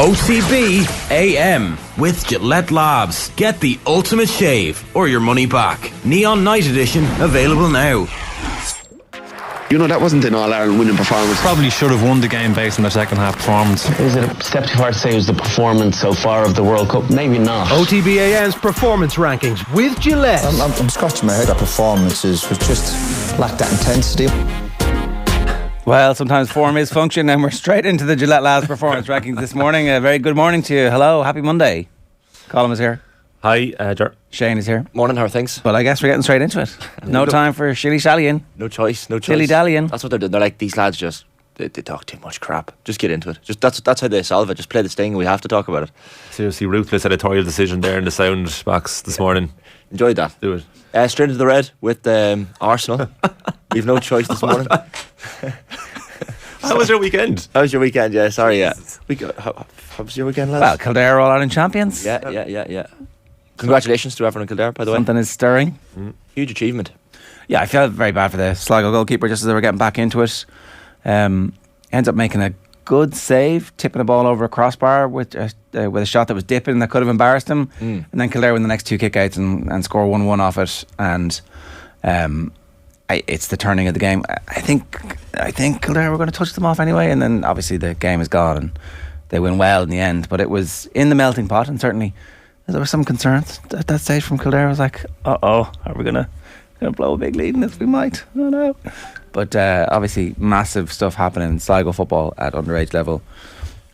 OTB AM with Gillette Labs. Get the ultimate shave or your money back. Neon Night Edition available now. You know, that wasn't an All-Ireland winning performance. Probably should have won the game based on their second half performance. Is it a step too far to say it was the performance so far of the World Cup? Maybe not. OTB AM's performance rankings with Gillette. I'm scratching my head. That performances was just lacked that intensity. Well, sometimes form is function, and we're straight into the Gillette Labs performance rankings this morning. A very good morning to you. Hello, happy Monday. Colin is here. Hi, Ger. Shane is here. Morning, how are things? But I guess we're getting straight into it. No time for shilly-shallying. No choice. Dilly-dallying. That's what they're doing. They're like, these lads just, they talk too much crap. Just get into it. That's how they solve it. Just play the sting. We have to talk about it. Seriously, ruthless editorial decision there in the sound box this morning. Enjoyed that. Do it. Straight into the red with Arsenal. We've no choice this morning. How was your weekend? How was your weekend? Yeah, sorry, yeah. How was your weekend, lads? Well, Kildare are All-Ireland champions. Yeah. Congratulations to everyone in Kildare, by the way. Something is stirring. Huge achievement. Yeah, I feel very bad for the Sligo goalkeeper just as they were getting back into it. Ends up making a good save, tipping the ball over a crossbar with a shot that was dipping that could have embarrassed him. And then Kildare win the next two kickouts and score 1-1 off it. And it's the turning of the game. I think Kildare were going to touch them off anyway, and then obviously the game is gone and they win well in the end. But it was in the melting pot, and certainly there were some concerns at that stage from Kildare. I was like, are we going to blow a big lead in this? We might. I don't know. But obviously massive stuff happening in Sligo football at underage level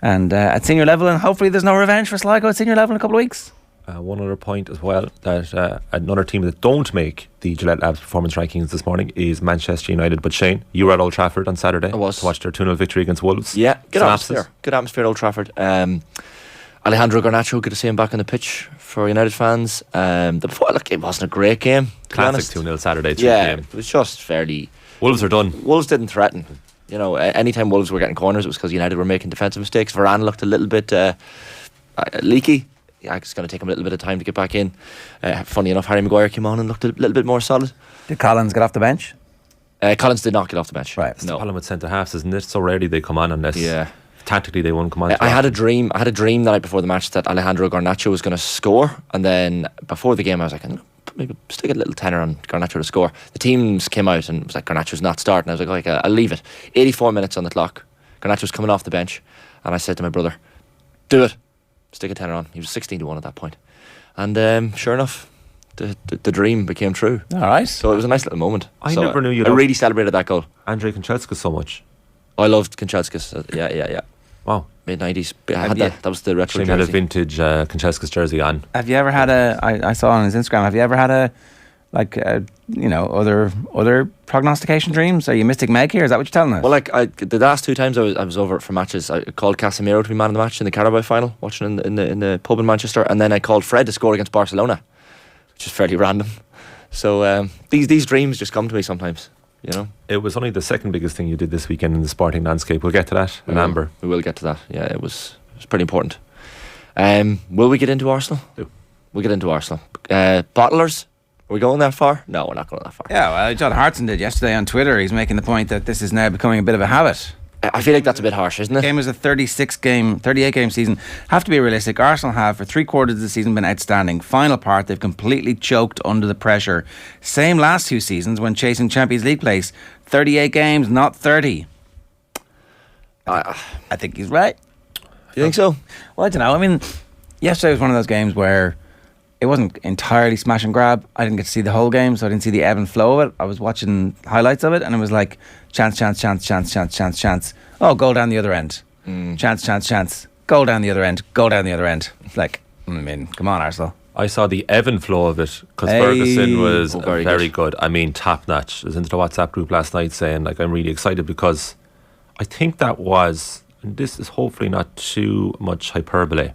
and at senior level, and hopefully there's no revenge for Sligo at senior level in a couple of weeks. One other point as well, that another team that don't make the Gillette Labs performance rankings this morning is Manchester United. But Shane, you were at Old Trafford on Saturday. I was. To watch their 2-0 victory against Wolves. Yeah, good atmosphere. Good atmosphere at Old Trafford. Alejandro Garnacho, good to see him back on the pitch for United fans. It wasn't a great game. Classic 2-0 Saturday game. It was just fairly... Wolves are done. Wolves didn't threaten. You know, anytime Wolves were getting corners, it was because United were making defensive mistakes. Varane looked a little bit leaky. Yeah, it's going to take him a little bit of time to get back in. Funny enough, Harry Maguire came on and looked a little bit more solid. Did Collins get off the bench? Collins did not get off the bench. Right. It's the problem with centre halves, isn't it? So rarely they come on unless tactically they won't come on. I had a dream the night before the match that Alejandro Garnacho was going to score, and then before the game I was like, maybe stick a little tenner on Garnacho to score. The teams came out and it was like, Garnacho's not starting. I was like, I'll leave it. 84 minutes on the clock. Garnacho's coming off the bench, and I said to my brother, do it. Stick a tenner on. He was 16-1 at that point. And sure enough, the dream became true. All right. So it was a nice little moment. I never knew you I really celebrated that goal. Andrei Kanchelskis so much. I loved Kanchelskis. Yeah. Wow. Mid-90s. That was the retro Shane jersey. had a vintage Kanchelskis jersey on. Have you ever had I saw on his Instagram, have you ever had other prognostication dreams? Are you Mystic Meg here? Is that what you're telling us? Well, the last two times I was over for matches, I called Casemiro to be man of the match in the Carabao final, watching in the pub in Manchester, and then I called Fred to score against Barcelona, which is fairly random. So these dreams just come to me sometimes, you know. It was only the second biggest thing you did this weekend in the sporting landscape. We'll get to that in Amber. We will get to that. Yeah, it was pretty important. Will we get into Arsenal? We'll get into Arsenal. Bottlers. Are we going that far? No, we're not going that far. Yeah, well, John Hartson did yesterday on Twitter. He's making the point that this is now becoming a bit of a habit. I feel like that's a bit harsh, isn't it? The game is a 38 game season. Have to be realistic. Arsenal have, for 3/4 of the season, been outstanding. Final part, they've completely choked under the pressure. Same last two seasons when chasing Champions League place. 38 games, not 30. I think he's right. You think so? Well, I don't know. I mean, yesterday was one of those games where it wasn't entirely smash and grab. I didn't get to see the whole game, so I didn't see the ebb and flow of it. I was watching highlights of it, and it was like chance. Oh, goal down the other end. Chance. Goal down the other end. Like, I mean, come on, Arsenal. I saw the ebb and flow of it because Ferguson was very good. I mean, top notch. I was into the WhatsApp group last night saying, like, I'm really excited because I think that was, and this is hopefully not too much hyperbole,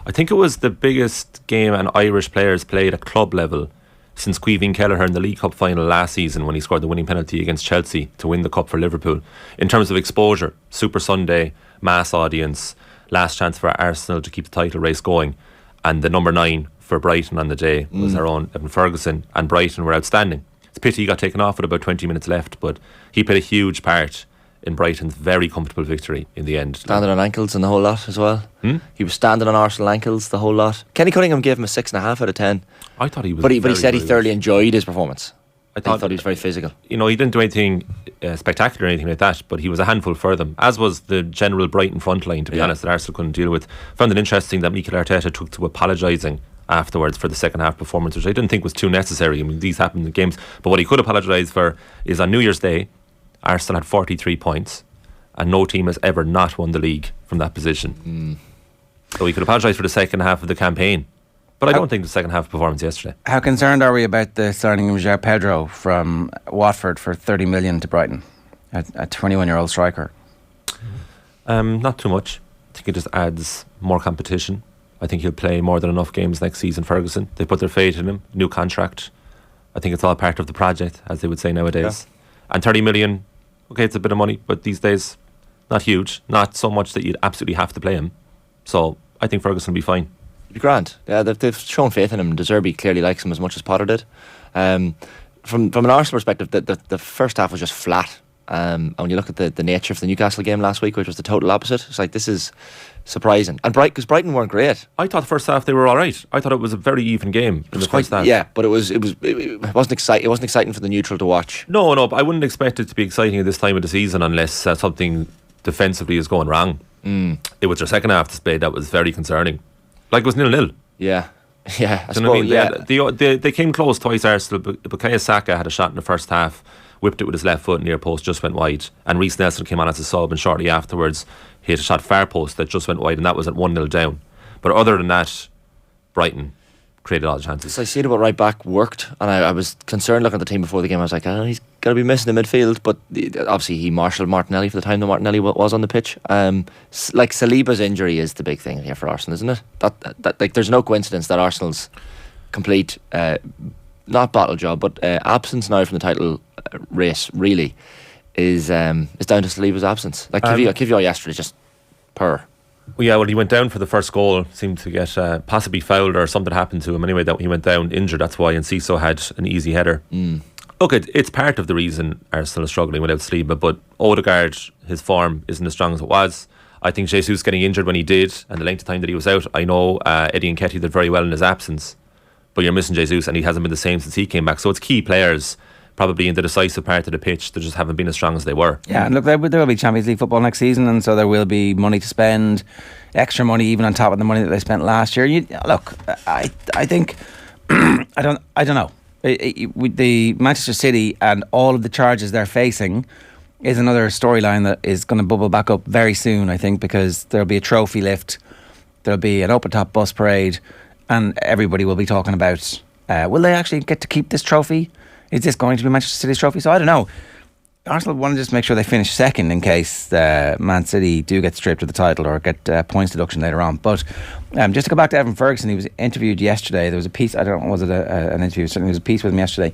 I think it was the biggest game an Irish players played at club level since Caoimhín Kelleher in the League Cup final last season when he scored the winning penalty against Chelsea to win the cup for Liverpool. In terms of exposure, Super Sunday, mass audience, last chance for Arsenal to keep the title race going, and the number 9 for Brighton on the day was our own Evan Ferguson, and Brighton were outstanding. It's a pity he got taken off with about 20 minutes left, but he played a huge part in Brighton's very comfortable victory in the end. Standing on ankles and the whole lot as well. He was standing on Arsenal ankles the whole lot. Kenny Cunningham gave him a 6.5 out of 10. I thought he was, but he said he thoroughly enjoyed his performance. I thought he was very physical. You know, he didn't do anything spectacular or anything like that, but he was a handful for them, as was the general Brighton front line, to be honest, that Arsenal couldn't deal with. Found it interesting that Mikel Arteta took to apologising afterwards for the second half performance, which I didn't think was too necessary. I mean, these happen in games, but what he could apologise for is on New Year's Day, Arsenal had 43 points, and no team has ever not won the league from that position. So he could apologise for the second half of the campaign. But I don't think the second half performance yesterday. How concerned are we about the signing of Ger Pedro from Waterford for 30 million to Brighton, a 21-year-old striker? Not too much. I think it just adds more competition. I think he'll play more than enough games next season, Ferguson. They put their faith in him, new contract. I think it's all part of the project, as they would say nowadays. Yeah. And 30 million, okay, it's a bit of money, but these days, not huge. Not so much that you'd absolutely have to play him. So I think Ferguson will be fine. It'd be grand. Yeah, they've shown faith in him. De Zerbi clearly likes him as much as Potter did. From an Arsenal perspective, the first half was just flat. And when you look at the nature of the Newcastle game last week, which was the total opposite, it's like, this is surprising. And because Brighton weren't great. I thought the first half they were all right. I thought it was a very even game in the first half. Yeah, but it wasn't exciting. It wasn't exciting for the neutral to watch. No, but I wouldn't expect it to be exciting at this time of the season unless something defensively is going wrong. It was their second half display that was very concerning. Like, it was 0-0. Yeah. Yeah, I suppose, they came close twice, Arsenal, but Bukayo Saka had a shot in the first half, whipped it with his left foot near post, just went wide, and Reece Nelson came on as a sub, and shortly afterwards he had a shot far post that just went wide, and that was at 1-0 down. But other than that, Brighton created all the chances. So I see what right back worked, and I was concerned looking at the team before the game. I was like, he's got to be missing the midfield, but obviously he marshalled Martinelli for the time that Martinelli was on the pitch. Like, Saliba's injury is the big thing here for Arsenal, isn't it? That like, there's no coincidence that Arsenal's complete not bottle job, but absence now from the title race really is down to Saliba's absence. Like, Kivior yesterday just purr. Well, he went down for the first goal, seemed to get possibly fouled or something happened to him. Anyway, that he went down injured, that's why, and Ciso had an easy header. Look, it's part of the reason Arsenal is struggling without Saliba, but Odegaard, his form isn't as strong as it was. I think Jesus getting injured when he did, and the length of time that he was out, I know Eddie Nketiah did very well in his absence, but you're missing Jesus, and he hasn't been the same since he came back. So it's key players probably in the decisive part of the pitch that just haven't been as strong as they were. Yeah, and look, there will be Champions League football next season, and so there will be money to spend, extra money even on top of the money that they spent last year. Look, I think I don't know. The Manchester City and all of the charges they're facing is another storyline that is going to bubble back up very soon, I think, because there'll be a trophy lift, there'll be an open top bus parade, and everybody will be talking about will they actually get to keep this trophy? Is this going to be Manchester City's trophy? So I don't know. Arsenal want to just make sure they finish second in case Man City do get stripped of the title or get points deduction later on. But just to go back to Evan Ferguson, he was interviewed yesterday. There was a piece, I don't know, was it an interview? Certainly there was a piece with him yesterday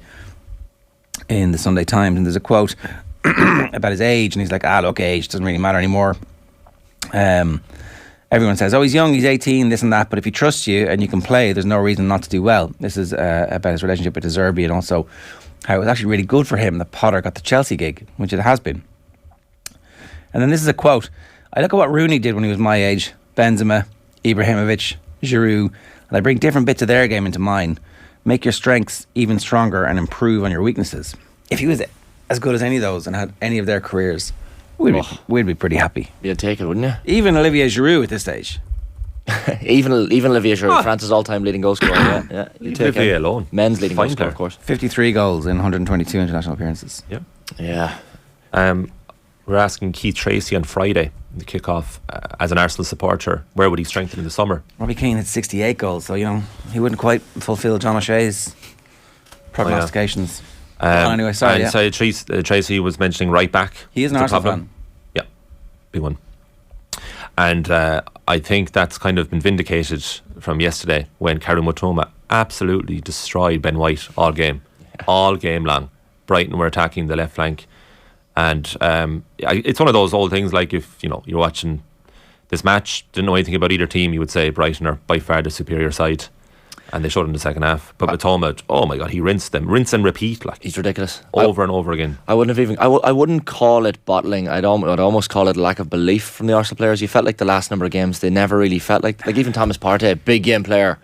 in the Sunday Times, and there's a quote about his age, and he's like, look, age doesn't really matter anymore. Everyone says, he's young, he's 18, this and that, but if he trusts you and you can play, there's no reason not to do well. This is about his relationship with De Zerbi, and also how it was actually really good for him that Potter got the Chelsea gig, which it has been. And then this is a quote. I look at what Rooney did when he was my age, Benzema, Ibrahimovic, Giroud, and I bring different bits of their game into mine. Make your strengths even stronger and improve on your weaknesses. If he was as good as any of those and had any of their careers, we'd be pretty happy. You'd take it, wouldn't you? Even Olivier Giroud at this stage. even Olivier Giroud, France's all-time leading goal scorer. Yeah, you take Olivier alone. Men's leading goal scorer, of course. 53 goals in 122 international appearances. Yeah. We're asking Keith Tracy on Friday, the kick-off, as an Arsenal supporter, where would he strengthen in the summer? Robbie Keane had 68 goals, so he wouldn't quite fulfil John O'Shea's prognostications. Anyway, sorry. And so Tracy was mentioning right back. He is an Arsenal fan. Yeah, big one. And I think that's kind of been vindicated from yesterday when Karim Matoma absolutely destroyed Ben White all game long. Brighton were attacking the left flank, and it's one of those old things, like if you're watching this match, didn't know anything about either team, you would say Brighton are by far the superior side. and they showed in the second half. But Matoma, oh my God, he rinsed them, rinse and repeat, like he's ridiculous over and over again. I wouldn't call it bottling. I'd almost call it lack of belief from the Arsenal players. You felt like the last number of games they never really felt like even Thomas Partey, big game player.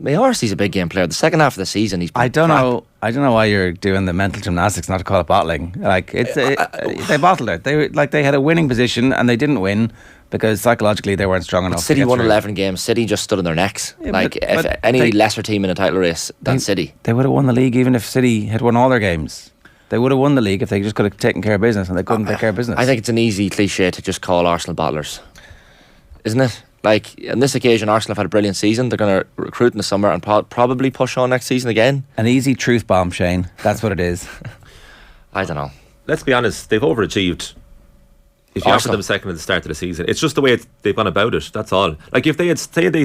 He's a big game player. The second half of the season, he's been I don't know why you're doing the mental gymnastics not to call it bottling. Like they bottled it. They had a winning position and they didn't win because psychologically they weren't strong enough. City won 11 games. City just stood on their necks. Yeah, if any lesser team in a title race than City, they would have won the league even if City had won all their games. They would have won the league if they just could have taken care of business, and they couldn't take care of business. I think it's an easy cliche to just call Arsenal bottlers, isn't it? Like, on this occasion, Arsenal have had a brilliant season. They're going to recruit in the summer and probably push on next season again. An easy truth bomb, Shane. That's what it is. I don't know. Let's be honest, they've overachieved. If you offered them second at the start of the season, it's just the way they've gone about it. That's all. Like if they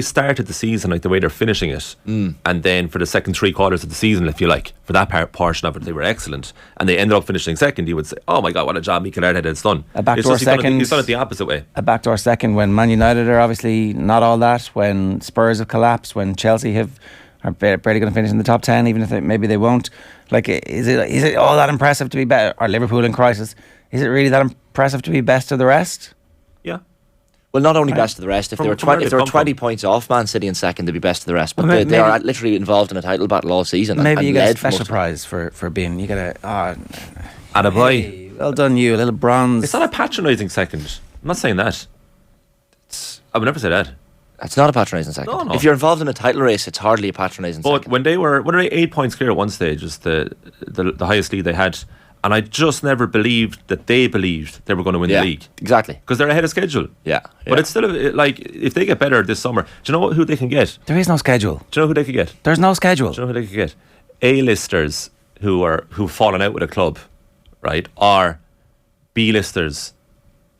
started the season like the way they're finishing it, and then for the second 3 quarters of the season, if you like, for that portion of it, they were excellent, and they ended up finishing second, you would say, "Oh my God, what a job Mikel Arteta has done." A backdoor second. He's done it the opposite way. A backdoor second when Man United are obviously not all that. When Spurs have collapsed. When Chelsea are barely going to finish in the top 10, even if maybe they won't. Like, is it all that impressive to be better? Or Liverpool in crisis? Is it really that impressive to be best of the rest? Yeah. Well, not only best of the rest. If they were 20 points off Man City in second, they'd be best of the rest. But they are literally involved in a title battle all season. Maybe you get a special prize for being. You get Attaboy. Hey, well done, you, a little bronze. It's not a patronising second. I'm not saying that. I would never say that. It's not a patronising second. No. If you're involved in a title race, it's hardly a patronising second. But when they were 8 points clear at one stage, was the highest lead they had. And I just never believed that they believed they were going to win the league. Exactly. Because they're ahead of schedule. Yeah. But it's still, like, if they get better this summer, do you know who they can get? There is no schedule. Do you know who they could get? There's no schedule. Do you know who they could get? A-listers who've fallen out with a club, right? Or B-listers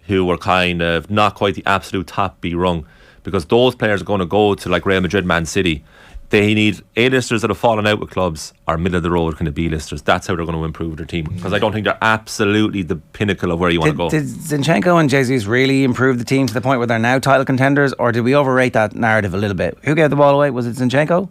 who were kind of not quite the absolute top B rung. Because those players are going to go to like Real Madrid, Man City. They need A-listers that have fallen out with clubs or middle of the road kind of B-listers. That's how they're going to improve their team. Because I don't think they're absolutely the pinnacle of where you want to go. Did Zinchenko and Jesus really improve the team to the point where they're now title contenders, or did we overrate that narrative a little bit? Who gave the ball away? Was it Zinchenko?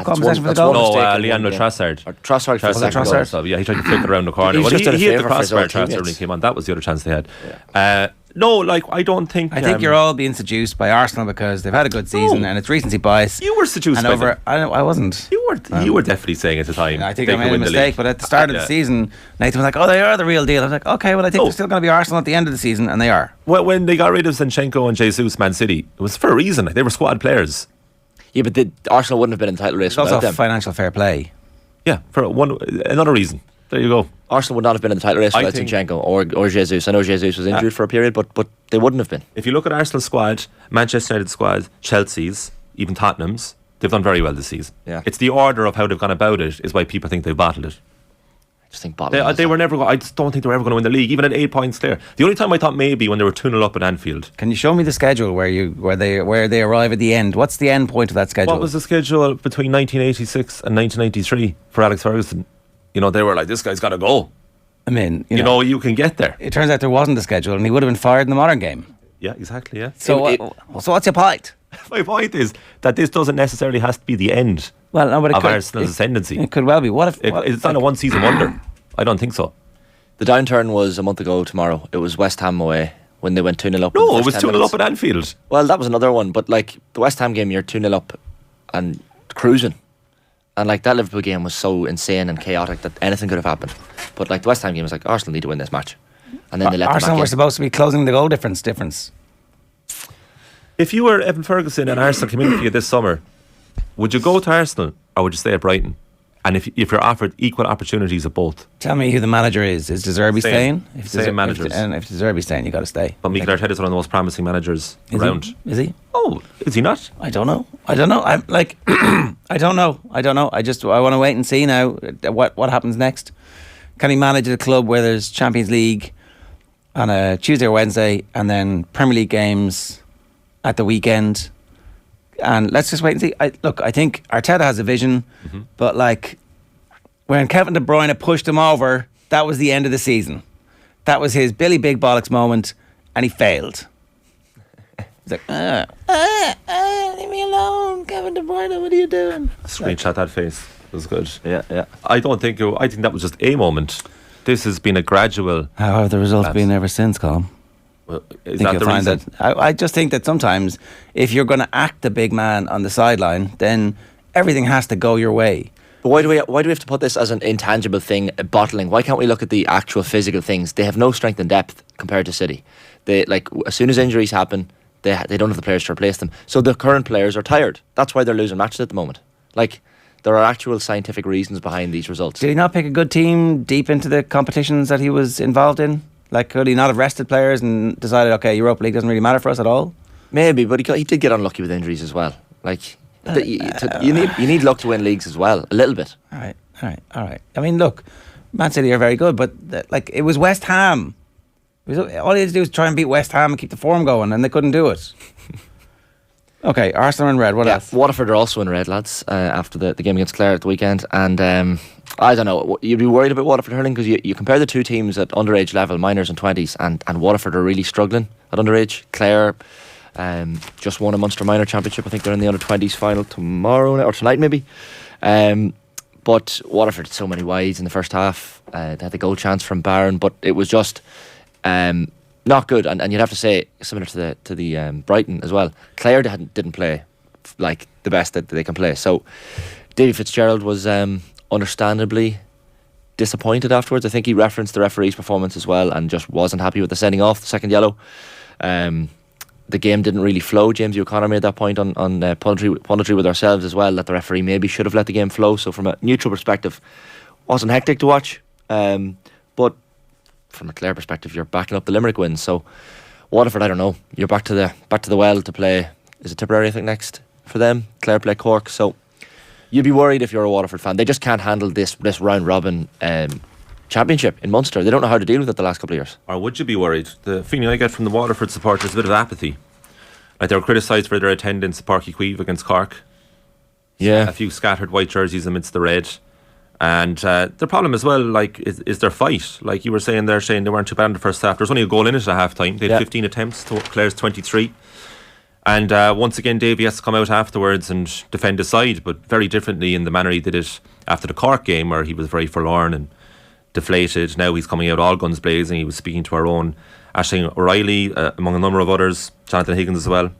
Possession for the goal? No, Leandro Trossard. Trossard. Yeah, he tried to flick it around the corner. He He hit the crossbar. Trossard when he came on. That was the other chance they had. No, like, I don't think... I think you're all being seduced by Arsenal because they've had a good season and it's recency bias. You were seduced by them. I wasn't. You were definitely saying at the time. I think I made a mistake, but at the start of the season, Nathan was like, "Oh, they are the real deal." I was like, "Okay, well, I think they're still going to be Arsenal at the end of the season," and they are. Well, when they got rid of Zinchenko and Jesus, Man City, it was for a reason. They were squad players. Yeah, but Arsenal wouldn't have been in the title race without also them. Financial fair play. Yeah, for another reason. There you go. Arsenal would not have been in the title race without Zinchenko or Jesus. I know Jesus was injured for a period, but they wouldn't have been. If you look at Arsenal's squad, Manchester United's squad, Chelsea's, even Tottenham's, they've done very well this season. Yeah. It's the order of how they've gone about it is why people think they've battled it. I just think bottling. They were never. I just don't think they were ever going to win the league, even at 8 points clear. The only time I thought maybe when they were 2-0 up at Anfield. Can you show me the schedule where they arrive at the end? What's the end point of that schedule? What was the schedule between 1986 and 1993 for Alex Ferguson? You know, they were like, this guy's got to go. I mean, you know, you can get there. It turns out there wasn't a schedule, and he would have been fired in the modern game. Yeah, exactly. Yeah. So what's your point? My point is that this doesn't necessarily have to be the end. Well, no, but of Arsenal's ascendancy. It could well be. It's not a one-season wonder. I don't think so. The downturn was a month ago tomorrow. It was West Ham away when they went 2-0 up. No, it was 2-0 up at Anfield. Well, that was another one. But like the West Ham game, you're 2-0 up and cruising. And like that Liverpool game was so insane and chaotic that anything could have happened. But like the West Ham game was like, Arsenal need to win this match. And then they let Arsenal were supposed to be closing the goal difference. If you were Evan Ferguson and Arsenal came in for you this summer, would you go to Arsenal or would you stay at Brighton? And if you're offered equal opportunities at both? Tell me who the manager is. Is De Zerbi staying? Same managers. And if De Zerbi's staying, you got to stay. But Mikel Arteta is one of the most promising managers around. Is he? Oh, is he not? I don't know. I'm like, I don't know. I want to wait and see now what happens next. Can he manage a club where there's Champions League on a Tuesday or Wednesday and then Premier League games at the weekend? And let's just wait and see. I think Arteta has a vision, but like when Kevin De Bruyne pushed him over, that was the end of the season. That was his Billy Big Bollocks moment, and he failed. He's like, leave me alone, Kevin De De Bruyne, what are you doing? Screenshot that face. It was good. Yeah. I think that was just a moment. This has been a gradual. How have the results been ever since, Colm? Well, is that the reason? I just think that sometimes if you're going to act the big man on the sideline, then everything has to go your way. But why do we have to put this as an intangible thing, bottling? Why can't we look at the actual physical things? They have no strength and depth compared to City. They as soon as injuries happen, they don't have the players to replace them. So the current players are tired. That's why they're losing matches at the moment. There are actual scientific reasons behind these results. Did he not pick a good team deep into the competitions that he was involved in? Could he not have rested players and decided, okay, Europa League doesn't really matter for us at all? Maybe, but he did get unlucky with injuries as well. You need luck to win leagues as well, a little bit. All right. I mean, look, Man City are very good, but it was West Ham. All he had to do was try and beat West Ham and keep the form going, and they couldn't do it. Okay, Arsenal in red. What else? Waterford are also in red, lads, after the game against Clare at the weekend. And I don't know, you'd be worried about Waterford hurling because you compare the two teams at underage level, minors and 20s, and Waterford are really struggling at underage. Clare just won a Munster minor championship. I think they're in the under 20s final tomorrow or tonight maybe. But Waterford had so many wides in the first half. They had the goal chance from Barron, but it was just not good. And you'd have to say similar to the Brighton as well. Clare didn't play like the best that they can play. So Davy Fitzgerald was understandably disappointed afterwards. I think he referenced the referee's performance as well and just wasn't happy with the sending off, the second yellow. The game didn't really flow. James O'Connor made that point on punditry with ourselves as well, that the referee maybe should have let the game flow. So from a neutral perspective, wasn't hectic to watch. But from a Clare perspective, you're backing up the Limerick win. So Waterford, I don't know. You're back to the well to play. Is it Tipperary, I think, next for them? Clare play Cork. So you'd be worried if you're a Waterford fan. They just can't handle this round robin championship in Munster. They don't know how to deal with it the last couple of years. Or would you be worried? The feeling I get from the Waterford supporters is a bit of apathy. They were criticised for their attendance at Páirc Uí Chaoimh against Cork. Yeah. A few scattered white jerseys amidst the red. And the problem as well, is their fight. Like you were saying there, Shane, they weren't too bad in the first half. There was only a goal in it at half time. They had 15 attempts to Clare's 23. And once again, Davy has to come out afterwards and defend his side, but very differently in the manner he did it after the Cork game, where he was very forlorn and deflated. Now he's coming out all guns blazing. He was speaking to our own Aisling O'Reilly, among a number of others, Jonathan Higgins as well,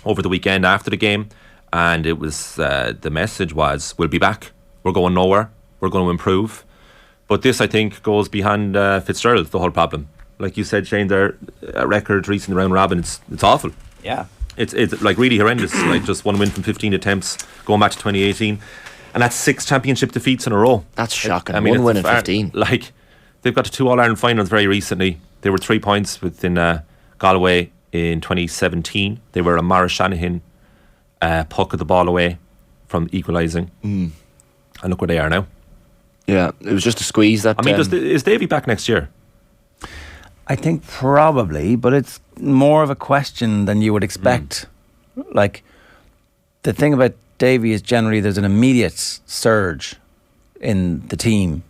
over the weekend after the game. And it was the message was, we'll be back. We're going nowhere. We're going to improve. But this, I think, goes behind Fitzgerald, the whole problem. Like you said, Shane, their record recent round robin, it's awful. Yeah. It's really horrendous. Just one win from 15 attempts going back to 2018. And that's 6 championship defeats in a row. That's shocking. One win in 15. They've got to 2 All-Ireland finals very recently. They were 3 points within Galway in 2017. They were a Mara Shanahan puck of the ball away from equalising. And look where they are now. Yeah, it was just a squeeze. That is Davy back next year? I think probably, but it's more of a question than you would expect. The thing about Davy is generally there's an immediate surge in the team,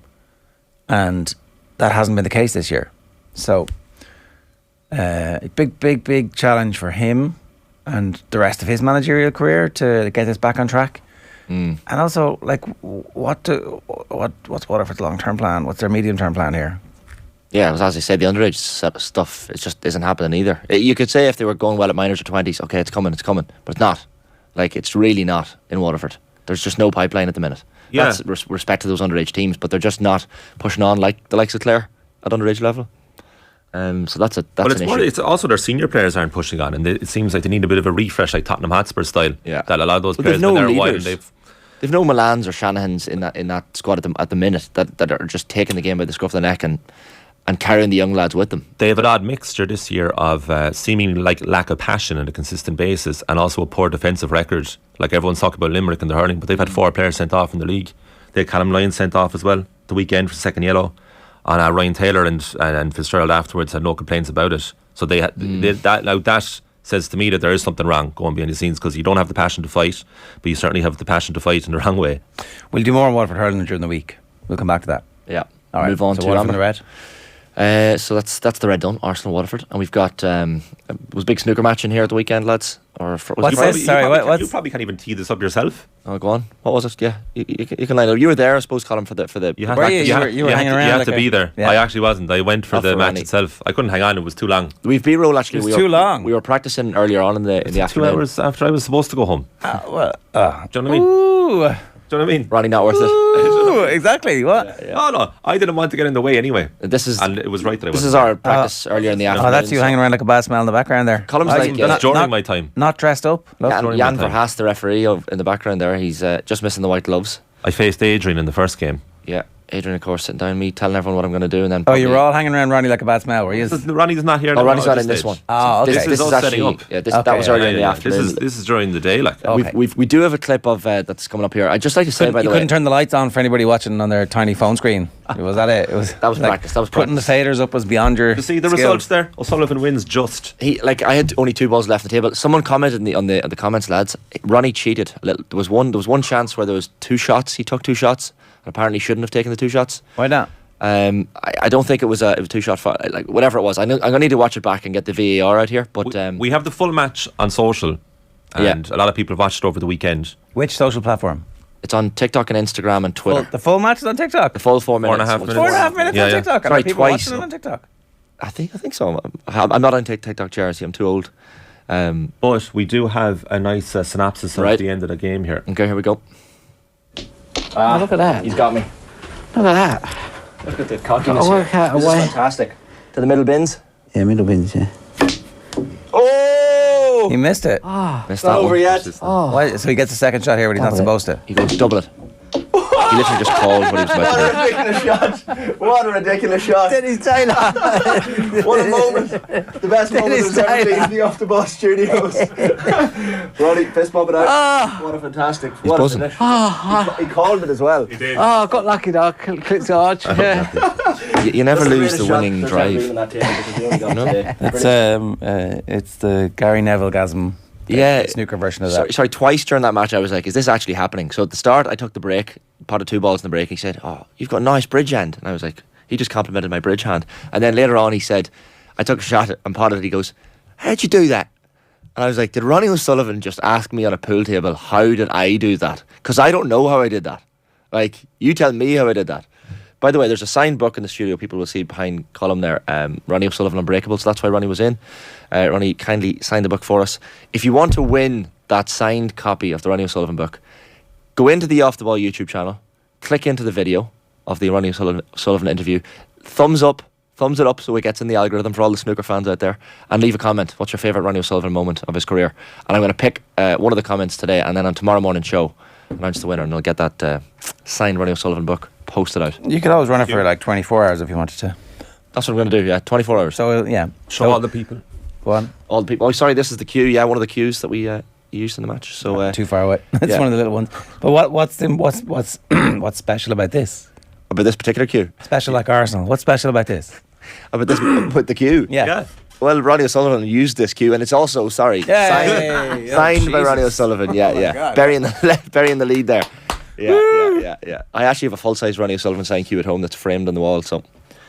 and that hasn't been the case this year. So big challenge for him and the rest of his managerial career to get this back on track. And also, what's Waterford's long-term plan? What's their medium-term plan here? Yeah, as I said, the underage stuff, it just isn't happening either. You could say if they were going well at minors or 20s, okay, it's coming, but it's not. It's really not in Waterford. There's just no pipeline at the minute. Yeah. That's respect to those underage teams, but they're just not pushing on like the likes of Clare at underage level. So that's an issue. It's also their senior players aren't pushing on, and it seems like they need a bit of a refresh, like Tottenham Hotspur style. Yeah. That a lot of those players have been there a while. They've no Milans or Shanahans in that squad at the minute that are just taking the game by the scruff of the neck and carrying the young lads with them. They have an odd mixture this year of seemingly lack of passion on a consistent basis, and also a poor defensive record. Everyone's talking about Limerick and the hurling, but they've had 4 players sent off in the league. They had Callum Lyons sent off as well the weekend for second yellow. And Ryan Taylor and Fitzgerald afterwards had no complaints about it. So that says to me that there is something wrong going behind the scenes, because you don't have the passion to fight, but you certainly have the passion to fight in the wrong way. We'll do more on Waterford hurling during the week. We'll come back to that. Yeah. All right. Move on so to Waterford in the red. So that's the red done. Arsenal Waterford, and we've got it was a big snooker match in here at the weekend, lads. What's this? Sorry, You probably can't even tee this up yourself. Oh, go on. What was it? Yeah, you can line up. You were there, I suppose, Colin, for the. You had hanging to be there. Yeah. I actually wasn't. I went for the match itself. I couldn't hang on. It was too long. We've B-roll actually. It was too long. We were practicing earlier on in the afternoon. 2 hours after I was supposed to go home. Do you know what I mean? Ooh. Do you know what I mean? Ronnie, not worth it. Ooh, exactly. What? Yeah. Oh no, I didn't want to get in the way anyway. And it was right that I This wasn't. is our practice earlier in the afternoon. Oh, that's you hanging around like a bad smell in the background there. Colin's That's during my time. Not dressed up. Jan Verhaas, the referee in the background there. He's just missing the white gloves. I faced Adrian in the first game. Yeah, Adrian, of course, sitting down, me telling everyone what I'm going to do, and then. Oh, you were all hanging around Ronnie like a bad smell, were you? Ronnie's not here. Oh, Ronnie's not in this one. Oh, okay. This is us actually setting up. Yeah, that was earlier in the afternoon. This is during the day, like. Okay. We do have a clip of that's coming up here. I'd just like to say, by the you way, couldn't turn the lights on for anybody watching on their tiny phone screen. Was that it? That was practice. That was putting the faders up was beyond your. You see the skills. results there. O'Sullivan wins just. I had only 2 balls left on the table. Someone commented on the comments, lads. Ronnie cheated a little. There was one chance where there was 2 shots. He took 2 shots, and apparently shouldn't have taken the 2 shots. Why not? I don't think it was a 2-shot fight. Like whatever it was. I'm gonna need to watch it back and get the VAR out here. But we have the full match on social, and a lot of people have watched it over the weekend. Which social platform? it's on TikTok and Instagram and Twitter. The full match is on TikTok. The full 4 minutes. 4.5 minutes. 4.5 minutes on TikTok. Sorry, people twice. watching it on TikTok. I think so. I'm not on TikTok, Jersey. I'm too old. But we do have a nice synopsis at the end of the game here. Okay, here we go. Look at that. He's got me. Look at that. Look at the cockiness here. This is fantastic. To the middle bins. Yeah, middle bins, yeah. Oh! He missed it. Missed that over yet. Why? So he gets a second shot here, but he's not supposed to. He goes double it. He literally just called what he was about to do. What a ridiculous shot. What a ridiculous shot. Dennis Taylor. What a moment. The best moment was ever seen in the Off the Bus studios. Roddy, fist bump it out. What a fantastic. He's buzzing. He called it as well. He did. I got lucky though. Clicked hard. You never lose the winning drive. It's the Gary Neville-gasm. Snooker version of that. Sorry, twice during that match I was like, is this actually happening? So at the start I took the break, potted 2 balls in the break. He said, oh, you've got a nice bridge hand. And I was like, he just complimented my bridge hand. And then later on he said, I took a shot and potted it. He goes, how'd you do that? And I was like, did Ronnie O'Sullivan just ask me on a pool table, how did I do that? Because I don't know how I did that. Like, you tell me how I did that. By the way, there's a signed book in the studio. People will see behind column there. Ronnie O'Sullivan Unbreakable. So that's why Ronnie was in. Ronnie kindly signed the book for us. If you want to win that signed copy of the Ronnie O'Sullivan book, go into the Off the Ball YouTube channel, click into the video of the Ronnie O'Sullivan interview, thumbs it up so it gets in the algorithm for all the snooker fans out there, and leave a comment. What's your favourite Ronnie O'Sullivan moment of his career? And I'm going to pick one of the comments today, and then on tomorrow morning show, announce the winner, and I'll get that signed Ronnie O'Sullivan book posted out. You could always run it for like 24 hours if you wanted to. That's what I'm going to do, yeah, 24 hours. So, yeah. Show all the people. Go on. All the people. Oh, sorry, this is the cue. Yeah, one of the cues that we used in the match. So too far away. It's one of the little ones. But what's what's special about this? About this particular cue? Special like Arsenal. What's special about this? About this, with the cue? Yeah. Well, Ronnie O'Sullivan used this cue, and it's also signed by Ronnie O'Sullivan. Yeah. Burying the lead there. Yeah. I actually have a full-size Ronnie O'Sullivan signed cue at home that's framed on the wall. So,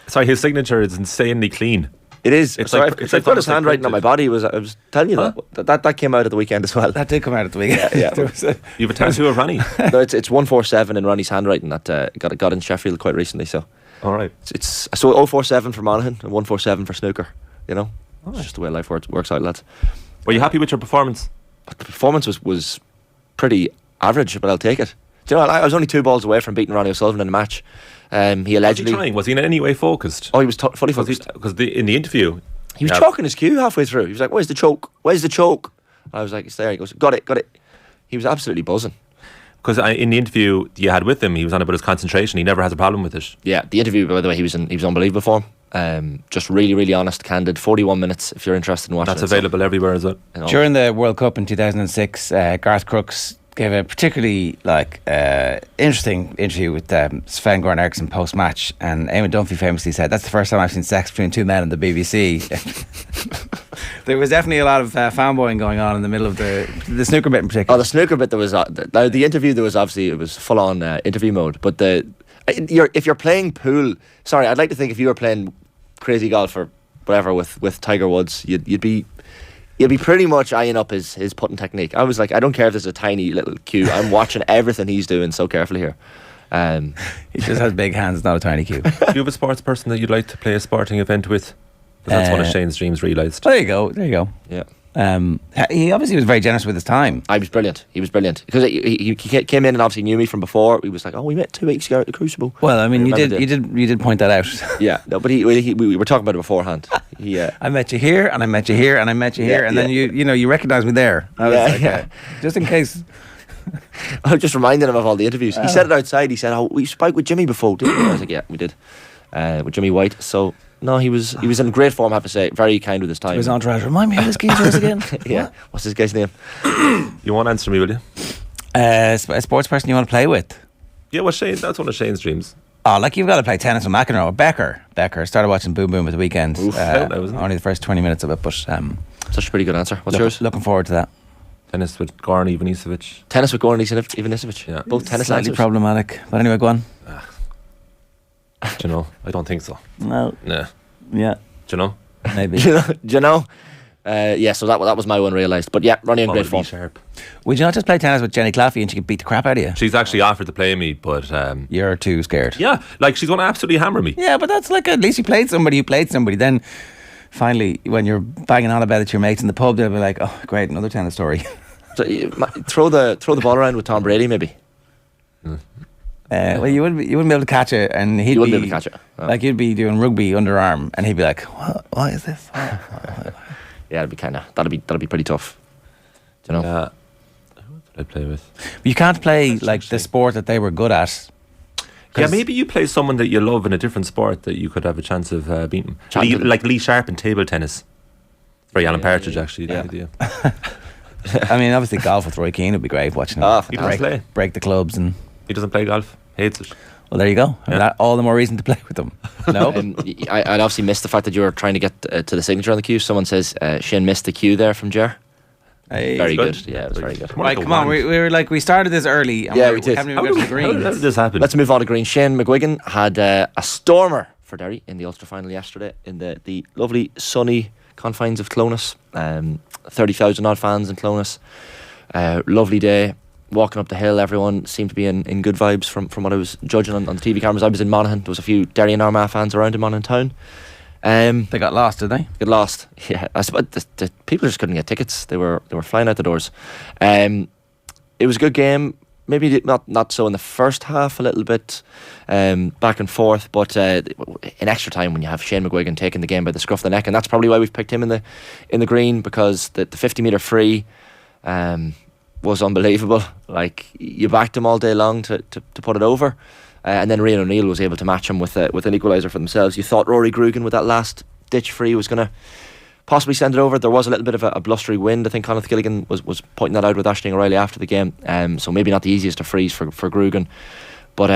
sorry, his signature is insanely clean. It is. It's sorry, like I've got his handwriting on my body. I was telling you that came out at the weekend as well. That did come out at the weekend. Yeah. You have a tattoo of Ronnie. No, it's 147 in Ronnie's handwriting that got in Sheffield quite recently. So, all right. It's 047 for Monaghan and 147 for snooker. You know, it's just the way life works out, lads. Were you happy with your performance? The performance was pretty average, but I'll take it. Do you know, I was only 2 balls away from beating Ronnie O'Sullivan in the match. He allegedly was he in any way focused? Oh, he was fully focused. Because in the interview, he was choking his cue halfway through. He was like, "Where's the choke? Where's the choke?" I was like, "It's there." He goes, "Got it." He was absolutely buzzing. Because in the interview you had with him, he was on about his concentration. He never has a problem with it. Yeah, the interview, by the way, he was unbelievable for him. Just really, really honest, candid. 41 minutes. If you're interested in watching, that's available everywhere as well. During the World Cup in 2006, Garth Crooks gave a particularly interesting interview with Sven Goran Eriksson post match, and Eamon Dunphy famously said, "That's the first time I've seen sex between 2 men on the BBC." There was definitely a lot of fanboying going on in the middle of the snooker bit in particular. Oh, the snooker bit, there was the interview. There was obviously, it was full on interview mode. But if you're playing pool, sorry, I'd like to think if you were playing crazy golf or whatever with Tiger Woods, you'd be He'll be pretty much eyeing up his putting technique. I was like, I don't care if there's a tiny little cue. I'm watching everything he's doing so carefully here. He just has big hands, not a tiny cue. Do you have a sports person that you'd like to play a sporting event with? 'Cause that's one of Shane's dreams realised. There you go. Yeah. He obviously was very generous with his time. He was brilliant because he came in and obviously knew me from before. He was like, "Oh, we met 2 weeks ago at the Crucible." Well, I mean, you did point that out. Yeah, no, but we were talking about it beforehand. I met you here, and I met you here, and I met you here, and then you recognised me there. I was like, just in case. I was just reminding him of all the interviews. He said it outside. He said, "Oh, we spoke with Jimmy before, didn't we?" I was like, "Yeah, we did." With Jimmy White. So no, he was in great form. I have to say, very kind with his time. His entourage. Remind me who this geezer is again. Yeah, what's this guy's name? You won't answer me, will you? A sports person you want to play with? Yeah, well, Shane. That's one of Shane's dreams. Oh, like you've got to play tennis with McEnroe or Becker. Started watching Boom Boom at the weekend. Only the first 20 minutes of it, but such a pretty good answer. What's yours? Looking forward to that. Tennis with Goran Ivanisevic. Tennis with Goran Ivanisevic. Yeah, both tennis. Slightly problematic, but anyway, go on. Do you know? I don't think so. No. Nah. Yeah. Do you know? Maybe. Do you know? Yeah, so that was my one realised. But yeah, Ronnie in great form. Sharp. Would you not just play tennis with Jenny Claffey and she could beat the crap out of you? She's actually offered to play me, but you're too scared. Yeah, like she's going to absolutely hammer me. Yeah, but that's like, at least you played somebody who played somebody. Then finally, when you're banging on about it to your mates in the pub, they'll be like, "Oh, great, another tennis story." So, throw the ball around with Tom Brady, maybe. Well, you wouldn't be able to catch it, and he'd be able to catch it. Oh. Like you'd be doing rugby underarm, and he'd be like, "What is this?" Yeah, that'd be pretty tough. Do you know? Yeah. Who did I play with? But you can't play like the sport that they were good at. Yeah, maybe you play someone that you love in a different sport that you could have a chance of beating. Like Lee Sharp in table tennis. Very Alan Partridge, actually. The idea. I mean, obviously golf with Roy Keane would be great watching him. He doesn't play. Break the clubs and. He doesn't play golf. Hates it. Well, there you go. Yeah. That, all the more reason to play with them. No, I'd obviously missed the fact that you were trying to get to the signature on the cue. Someone says Shane missed the cue there from Ger. Hey, very good. Yeah, it was very good. Right, come on. We were like, we started this early. And we did. Haven't even got to the green. How did this happen? Let's move on to green. Shane McGuigan had a stormer for Derry in the Ulster final yesterday in the lovely sunny confines of Clonus. 30,000 odd fans in Clonus. Lovely day. Walking up the hill, everyone seemed to be in good vibes from what I was judging on the TV cameras. I was in Monaghan. There was a few Derry and Armagh fans around in Monaghan town. They got lost, did they? Got lost. Yeah, I suppose the people just couldn't get tickets. They were flying out the doors. It was a good game. Maybe not so in the first half. A little bit back and forth, but in extra time when you have Shane McGuigan taking the game by the scruff of the neck, and that's probably why we've picked him in the green, because the 50-metre free. Was unbelievable. Like, you backed him all day long to put it over, and then Rian O'Neill was able to match him with an equaliser for themselves. You thought Rory Grugan with that last ditch free was going to possibly send it over. There was a little bit of a blustery wind. I think Conor Gilligan was pointing that out with Aisling O'Reilly after the game, so maybe not the easiest of frees for Grugan, but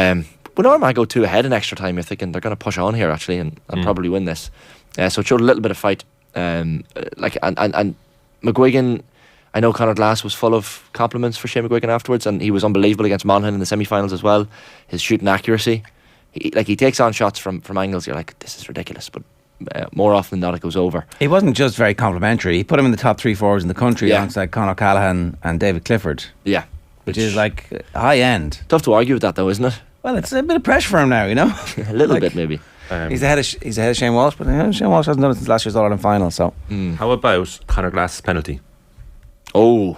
when Armagh go 2 ahead in extra time, you're thinking they're going to push on here actually and probably win this. So it showed a little bit of fight, and McGuigan, I know Conor Glass was full of compliments for Shane McGuigan afterwards, and he was unbelievable against Monaghan in the semi-finals as well. His shooting accuracy, he takes on shots from angles. You're like, this is ridiculous, but more often than not, it goes over. He wasn't just very complimentary. He put him in the top 3 forwards in the country alongside Conor Callaghan and David Clifford. Yeah, which is like high end. Tough to argue with that, though, isn't it? Well, it's a bit of pressure for him now, you know. A little bit, maybe. He's ahead of Shane Walsh, but Shane Walsh hasn't done it since last year's All-Ireland final. So, how about Conor Glass's penalty? Oh,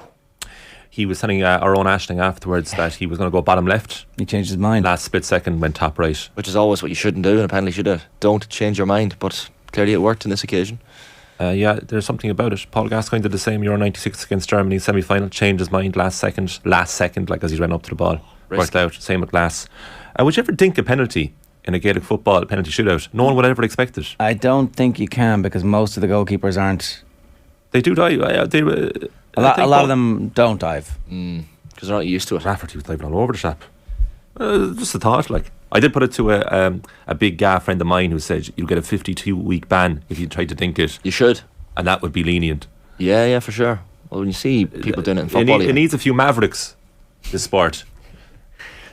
he was telling our own Aisling afterwards that he was going to go bottom left. He changed his mind. Last split second went top right. Which is always what you shouldn't do in a penalty shootout. Don't change your mind, but clearly it worked in this occasion. Yeah, there's something about it. Paul Gascoigne did the same Euro 96 against Germany semi-final, changed his mind last second, like as he ran up to the ball. Worked out, same with Glass. Would you ever dink a penalty in a Gaelic football penalty shootout? No one would ever expect it. I don't think you can, because most of the goalkeepers aren't. They do dive. A lot of them don't dive because they're not used to it. Rafferty was diving all over the shop. Just a thought. Like, I did put it to a big friend of mine who said you'll get a 52-week ban if you try to dink it. You should, and that would be lenient. Yeah, for sure. Well, when you see people doing it in football, it needs a few mavericks. This sport.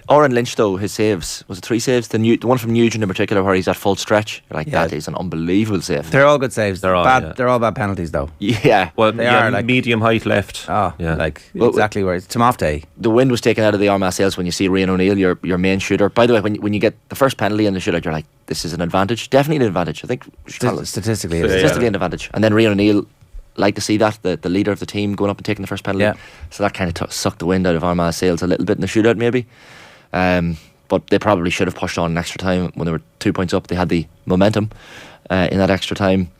Oren Lynch, though, his saves, was it 3 saves? The one from Nugent in particular, where he's at full stretch. You're like, that is an unbelievable save. They're all good saves. They're all bad penalties, though. Yeah. Well, they are like medium height left. Oh, yeah. Like exactly where it's Tim off day. The wind was taken out of the Armagh sails when you see Rian O'Neill, your main shooter. By the way, when you get the first penalty in the shootout, you're like, this is an advantage. Definitely an advantage. I think statistically, an advantage. And then Rian O'Neill, like to see that, the leader of the team going up and taking the first penalty. Yeah. So that kind of sucked the wind out of Armagh's sails a little bit in the shootout, maybe. But they probably should have pushed on in extra time when they were 2 points up. They had the momentum in that extra time.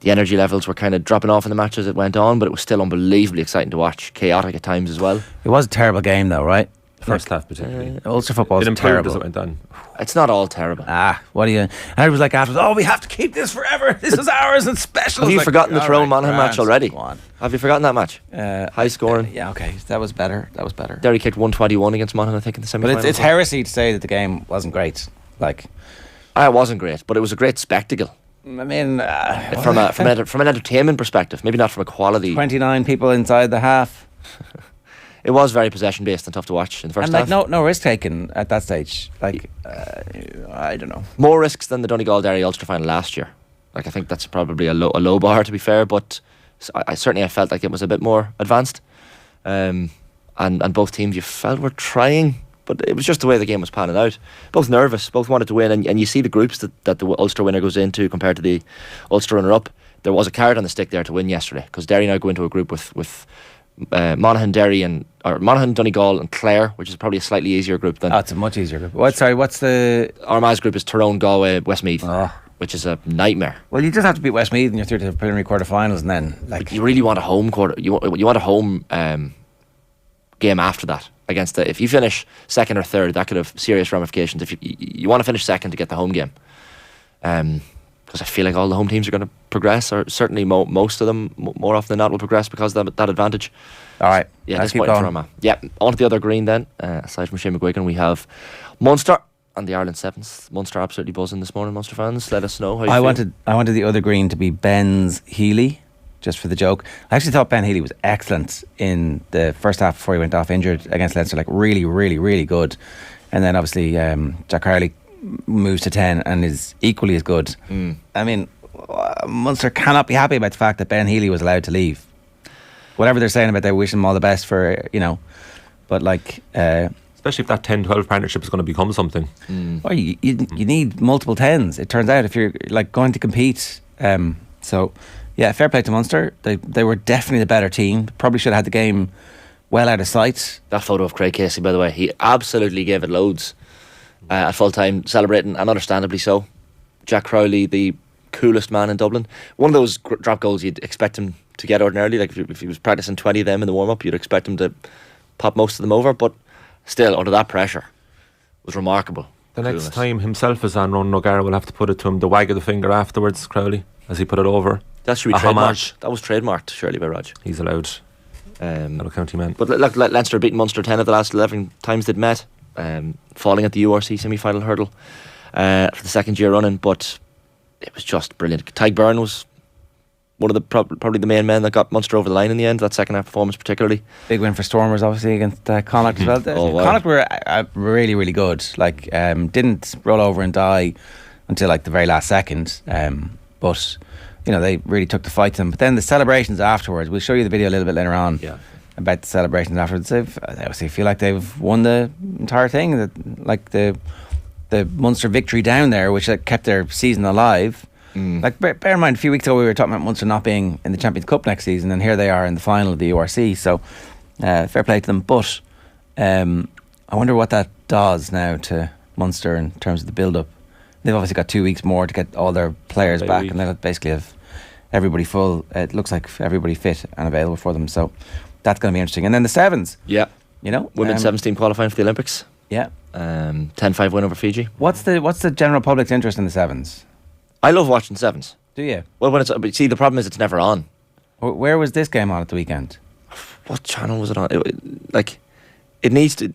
The energy levels were kind of dropping off in the match as it went on, but it was still unbelievably exciting to watch. Chaotic at times as well. It was a terrible game, though, right? First half particularly. Ulster football is terrible as it went on. It's not all terrible. What do you? And I was like afterwards, we have to keep this forever. This is ours and special. Have you forgotten the Tyrone Monaghan match already? Have you forgotten that match? High scoring. Yeah, okay. That was better. Derry kicked 121 against Monaghan, I think, in the semi-final. But it's heresy to say that the game wasn't great. Like, it wasn't great, but it was a great spectacle. I mean, from an entertainment perspective, maybe not from a quality. 29 people inside the half. It was very possession based and tough to watch in the first half. And no risk taken at that stage. Like, I don't know. More risks than the Donegal Derry Ulster final last year. Like, I think that's probably a low bar, to be fair, but I certainly felt like it was a bit more advanced. And both teams you felt were trying, but it was just the way the game was panning out. Both nervous, both wanted to win, and you see the groups that the Ulster winner goes into compared to the Ulster runner-up. There was a carrot on the stick there to win yesterday, because Derry now go into a group with Monaghan, Monaghan, Donegal and Clare, which is probably a slightly easier group than... it's a much easier group. What's the... Armagh's group is Tyrone, Galway, Westmeath, which is a nightmare. Well, you just have to beat Westmeath and you're through to the preliminary quarterfinals, and then... But you really want a home quarter... You want a home game after that. Against if you finish second or third, that could have serious ramifications. If you want to finish second to get the home game. Because I feel like all the home teams are going to progress, or certainly most of them, more often than not, will progress because of that advantage. All right. Yeah, disappointing for Armagh. Yeah, on to the other green then. Aside from Shane McGuigan, we have Munster and the Ireland Sevens. Munster absolutely buzzing this morning, Munster fans. Let us know how you feel. I wanted the other green to be Ben's Healy, just for the joke. I actually thought Ben Healy was excellent in the first half before he went off injured against Leinster. Like, really, really, really good. And then obviously Jack Harley moves to 10 and is equally as good. I mean, Munster cannot be happy about the fact that Ben Healy was allowed to leave. Whatever they're saying about they wish him all the best for, but like... especially if that 10-12 partnership is going to become something. Well, you need multiple 10s, it turns out, if you're like going to compete. So, yeah, fair play to Munster. They were definitely the better team. Probably should have had the game well out of sight. That photo of Craig Casey, by the way, he absolutely gave it loads at full time, celebrating, and understandably so. Jack Crowley, the coolest man in Dublin. One of those drop goals you'd expect him to get ordinarily. Like if he was practicing 20 of them in the warm up, you'd expect him to pop most of them over. But still, under that pressure, was remarkable. The next time himself is on Ronan O'Gara, we'll have to put it to him, the wag of the finger afterwards, Crowley, as he put it over. That should be trademarked. That was trademarked, surely, by Rog. He's allowed. Not a county man. But look, Leinster beaten Munster 10 of the last 11 times they'd met, falling at the URC semi-final hurdle for the second year running. But it was just brilliant. Tyke Byrne was one of the probably the main men that got Munster over the line in the end, that second half performance particularly. Big win for Stormers obviously against Connacht as well. Connacht were really, really good. Like, didn't roll over and die until like the very last second, but they really took the fight to them. But then the celebrations afterwards, we'll show you the video a little bit later on about the celebrations afterwards. I obviously feel like they've won the entire thing. That, like the Munster victory down there, which kept their season alive. Like, bear in mind, a few weeks ago we were talking about Munster not being in the Champions Cup next season, and here they are in the final of the URC. So fair play to them. But I wonder what that does now to Munster in terms of the build-up. They've obviously got 2 weeks more to get all their players back, and they'll basically have everybody full. It looks like everybody fit and available for them. So that's going to be interesting. And then the Sevens. Yeah. Women's Sevens team qualifying for the Olympics. Yeah. 10-5 win over Fiji. What's the general public's interest in the Sevens? I love watching Sevens. Do you? Well, but see, the problem is it's never on. Where was this game on at the weekend? What channel was it on? It needs to.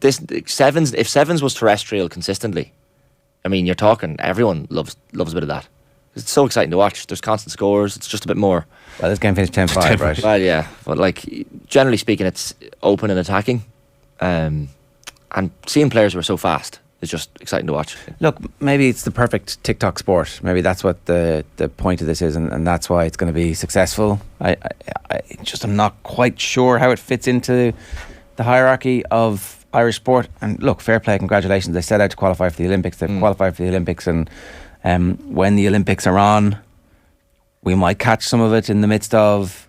Sevens. If Sevens was terrestrial consistently, I mean, you're talking. Everyone loves a bit of that. It's so exciting to watch. There's constant scores. It's just a bit more. Well, this game finished 10-5, right? Well, yeah, but like generally speaking, it's open and attacking. and seeing players who are so fast is just exciting to watch. Look, maybe it's the perfect TikTok sport. Maybe that's what the point of this is, and that's why it's going to be successful. I I'm not quite sure how it fits into the hierarchy of Irish sport. And look, fair play, congratulations. They set out to qualify for the Olympics. They've qualified for the Olympics, and when the Olympics are on, we might catch some of it in the midst of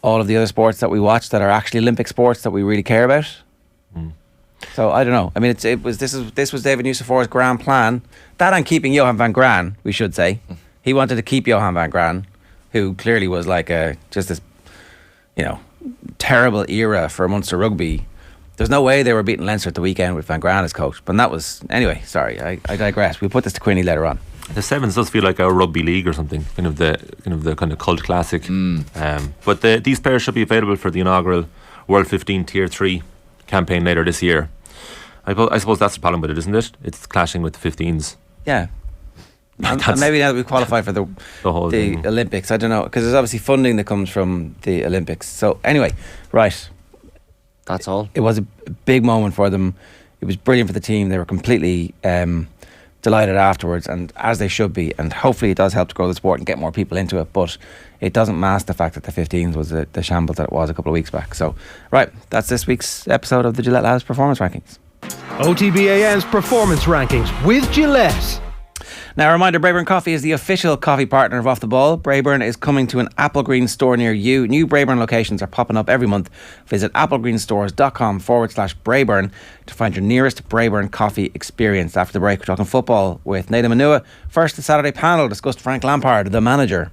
all of the other sports that we watch that are actually Olympic sports that we really care about. So I don't know. I mean, this was David Nucifor's grand plan. That and keeping Johan van Graan, we should say. He wanted to keep Johan van Graan, who clearly was like just this, terrible era for Munster rugby. There's no way they were beating Leinster at the weekend with Van Graan as coach. But that was anyway. Sorry, I digress. We'll put this to Quinny later on. The Sevens does feel like a rugby league or something, kind of the cult classic. But these players should be available for the inaugural World 15 Tier 3 campaign later this year. I suppose that's the problem with it, isn't it? It's clashing with the 15s. Yeah. And maybe now that we qualify for the Olympics, I don't know, because there's obviously funding that comes from the Olympics. So anyway, right. That's all. It was a big moment for them. It was brilliant for the team. They were completely delighted afterwards, and as they should be. And hopefully it does help to grow the sport and get more people into it. But it doesn't mask the fact that the 15s was the shambles that it was a couple of weeks back. So, right, that's this week's episode of the Gillette Labs Performance Rankings. OTB AM's Performance Rankings with Gillette. Now, a reminder, Braeburn Coffee is the official coffee partner of Off the Ball. Braeburn is coming to an Applegreen store near you. New Braeburn locations are popping up every month. Visit applegreenstores.com/Braeburn to find your nearest Braeburn coffee experience. After the break, we're talking football with Nedum Onuoha. First, the Saturday panel discussed Frank Lampard, the manager.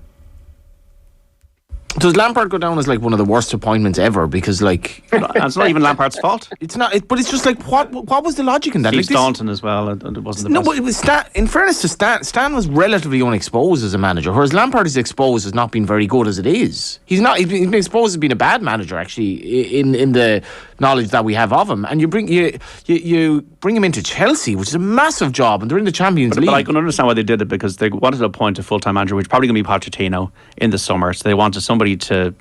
Does Lampard go down as like one of the worst appointments ever? Because like it's not even Lampard's fault. It's not. But it's just like what was the logic in that? Steve Staunton as well. It wasn't the best. But it was in fairness to Stan was relatively unexposed as a manager, whereas Lampard is exposed as not being very good as it is. He's not. He's been exposed as being a bad manager actually in the knowledge that we have of him. And you bring him into Chelsea, which is a massive job, and they're in the Champions League. But I can understand why they did it, because they wanted to appoint a full-time manager, which is probably going to be Pochettino in the summer. So they wanted somebody to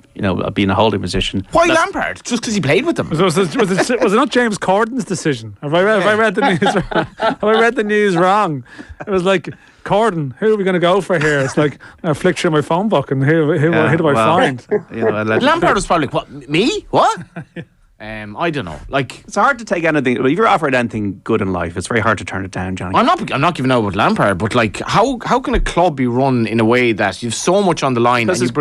be in a holding position. Why Lampard? Just because he played with them? Was it not James Corden's decision? Have I read the news? Have I read the news wrong? It was like, Corden, who are we going to go for here? It's like, I flick through my phone book and who do I find? Lampard was probably like, what? Me? What? I don't know. Like, it's hard to take anything. If you're offered anything good in life, it's very hard to turn it down, Johnny. I'm not giving out about Lampard, but like, how can a club be run in a way that you've so much on the line? Because the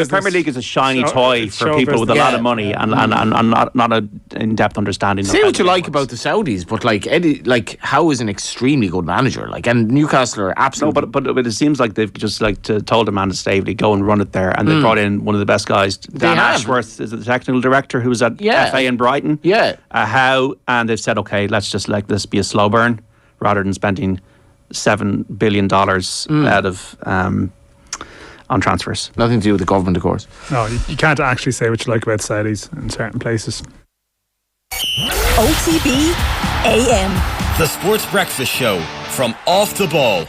Premier League is a shiny toy for people with a lot of money and not an in-depth understanding. Say what you like about the Saudis, but like Eddie, like Howe is an extremely good manager. Like, and Newcastle are absolutely. No, but it seems like they've just told Amanda Staveley, go and run it there, and they brought in one of the best guys, Dan Ashworth, is the technical director, who was at FA in Brighton. And they've said, okay, let's just let this be a slow burn rather than spending $7 billion out of on transfers. Nothing to do with the government, of course. No, you can't actually say what you like about Saudis in certain places. OTB AM, the Sports Breakfast Show from Off the Ball.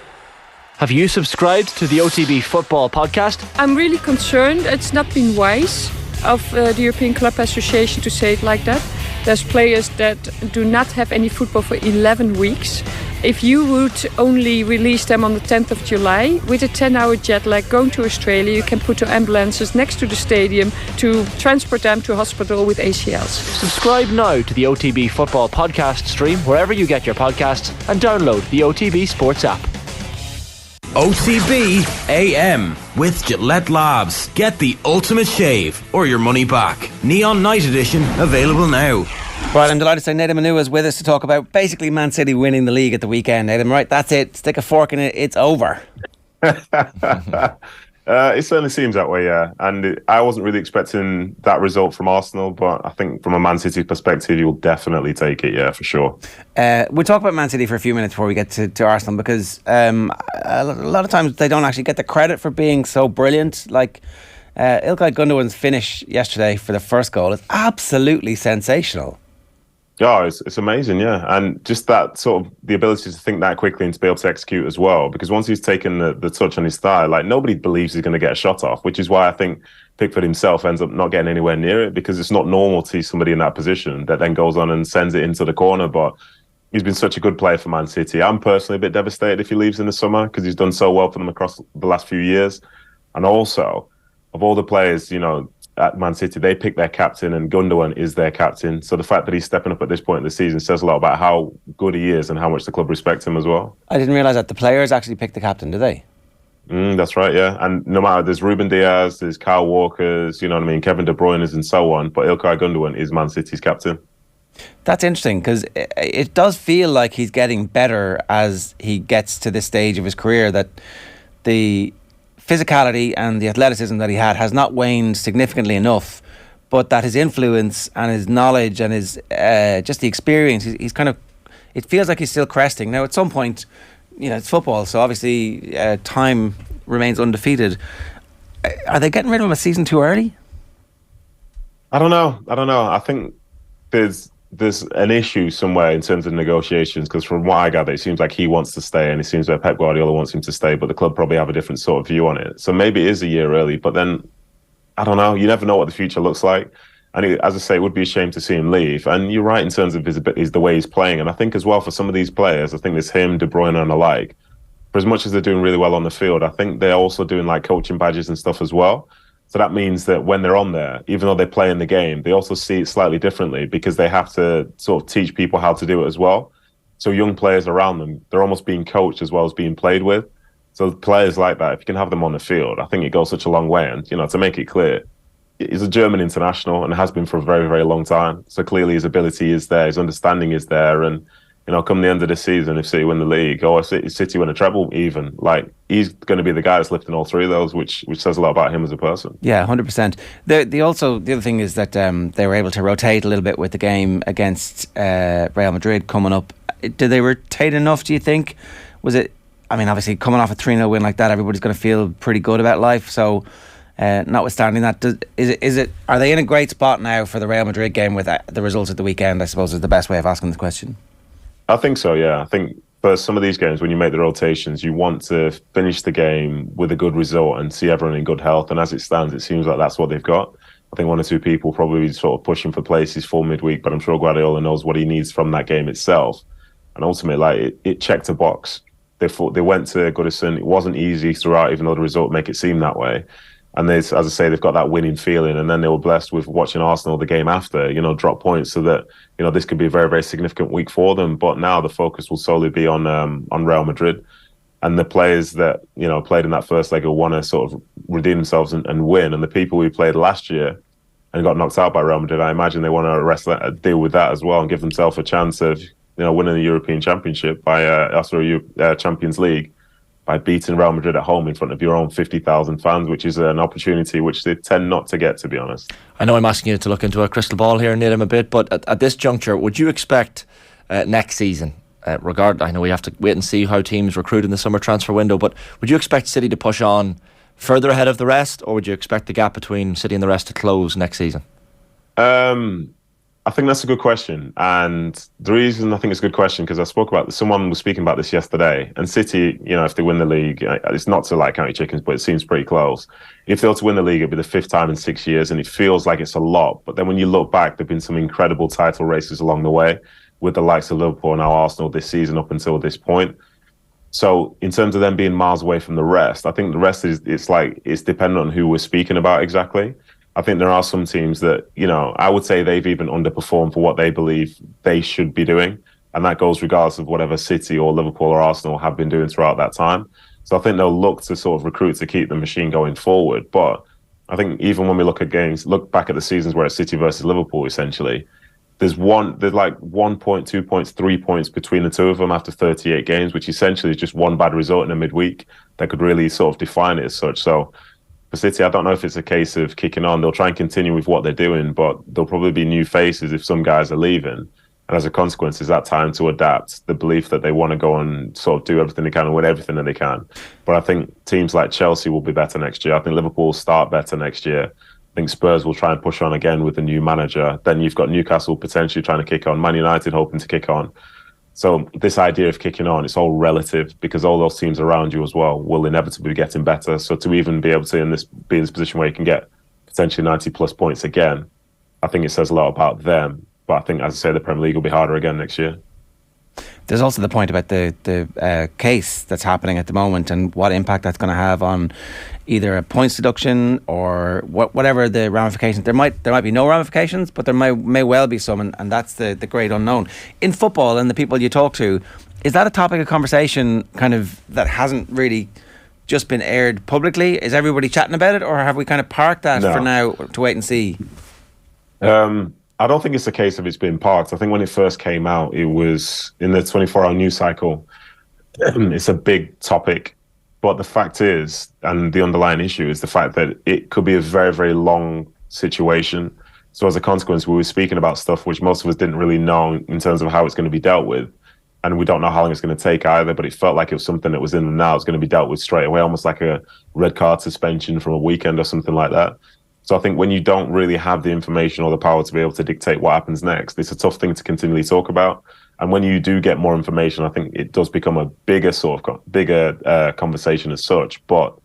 Have you subscribed to the OTB Football Podcast? I'm really concerned. It's not been wise of the European Club Association to say it like that. There's players that do not have any football for 11 weeks. If you would only release them on the 10th of July, with a 10-hour jet lag going to Australia, you can put the ambulances next to the stadium to transport them to hospital with ACLs. Subscribe now to the OTB Football Podcast stream wherever you get your podcasts, and download the OTB Sports app. OTB AM with Gillette Labs. Get the ultimate shave or your money back. Neon Night Edition available now. Right, I'm delighted to say Nedum Onuoha is with us to talk about basically Man City winning the league at the weekend. Nedum, right, that's it. Stick a fork in it. It's over. It certainly seems that way, yeah. And I wasn't really expecting that result from Arsenal, but I think from a Man City perspective, you'll definitely take it, yeah, for sure. We'll talk about Man City for a few minutes before we get to Arsenal, because a lot of times they don't actually get the credit for being so brilliant. Like Ilkay Gundogan's finish yesterday for the first goal is absolutely sensational. Yeah, it's amazing, yeah. And just that sort of the ability to think that quickly and to be able to execute as well. Because once he's taken the touch on his thigh, like nobody believes he's going to get a shot off, which is why I think Pickford himself ends up not getting anywhere near it, because it's not normal to see somebody in that position that then goes on and sends it into the corner. But he's been such a good player for Man City. I'm personally a bit devastated if he leaves in the summer, because he's done so well for them across the last few years. And also, of all the players, at Man City, they pick their captain, and Gundogan is their captain. So the fact that he's stepping up at this point in the season says a lot about how good he is and how much the club respects him as well. I didn't realise that the players actually pick the captain, do they? That's right, yeah. And no matter, there's Ruben Diaz, there's Kyle Walker's, Kevin De Bruyne's and so on, but Ilkay Gundogan is Man City's captain. That's interesting, because it does feel like he's getting better as he gets to this stage of his career, that the physicality and the athleticism that he had has not waned significantly enough, but that his influence and his knowledge and his just the experience, he's kind of, it feels like he's still cresting. Now, at some point, it's football, so obviously time remains undefeated. Are they getting rid of him a season too early? I don't know. I think there's an issue somewhere in terms of negotiations, because from what I gather, it seems like he wants to stay, and it seems like Pep Guardiola wants him to stay, but the club probably have a different sort of view on it. So maybe it is a year early, but then, I don't know. You never know what the future looks like. And as I say, it would be a shame to see him leave. And you're right in terms of the way he's playing. And I think as well, for some of these players, I think there's him, De Bruyne and the like, for as much as they're doing really well on the field, I think they're also doing like coaching badges and stuff as well. So that means that when they're on there, even though they play in the game, they also see it slightly differently, because they have to sort of teach people how to do it as well. So young players around them, they're almost being coached as well as being played with. So players like that, if you can have them on the field, I think it goes such a long way. And, to make it clear, he's a German international and has been for a very, very long time. So clearly his ability is there, his understanding is there. And, come the end of the season, if City win the league, or if City win a treble even, like, he's going to be the guy that's lifting all three of those, which says a lot about him as a person. Yeah, 100%. The other thing is that they were able to rotate a little bit with the game against Real Madrid coming up. Did they rotate enough, do you think? Was it, obviously coming off a 3-0 win like that, everybody's going to feel pretty good about life. So notwithstanding that, are they in a great spot now for the Real Madrid game with the results at the weekend, I suppose, is the best way of asking this question? I think so, yeah. I think for some of these games, when you make the rotations, you want to finish the game with a good result and see everyone in good health. And as it stands, it seems like that's what they've got. I think one or two people probably sort of pushing for places for midweek, but I'm sure Guardiola knows what he needs from that game itself. And ultimately, it checked a box. They went to Goodison. It wasn't easy throughout, even though the result make it seem that way. And as I say, they've got that winning feeling. And then they were blessed with watching Arsenal the game after, drop points, so that, this could be a very, very significant week for them. But now the focus will solely be on Real Madrid. And the players that, played in that first leg will want to sort of redeem themselves and win. And the people who played last year and got knocked out by Real Madrid, I imagine they want to deal with that as well and give themselves a chance of, winning the European Championship Champions League, by beating Real Madrid at home in front of your own 50,000 fans, which is an opportunity which they tend not to get, to be honest. I know I'm asking you to look into a crystal ball here, Nedum, a bit, but at this juncture, would you expect next season, I know we have to wait and see how teams recruit in the summer transfer window, but would you expect City to push on further ahead of the rest, or would you expect the gap between City and the rest to close next season? I think that's a good question. And the reason I think it's a good question, because someone was speaking about this yesterday, and City, if they win the league, it's not to like county chickens, but it seems pretty close. If they were to win the league, it'd be the 5th time in 6 years, and it feels like it's a lot. But then when you look back, there've been some incredible title races along the way, with the likes of Liverpool and now Arsenal this season up until this point. So in terms of them being miles away from the rest, I think the rest it's dependent on who we're speaking about exactly. I think there are some teams that, I would say they've even underperformed for what they believe they should be doing. And that goes regardless of whatever City or Liverpool or Arsenal have been doing throughout that time. So I think they'll look to sort of recruit to keep the machine going forward. But I think even when we look back at the seasons where it's City versus Liverpool, essentially, there's like 1 point, 2 points, 3 points between the two of them after 38 games, which essentially is just one bad result in a midweek that could really sort of define it as such. So for City, I don't know if it's a case of kicking on. They'll try and continue with what they're doing, but there'll probably be new faces if some guys are leaving. And as a consequence, is that time to adapt the belief that they want to go and sort of do everything they can and win everything that they can. But I think teams like Chelsea will be better next year. I think Liverpool will start better next year. think Spurs will try and push on again with the new manager. Then you've got Newcastle potentially trying to kick on, Man United hoping to kick on. So this idea of kicking on, it's all relative because all those teams around you as well will inevitably be getting better. So to even be able to be in this position where you can get potentially 90 plus points again, I think it says a lot about them. But I think, as I say, the Premier League will be harder again next year. There's also the point about the case that's happening at the moment and what impact that's going to have on either a points deduction or whatever the ramifications. There might be no ramifications, but there may well be some, and that's the great unknown. In football and the people you talk to, is that a topic of conversation kind of that hasn't really just been aired publicly? Is everybody chatting about it, or have we kind of parked that for now to wait and see? I don't think it's a case of it's been parked. I think when it first came out, it was in the 24-hour news cycle. It's a big topic. But the fact is, and the underlying issue is the fact that it could be a very, very long situation. So as a consequence, we were speaking about stuff which most of us didn't really know in terms of how it's going to be dealt with. And we don't know how long it's going to take either, but it felt like it was something that was in the now. It's going to be dealt with straight away, almost like a red card suspension from a weekend or something like that. So I think when you don't really have the information or the power to be able to dictate what happens next, it's a tough thing to continually talk about. And when you do get more information, I think it does become a bigger conversation as such. But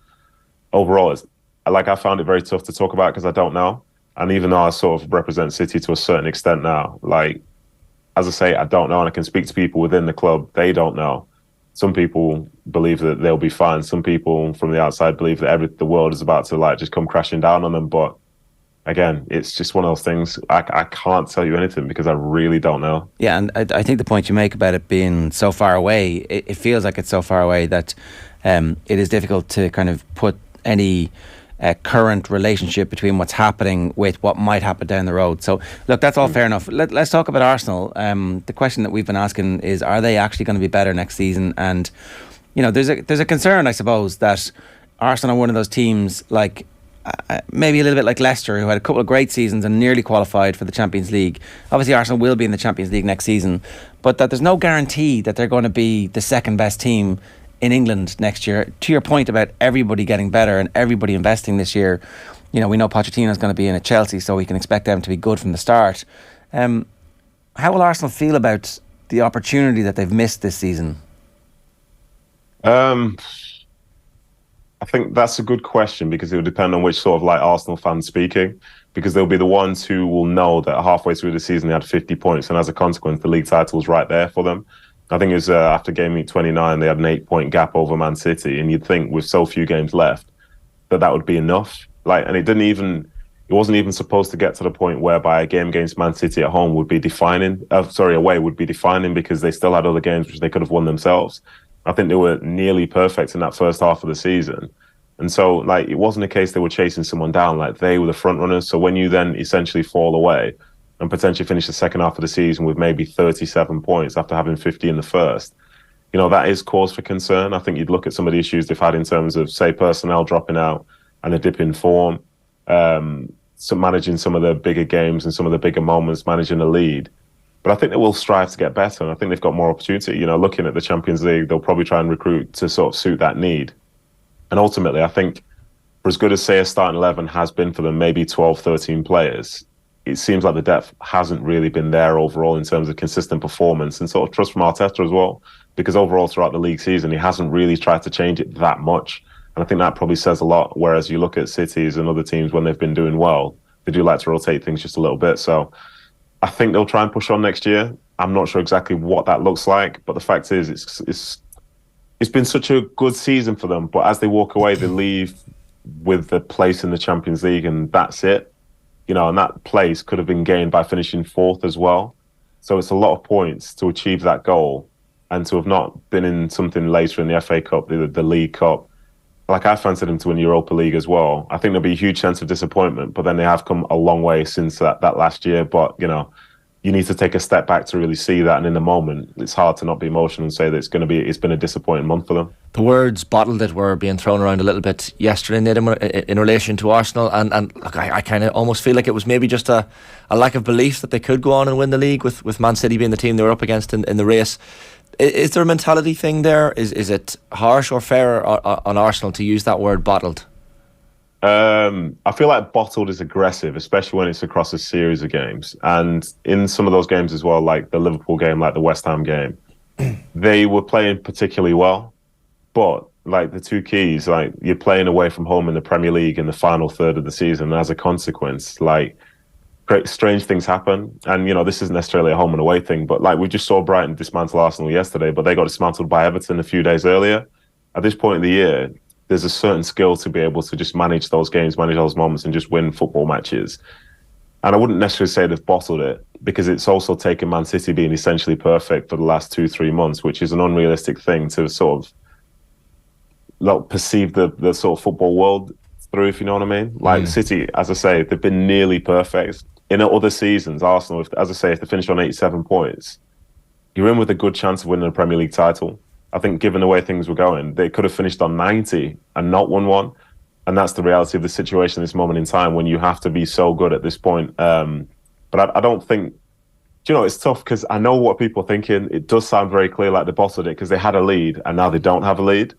overall, I found it very tough to talk about because I don't know. And even though I sort of represent City to a certain extent now, as I say, I don't know. And I can speak to people within the club, they don't know. Some people believe that they'll be fine. Some people from the outside believe that the world is about to just come crashing down on them. But again, it's just one of those things. I can't tell you anything because I really don't know. Yeah, and I think the point you make about it being so far away, it feels like it's so far away that it is difficult to kind of put any current relationship between what's happening with what might happen down the road. So look, that's all fair enough. Let's talk about Arsenal. The question that we've been asking is, are they actually going to be better next season? And there's a concern, I suppose, that Arsenal are one of those teams maybe a little bit like Leicester, who had a couple of great seasons and nearly qualified for the Champions League. Obviously Arsenal will be in the Champions League next season, but that there's no guarantee that they're going to be the second best team in England next year. To your point about everybody getting better and everybody investing this year, we know Pochettino's going to be in at Chelsea, so we can expect them to be good from the start. How will Arsenal feel about the opportunity that they've missed this season? I think that's a good question because it will depend on which sort of Arsenal fans speaking, because there'll be the ones who will know that halfway through the season they had 50 points and as a consequence the league title was right there for them. I think it was after game week 29 they had an 8-point gap over Man City, and you'd think with so few games left that would be enough. And it wasn't even supposed to get to the point whereby a game against Man City at home would be defining. Away would be defining, because they still had other games which they could have won themselves. I think they were nearly perfect in that first half of the season. And so, it wasn't a case they were chasing someone down. They were the front runners. So when you then essentially fall away and potentially finish the second half of the season with maybe 37 points after having 50 in the first, that is cause for concern. I think you'd look at some of the issues they've had in terms of, say, personnel dropping out and a dip in form, managing some of the bigger games and some of the bigger moments, managing a lead. But I think they will strive to get better, and I think they've got more opportunity. Looking at the Champions League, they'll probably try and recruit to sort of suit that need. And ultimately, I think for as good as, say, a starting 11 has been for them, maybe 12, 13 players, it seems like the depth hasn't really been there overall in terms of consistent performance and sort of trust from Arteta as well, because overall throughout the league season, he hasn't really tried to change it that much. And I think that probably says a lot, whereas you look at Cities and other teams when they've been doing well, they do like to rotate things just a little bit. So I think they'll try and push on next year. I'm not sure exactly what that looks like, but the fact is it's been such a good season for them. But as they walk away, they leave with the place in the Champions League, and that's it. And that place could have been gained by finishing fourth as well. So it's a lot of points to achieve that goal, and to have not been in something later in the FA Cup, the League Cup. I fancied them to win Europa League as well. I think there'll be a huge sense of disappointment, but then they have come a long way since that last year. But, you need to take a step back to really see that. And in the moment, it's hard to not be emotional and say that it's been a disappointing month for them. The words bottled that were being thrown around a little bit yesterday, Nedum, in relation to Arsenal. And look, I kind of almost feel like it was maybe just a lack of belief that they could go on and win the league with Man City being the team they were up against in the race. Is there a mentality thing there? Is it harsh or fair on Arsenal to use that word bottled? I feel like bottled is aggressive, especially when it's across a series of games. And in some of those games as well, like the Liverpool game, like the West Ham game, they were playing particularly well. But like the two keys, like you're playing away from home in the Premier League in the final third of the season. And as a consequence, like strange things happen. And, you know, this isn't necessarily a home and away thing, but like we just saw Brighton dismantle Arsenal yesterday, but they got dismantled by Everton a few days earlier. At this point in the year, there's a certain skill to be able to just manage those games, manage those moments, and just win football matches. And I wouldn't necessarily say they've bottled it, because it's also taken Man City being essentially perfect for the last 2-3 months, which is an unrealistic thing to sort of perceive the sort of football world through, if you know what I mean. Like City, as I say, they've been nearly perfect. In other seasons, Arsenal, if they finish on 87 points, you're in with a good chance of winning a Premier League title. I think given the way things were going, they could have finished on 90 and not won one. And that's the reality of the situation at this moment in time, when you have to be so good at this point. But I don't think, do you know, it's tough because I know what people are thinking. It does sound very clear like they bottled it because they had a lead and now they don't have a lead.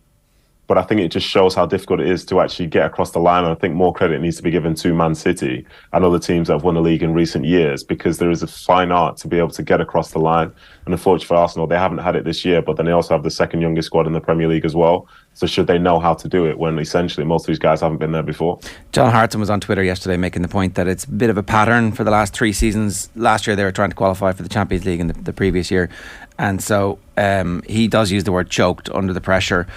But I think it just shows how difficult it is to actually get across the line. And I think more credit needs to be given to Man City and other teams that have won the league in recent years, because there is a fine art to be able to get across the line. And unfortunately for Arsenal, they haven't had it this year, but then they also have the second youngest squad in the Premier League as well. So should they know how to do it when essentially most of these guys haven't been there before? John Hartson was on Twitter yesterday making the point that it's a bit of a pattern for the last 3 seasons. Last year they were trying to qualify for the Champions League in the previous year. And so he does use the word choked under the pressure.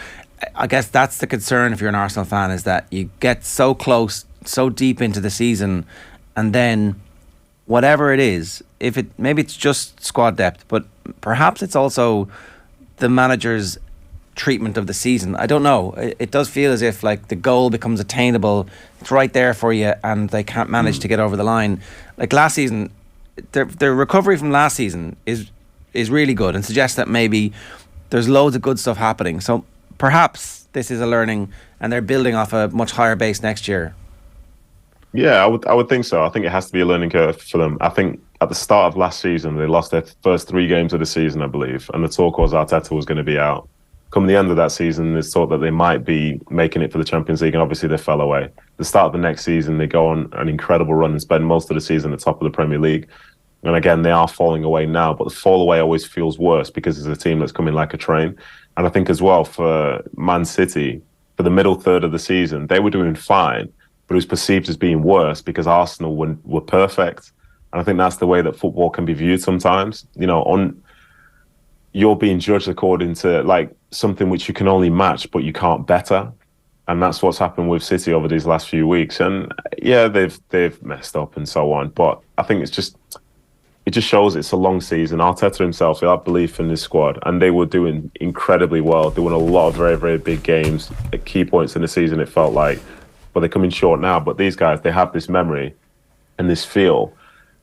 I guess that's the concern if you're an Arsenal fan, is that you get so close, so deep into the season, and then whatever it is, maybe it's just squad depth, but perhaps it's also the manager's treatment of the season. I don't know. It does feel as if like the goal becomes attainable, it's right there for you, and they can't manage to get over the line. Like last season, their recovery from last season is really good and suggests that maybe there's loads of good stuff happening. So perhaps this is a learning and they're building off a much higher base next year. Yeah, I would think so. I think it has to be a learning curve for them. I think at the start of last season, they lost their first 3 games of the season, I believe, and the talk was Arteta was going to be out. Come the end of that season, there's thought that they might be making it for the Champions League, and obviously they fell away. The start of the next season, they go on an incredible run and spend most of the season at the top of the Premier League. And again, they are falling away now, but the fall away always feels worse because it's a team that's coming like a train. And I think as well for Man City, for the middle third of the season, they were doing fine, but it was perceived as being worse because Arsenal were perfect. And I think that's the way that football can be viewed sometimes. You know, you're being judged according to like something which you can only match, but you can't better. And that's what's happened with City over these last few weeks. And yeah, they've messed up and so on. But I think it just shows it's a long season. Arteta himself, he had belief in his squad, and they were doing incredibly well. They won a lot of very, very big games at key points in the season, it felt like. But they're coming short now. But these guys, they have this memory and this feel,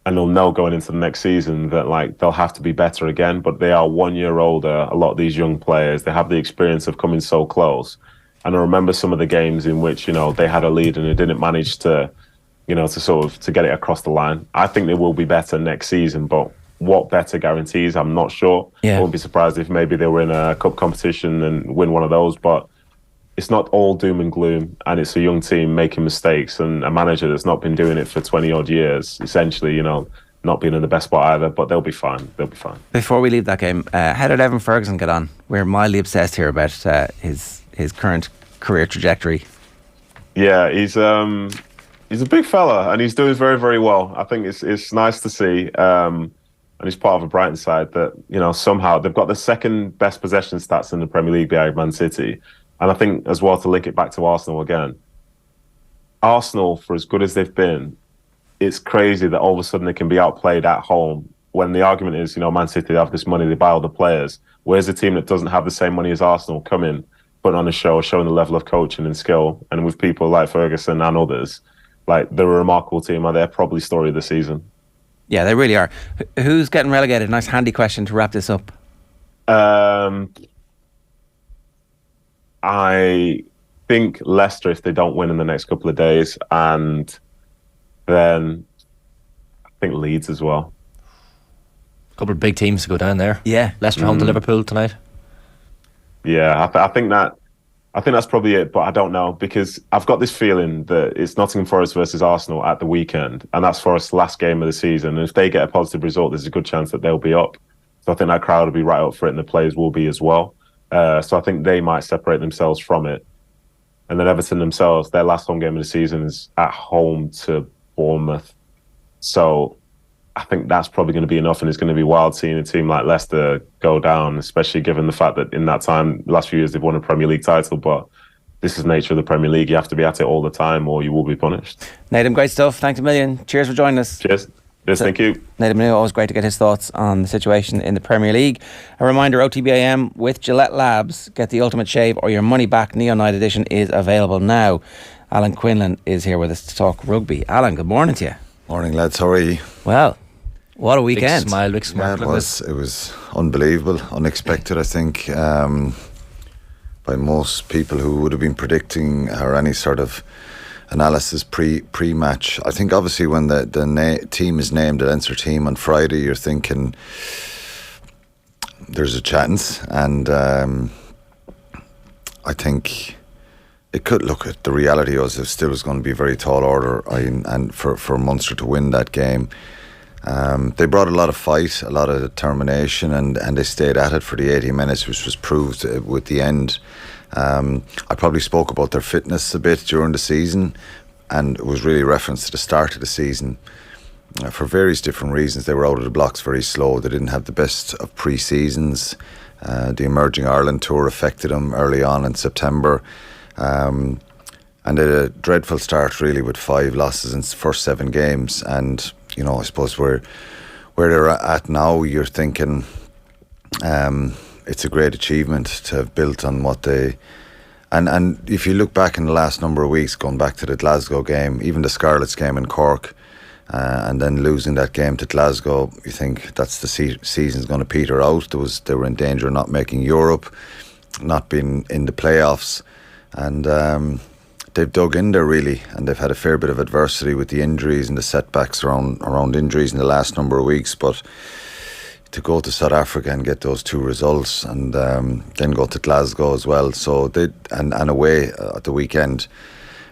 and they'll know going into the next season that like they'll have to be better again. But they are 1 year older, a lot of these young players. They have the experience of coming so close. And I remember some of the games in which, you know, they had a lead and they didn't manage to, you know, to get it across the line. I think they will be better next season, but what better guarantees? I'm not sure. Yeah. I wouldn't be surprised if maybe they were in a cup competition and win one of those, but it's not all doom and gloom, and it's a young team making mistakes and a manager that's not been doing it for 20 odd years, essentially, you know, not being in the best spot either, but they'll be fine. They'll be fine. Before we leave that game, how did Evan Ferguson get on? We're mildly obsessed here about his current career trajectory. Yeah, he's a big fella and he's doing very, very well. I think it's nice to see. And he's part of a Brighton side that, you know, somehow they've got the second best possession stats in the Premier League behind Man City. And I think as well, to link it back to Arsenal again, Arsenal, for as good as they've been, it's crazy that all of a sudden they can be outplayed at home when the argument is, you know, Man City, they have this money, they buy all the players. Where's a team that doesn't have the same money as Arsenal come in, putting on a show, showing the level of coaching and skill, and with people like Ferguson and others, like they're a remarkable team, and they're probably story of the season. Yeah, they really are. Who's getting relegated? Nice handy question to wrap this up. I think Leicester, if they don't win in the next couple of days, and then I think Leeds as well. A couple of big teams to go down there. Yeah. Leicester home to Liverpool tonight. Yeah, I think that I think that's probably it, but I don't know, because I've got this feeling that it's Nottingham Forest versus Arsenal at the weekend, and that's Forest's last game of the season. And if they get a positive result, there's a good chance that they'll be up. So I think that crowd will be right up for it, and the players will be as well. So I think they might separate themselves from it. And then Everton themselves, their last home game of the season is at home to Bournemouth. So I think that's probably going to be enough, and it's going to be wild seeing a team like Leicester go down, especially given the fact that in that time, last few years, they've won a Premier League title. But this is the nature of the Premier League. You have to be at it all the time or you will be punished. Nedum, great stuff. Thanks a million. Cheers for joining us. Cheers. Yes, thank you. Nedum Onuoha, always great to get his thoughts on the situation in the Premier League. A reminder, OTB AM with Gillette Labs. Get the ultimate shave or your money back. Neon Night Edition is available now. Alan Quinlan is here with us to talk rugby. Alan, good morning to you. Morning, lads. How are you? Well, what a weekend. Big smile. Yeah, it was unbelievable, unexpected, I think, by most people who would have been predicting or any sort of analysis pre-match. I think obviously when the team is named, the Leinster team, on Friday, you're thinking there's a chance, and I think it could look at the reality was it still was going to be a very tall order, and for Munster to win that game. They brought a lot of fight, a lot of determination, and they stayed at it for the 80 minutes, which was proved with the end. I probably spoke about their fitness a bit during the season, and it was really referenced to the start of the season. For various different reasons, they were out of the blocks very slow. They didn't have the best of pre-seasons. The Emerging Ireland Tour affected them early on in September. And they had a dreadful start, really, with 5 losses in the first 7 games. And, you know, I suppose where they're at now, you're thinking it's a great achievement to have built on what they... And if you look back in the last number of weeks, going back to the Glasgow game, even the Scarlets game in Cork, and then losing that game to Glasgow, you think that's the season's going to peter out. They were in danger of not making Europe, not being in the playoffs. And they've dug in there, really, and they've had a fair bit of adversity with the injuries and the setbacks around injuries in the last number of weeks. But to go to South Africa and get those 2 results, and then go to Glasgow as well, so they and away at the weekend.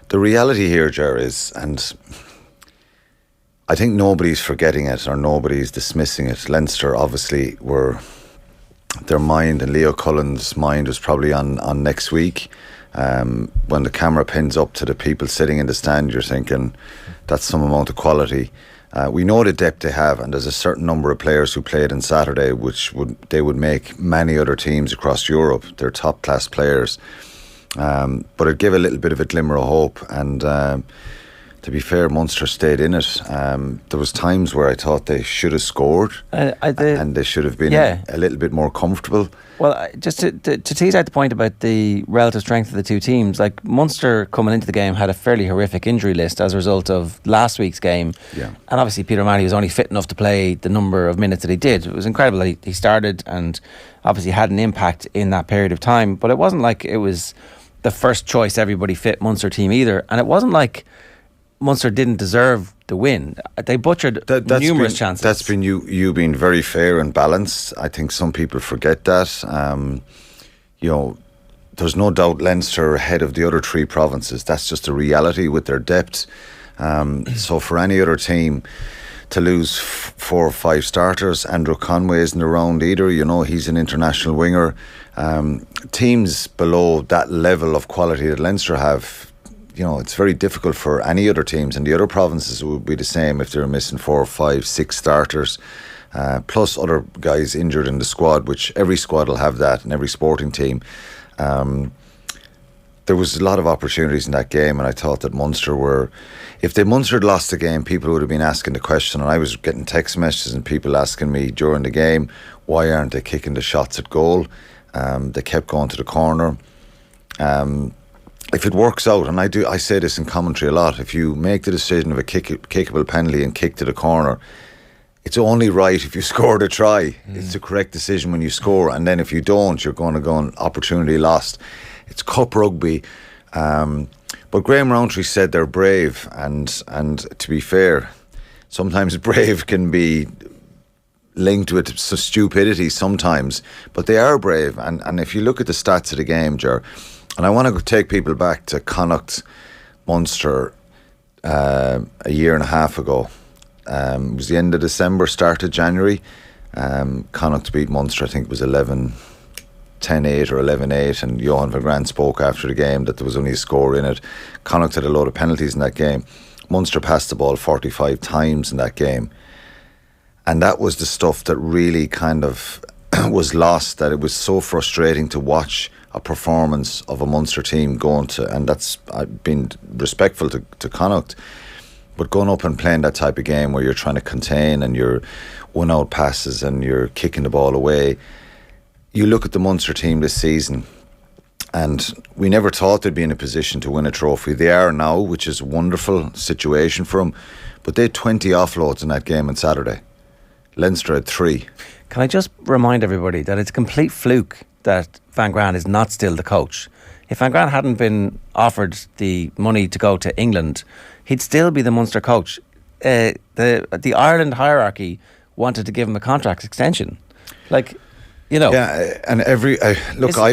The reality here, Ger, is, and I think nobody's forgetting it or nobody's dismissing it. Leinster obviously their mind, and Leo Cullen's mind, was probably on next week. When the camera pins up to the people sitting in the stand, you're thinking that's some amount of quality. We know the depth they have, and there's a certain number of players who played on Saturday which they would make many other teams across Europe. They're top class players, but it gave a little bit of a glimmer of hope. And to be fair, Munster stayed in it. There was times where I thought they should have scored, and they should have been a little bit more comfortable. Well, just to tease out the point about the relative strength of the 2 teams, like Munster coming into the game had a fairly horrific injury list as a result of last week's game. Yeah. And obviously Peter O'Mahony was only fit enough to play the number of minutes that he did. It was incredible that he started and obviously had an impact in that period of time. But it wasn't like it was the first choice everybody fit Munster team either. And it wasn't like Munster didn't deserve the win. They butchered numerous chances. That's been you being very fair and balanced. I think some people forget that. You know, there's no doubt Leinster are ahead of the other 3 provinces. That's just a reality with their depth. So for any other team to lose 4 or 5 starters, Andrew Conway isn't around either. You know, he's an international winger. Teams below that level of quality that Leinster have, you know, it's very difficult for any other teams, and the other provinces would be the same if they're missing 4 or 5, 6 starters, plus other guys injured in the squad, which every squad will have that, and every sporting team. There was a lot of opportunities in that game, and I thought that Munster if Munster had lost the game, people would have been asking the question, and I was getting text messages and people asking me during the game, why aren't they kicking the shots at goal? They kept going to the corner. If it works out, and I say this in commentary a lot, if you make the decision of a kickable penalty and kick to the corner, it's only right if you score the try. It's the correct decision when you score, and then if you don't, you're going to go on opportunity lost. It's cup rugby, but Graham Rowntree said they're brave, and to be fair, sometimes brave can be linked with stupidity sometimes, but they are brave. And if you look at the stats of the game, Ger, And I want to take people back to Connacht Munster a year and a half ago. It was the end of December, start of January. Connacht beat Munster, I think it was 10-8 or 11-8, and Johan van Grant spoke after the game that there was only a score in it. Connacht had a load of penalties in that game. Munster passed the ball 45 times in that game. And that was the stuff that really kind of was lost, that it was so frustrating to watch a performance of a Munster team going to, and that's, I've been respectful to Connacht, but going up and playing that type of game where you're trying to contain and you're one-out passes and you're kicking the ball away. You look at the Munster team this season, and we never thought they'd be in a position to win a trophy. They are now, which is a wonderful situation for them, but they had 20 offloads in that game on Saturday. Leinster had 3. Can I just remind everybody that it's a complete fluke that Van Graan is not still the coach. If Van Graan hadn't been offered the money to go to England, he'd still be the Munster coach. The Ireland hierarchy wanted to give him a contract extension. Like, you know. Yeah, and I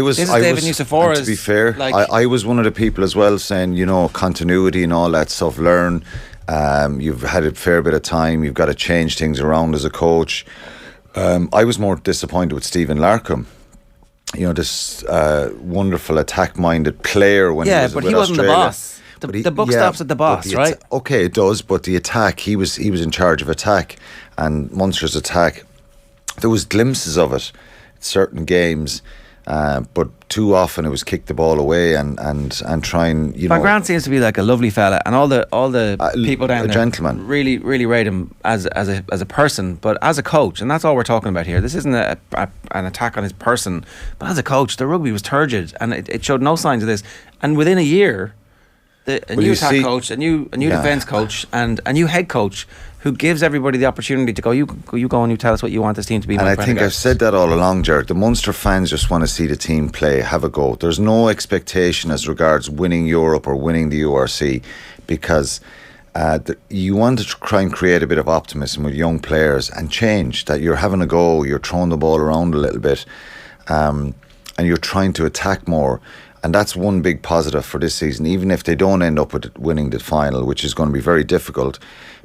was, to be fair, like, I was one of the people as well saying, you know, continuity and all that stuff, learn. You've had a fair bit of time, you've got to change things around as a coach. I was more disappointed with Stephen Larkham. You know, this wonderful attack-minded player when he was with Australia. Wasn't the boss. The buck stops at the boss, right? Okay, it does, but the attack, he was in charge of attack, and Munster's attack, there was glimpses of it in certain games, but too often it was kick the ball away and try and, you know. Van Grant seems to be like a lovely fella, and all the people down there, gentleman, really rate him as a person, but as a coach, and that's all we're talking about here. This isn't an attack on his person, but as a coach, the rugby was turgid, and it showed no signs of this. And within a year, a new attack coach, a new defence coach, and a new head coach who gives everybody the opportunity to go, you go and you tell us what you want this team to be. And I think I've said that all along, Ger. The Munster fans just want to see the team play, have a go. There's no expectation as regards winning Europe or winning the URC, because you want to try and create a bit of optimism with young players and change, that you're having a go, you're throwing the ball around a little bit, and you're trying to attack more. And that's one big positive for this season. Even if they don't end up with winning the final, which is going to be very difficult,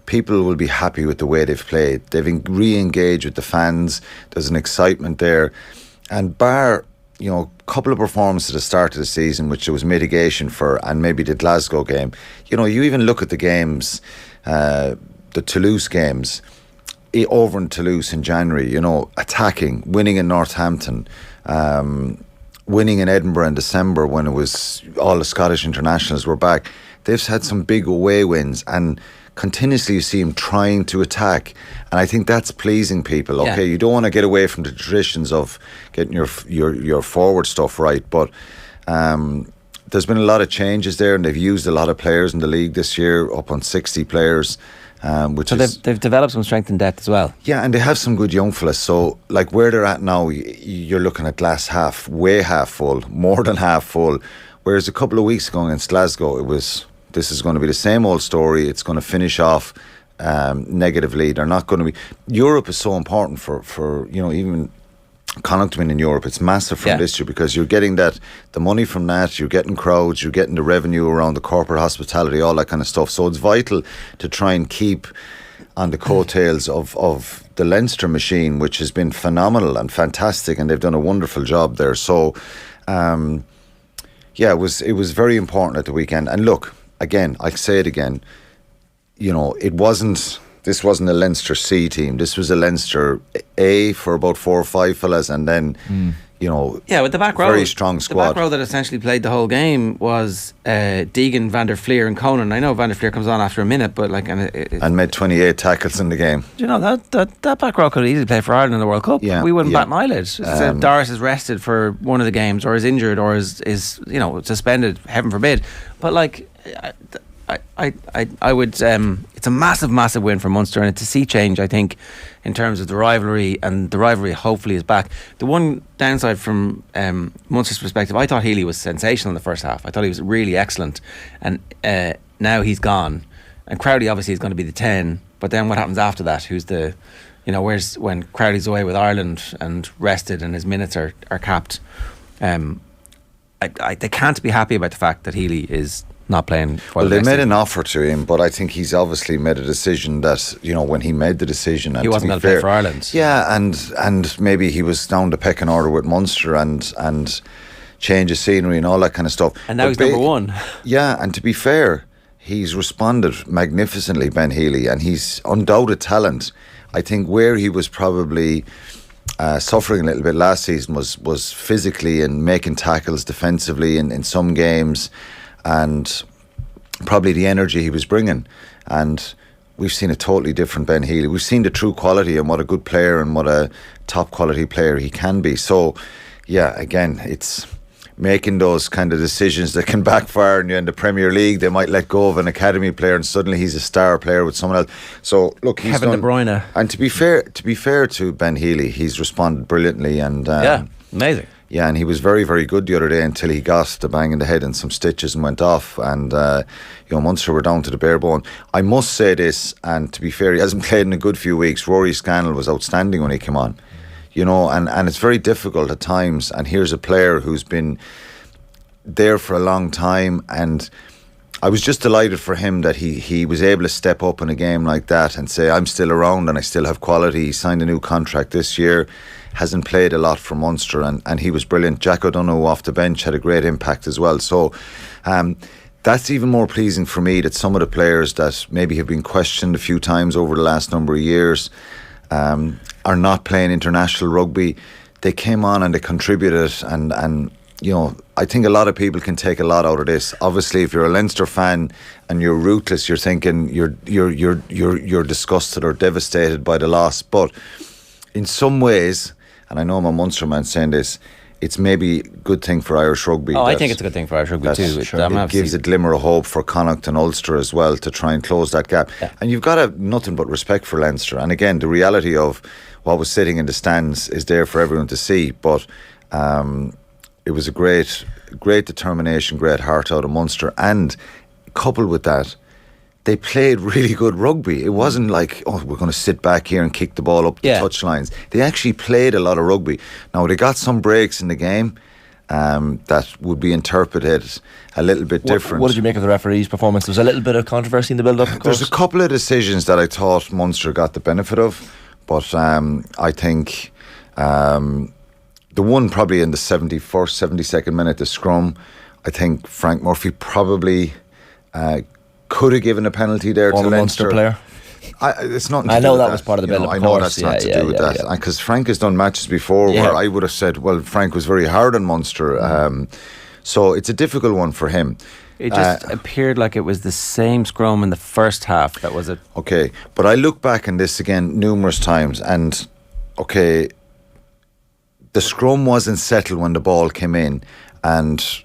people will be happy with the way they've played. They've re-engaged with the fans. There's an excitement there. And bar, you know, a couple of performances at the start of the season, which there was mitigation for, and maybe the Glasgow game. You know, you even look at the games, the Toulouse games, over in Toulouse in January, you know, attacking, winning in Northampton, winning in Edinburgh in December when it was all the Scottish internationals were back. They've had some big away wins, and continuously you see him trying to attack, and I think that's pleasing people. Okay, you don't want to get away from the traditions of getting your forward stuff right, but there's been a lot of changes there, and they've used a lot of players in the league this year, up on 60 players. So they've developed some strength and depth as well. Yeah, and they have some good young fellas. So, like, where they're at now, you're looking at glass half full, more than half full. Whereas a couple of weeks ago against Glasgow, this is going to be the same old story. It's going to finish off negatively. They're not going to be. Europe is so important for you know, even Connacht in Europe. It's massive from this year, because you're getting the money from that, you're getting crowds, you're getting the revenue around the corporate hospitality, all that kind of stuff. So it's vital to try and keep on the coattails of the Leinster machine, which has been phenomenal and fantastic, and they've done a wonderful job there. So it was very important at the weekend. And look, again, I say it again, you know, this wasn't a Leinster C team. This was a Leinster A for about 4 or 5 fellas, and then, you know, with the back row, very strong squad. The back row that essentially played the whole game was Deegan, Van der Fleer and Conan. I know Van der Fleer comes on after a minute, but like, and made 28 tackles in the game. Do you know that back row could easily play for Ireland in the World Cup? Yeah, we wouldn't bat an eyelid. So Doris is rested for one of the games, or is injured, or is you know, suspended, heaven forbid. But like, I would. It's a massive win for Munster, and it's a sea change, I think, in terms of the rivalry, and the rivalry hopefully is back. The one downside from Munster's perspective, I thought Healy was sensational in the first half. I thought he was really excellent, and now he's gone, and Crowley obviously is going to be the 10. But then what happens after that? Who's the, you know, where's when Crowley's away with Ireland and rested, and his minutes are capped. they can't be happy about the fact that Healy is not playing for well, the they made season. an offer to him, but I think he's obviously made a decision that, you know, when he made the decision, and He wasn't going to play for Ireland. Yeah, and maybe he was down the pecking order with Munster and change of scenery and all that kind of stuff. And now he's number one. Yeah, and to be fair, he's responded magnificently, Ben Healy, and he's undoubted talent. I think where he was probably suffering a little bit last season was physically and making tackles defensively in some games, and probably the energy he was bringing. And we've seen a totally different Ben Healy. We've seen the true quality and what a good player and what a top quality player he can be. So yeah, again, it's making those kind of decisions that can backfire. And in the Premier League, they might let go of an academy player and suddenly he's a star player with someone else. So look, he's Kevin done, De Bruyne. And to be fair to Ben Healy, he's responded brilliantly. And yeah, amazing. Yeah, and he was very, very good the other day until he got the bang in the head and some stitches and went off. And, you know, Munster were down to the bare bone. I must say this, and to be fair, he hasn't played in a good few weeks. Rory Scannell was outstanding when he came on. You know, and it's very difficult at times. And here's a player who's been there for a long time. And I was just delighted for him that he was able to step up in a game like that and say, I'm still around and I still have quality. He signed a new contract this year. Hasn't played a lot for Munster, and he was brilliant. Jack O'Donoghue off the bench had a great impact as well. So that's even more pleasing for me, that some of the players that maybe have been questioned a few times over the last number of years are not playing international rugby. They came on and they contributed, and you know, I think a lot of people can take a lot out of this. Obviously, if you're a Leinster fan and you're rootless, you're thinking you're disgusted or devastated by the loss. But in some ways, and I know I'm a Munster man saying this, it's maybe a good thing for Irish rugby. I think it's a good thing for Irish rugby too. It gives a glimmer of hope for Connacht and Ulster as well to try and close that gap. Yeah. And you've got to have nothing but respect for Leinster. And again, the reality of what was sitting in the stands is there for everyone to see. But it was a great determination, great heart out of Munster. And coupled with that, they played really good rugby. It wasn't like, oh, we're going to sit back here and kick the ball up the touchlines. They actually played a lot of rugby. Now, they got some breaks in the game that would be interpreted a little bit different. What did you make of the referee's performance? There was a little bit of controversy in the build-up, of course. There's a couple of decisions that I thought Munster got the benefit of, but I think the one probably in the 71st, 72nd minute, the scrum, I think Frank Murphy probably could have given a penalty there to Leinster. Munster player. It's not. I know that was part of the build-up. I know that's not to do with that, because Frank has done matches before where I would have said, well, Frank was very hard on Munster, so it's a difficult one for him. It just appeared like it was the same scrum in the first half. That was it. Okay, but I look back on this again numerous times, and okay, the scrum wasn't settled when the ball came in, and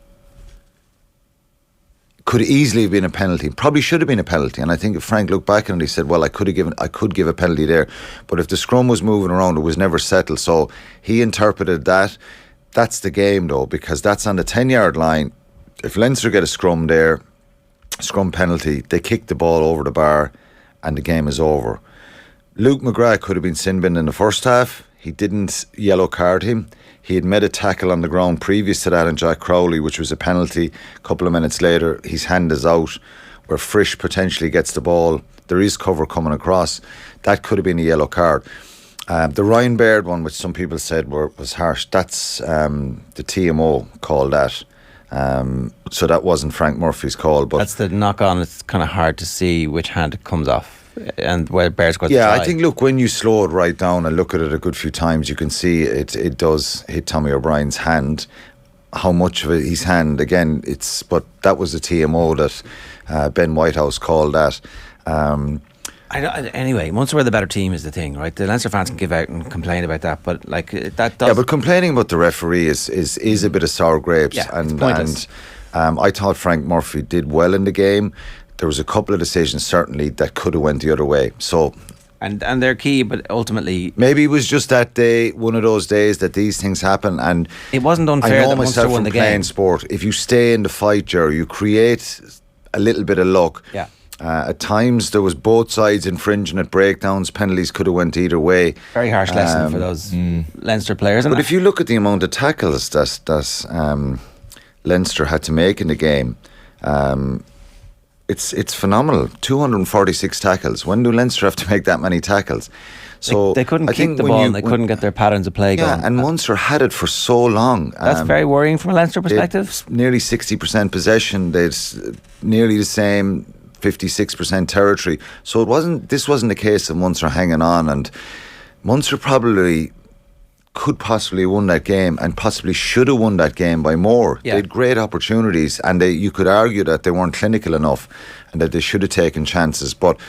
could easily have been a penalty. Probably should have been a penalty. And I think if Frank looked back and he said, well, I could give a penalty there. But if the scrum was moving around, it was never settled. So he interpreted that. That's the game though, because that's on the 10-yard line. If Leinster get a scrum there, scrum penalty, they kick the ball over the bar and the game is over. Luke McGrath could have been sin-binned in the first half. He didn't yellow card him. He had made a tackle on the ground previous to that on Jack Crowley, which was a penalty. A couple of minutes later, his hand is out, where Frisch potentially gets the ball. There is cover coming across. That could have been a yellow card. The Ryan Baird one, which some people said was harsh, that's the TMO called that. So that wasn't Frank Murphy's call. But that's the knock-on. It's kind of hard to see which hand it comes off. And where Bears got I think, look, when you slow it right down and look at it a good few times, you can see it does hit Tommy O'Brien's hand. How much of it, his hand, again, but that was the TMO that Ben Whitehouse called that. Anyway, Munster were the better team is the thing, right? The Leinster fans can give out and complain about that, but like that does. Yeah, but complaining about the referee is a bit of sour grapes. Yeah, and it's pointless. I thought Frank Murphy did well in the game. There was a couple of decisions certainly that could have went the other way. So, and they're key, but ultimately maybe it was just that day, one of those days that these things happen, and it wasn't unfair. I know that myself won from the playing game. sport. If you stay in the fight, Ger, you create a little bit of luck. Yeah. At times there was both sides infringing at breakdowns. Penalties could have went either way. Very harsh lesson for those Leinster players. But if you look at the amount of tackles that Leinster had to make in the game, it's phenomenal. 246 tackles. When do Leinster have to make that many tackles? So they couldn't keep the ball and they couldn't get their patterns of play going. And Munster had it for so long. That's very worrying from a Leinster perspective. Nearly 60% possession. They'd nearly the same 56% territory. So this wasn't a case of Munster hanging on, and Munster probably could possibly have won that game and possibly should have won that game by more. They had great opportunities, and you could argue that they weren't clinical enough and that they should have taken chances. But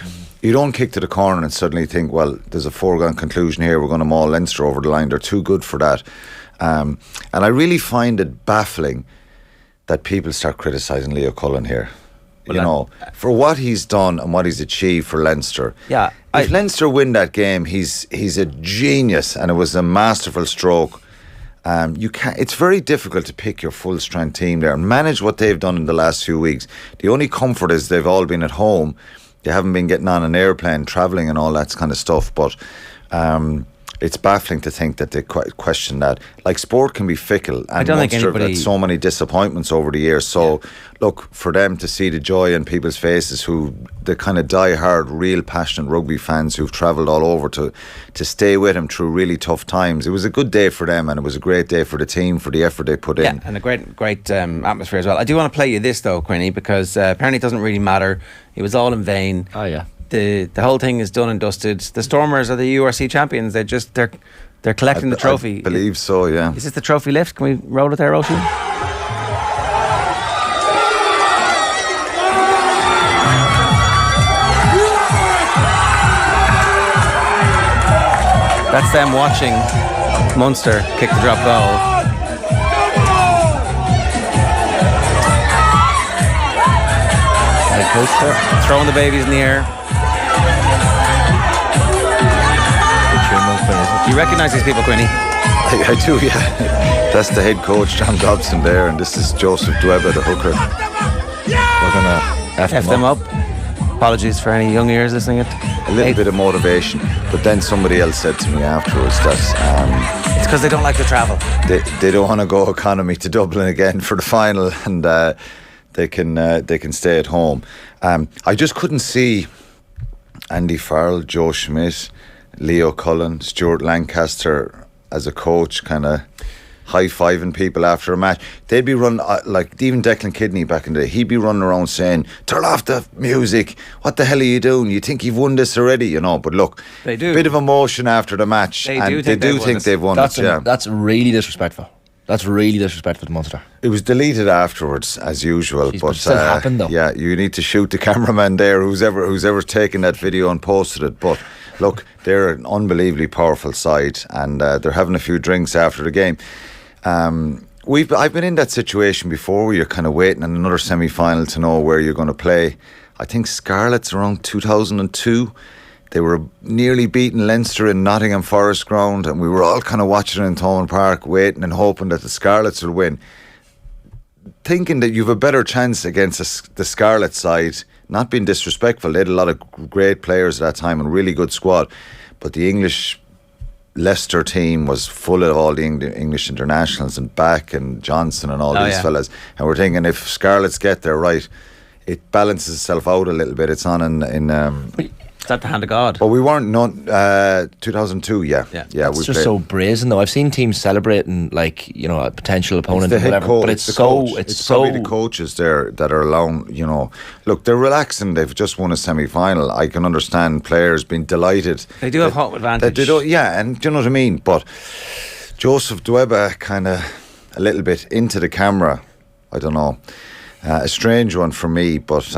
you don't kick to the corner and suddenly think, well, there's a foregone conclusion here, we're going to maul Leinster over the line. They're too good for that. And I really find it baffling that people start criticising Leo Cullen here. For what he's done and what he's achieved for Leinster. Yeah, if Leinster win that game, he's a genius, and it was a masterful stroke. It's very difficult to pick your full strength team there and manage what they've done in the last few weeks. The only comfort is they've all been at home. They haven't been getting on an airplane, travelling and all that kind of stuff. But it's baffling to think that they question that. Like, sport can be fickle, and Munster have had so many disappointments over the years. So, look, for them to see the joy in people's faces, the kind of die-hard, real passionate rugby fans who've travelled all over to stay with him through really tough times. It was a good day for them, and it was a great day for the team for the effort they put in. Yeah, and a great atmosphere as well. I do want to play you this though, Quinny, because apparently it doesn't really matter. It was all in vain. Oh yeah. The whole thing is done and dusted. The Stormers are the URC champions. They're collecting the trophy. I believe so, yeah. Is this the trophy lift? Can we roll it there, Roshi? That's them watching Munster kick the drop goal. Head coach throwing the babies in the air. Do you recognise these people, Quinny? I do, yeah. That's the head coach, John Dobson, there, and this is Joseph Dweba, the hooker. We're going to F them up. Apologies for any young ears listening. A little bit of motivation, but then somebody else said to me afterwards that it's because they don't like to travel. They don't want to go economy to Dublin again for the final, and they can stay at home. I just couldn't see Andy Farrell, Joe Schmidt, Leo Cullen, Stuart Lancaster as a coach kind of high-fiving people after a match. They'd be running, like even Declan Kidney back in the day, he'd be running around saying, turn off the music, what the hell are you doing? You think you've won this already? But look, they do. Bit of emotion after the match, they do think they've won it. That's really disrespectful. That's really disrespectful to Munster. It was deleted afterwards, as usual. But it still happened, though. Yeah, you need to shoot the cameraman there, who's ever taken that video and posted it. But look, they're an unbelievably powerful side, and they're having a few drinks after the game. I've been in that situation before, where you're kind of waiting in another semi-final to know where you're going to play. I think Scarlets around 2002. They were nearly beating Leinster in Nottingham Forest ground, and we were all kind of watching in Thomond Park, waiting and hoping that the Scarlets would win, thinking that you've a better chance against the Scarlet side. Not being disrespectful, they had a lot of great players at that time and really good squad, but the English Leicester team was full of all the English internationals, and Back and Johnson and all these fellas, and we're thinking if Scarlets get there right, it balances itself out a little bit. It's on in Is that the hand of God? But we weren't 2002. Yeah. It's just so brazen, though. I've seen teams celebrating a potential opponent, or whatever. But it's probably the coaches there that are allowing. Look, they're relaxing. They've just won a semi-final. I can understand players being delighted. They do have home advantage. And do you know what I mean? But Joseph Dweba kind of a little bit into the camera. I don't know. A strange one for me, but.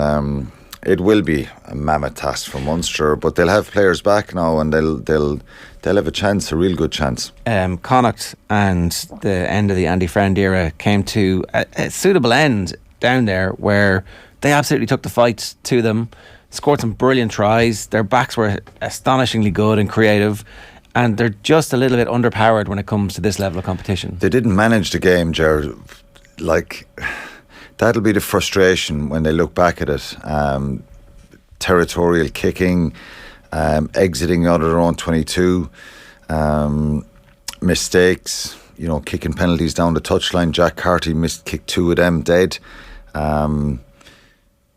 It will be a mammoth task for Munster, but they'll have players back now, and they'll have a chance, a real good chance. Connacht and the end of the Andy Friend era came to a suitable end down there, where they absolutely took the fight to them, scored some brilliant tries. Their backs were astonishingly good and creative, and they're just a little bit underpowered when it comes to this level of competition. They didn't manage the game, Ger. That'll be the frustration when they look back at it. Territorial kicking, exiting out of their own 22, mistakes. kicking penalties down the touchline. Jack Carty kicked 2 of them dead.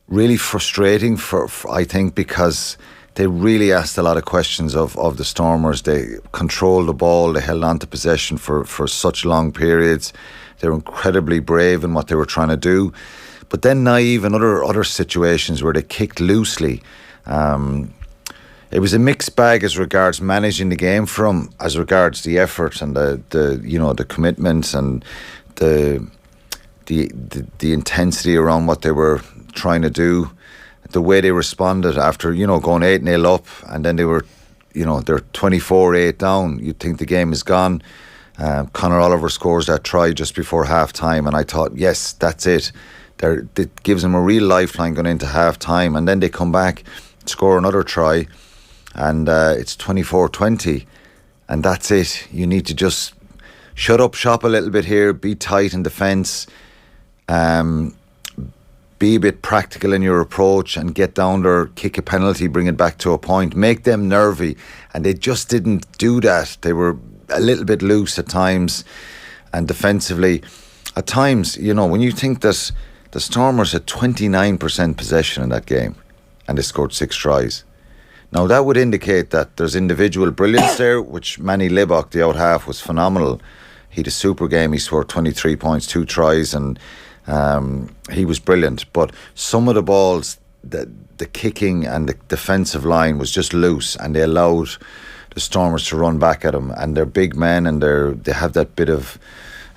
Really frustrating for I think, because they really asked a lot of questions of the Stormers. They controlled the ball. They held on to possession for such long periods. They were incredibly brave in what they were trying to do. But then naive in other situations where they kicked loosely. It was a mixed bag as regards managing the game as regards the effort and the commitment and the intensity around what they were trying to do, the way they responded after going 8-0 up, and then they were they're 24-8 down. You'd think the game is gone. Conor Oliver scores that try just before half time, and I thought, yes, that's it. It gives them a real lifeline going into half time, and then they come back, score another try, and it's 24-20, and that's it. You need to just shut up shop a little bit here, be tight in defence, be a bit practical in your approach, and get down there, kick a penalty, bring it back to a point, make them nervy. And they just didn't do that. They were a little bit loose at times, and defensively at times, when you think that the Stormers had 29% possession in that game and they scored 6 tries. Now that would indicate that there's individual brilliance there, which Manny Libbok, the out half, was phenomenal. He had a super game. He scored 23 points, 2 tries, and he was brilliant. But some of the balls, the kicking and the defensive line was just loose, and they allowed the Stormers to run back at them. And they're big men, and they have that bit of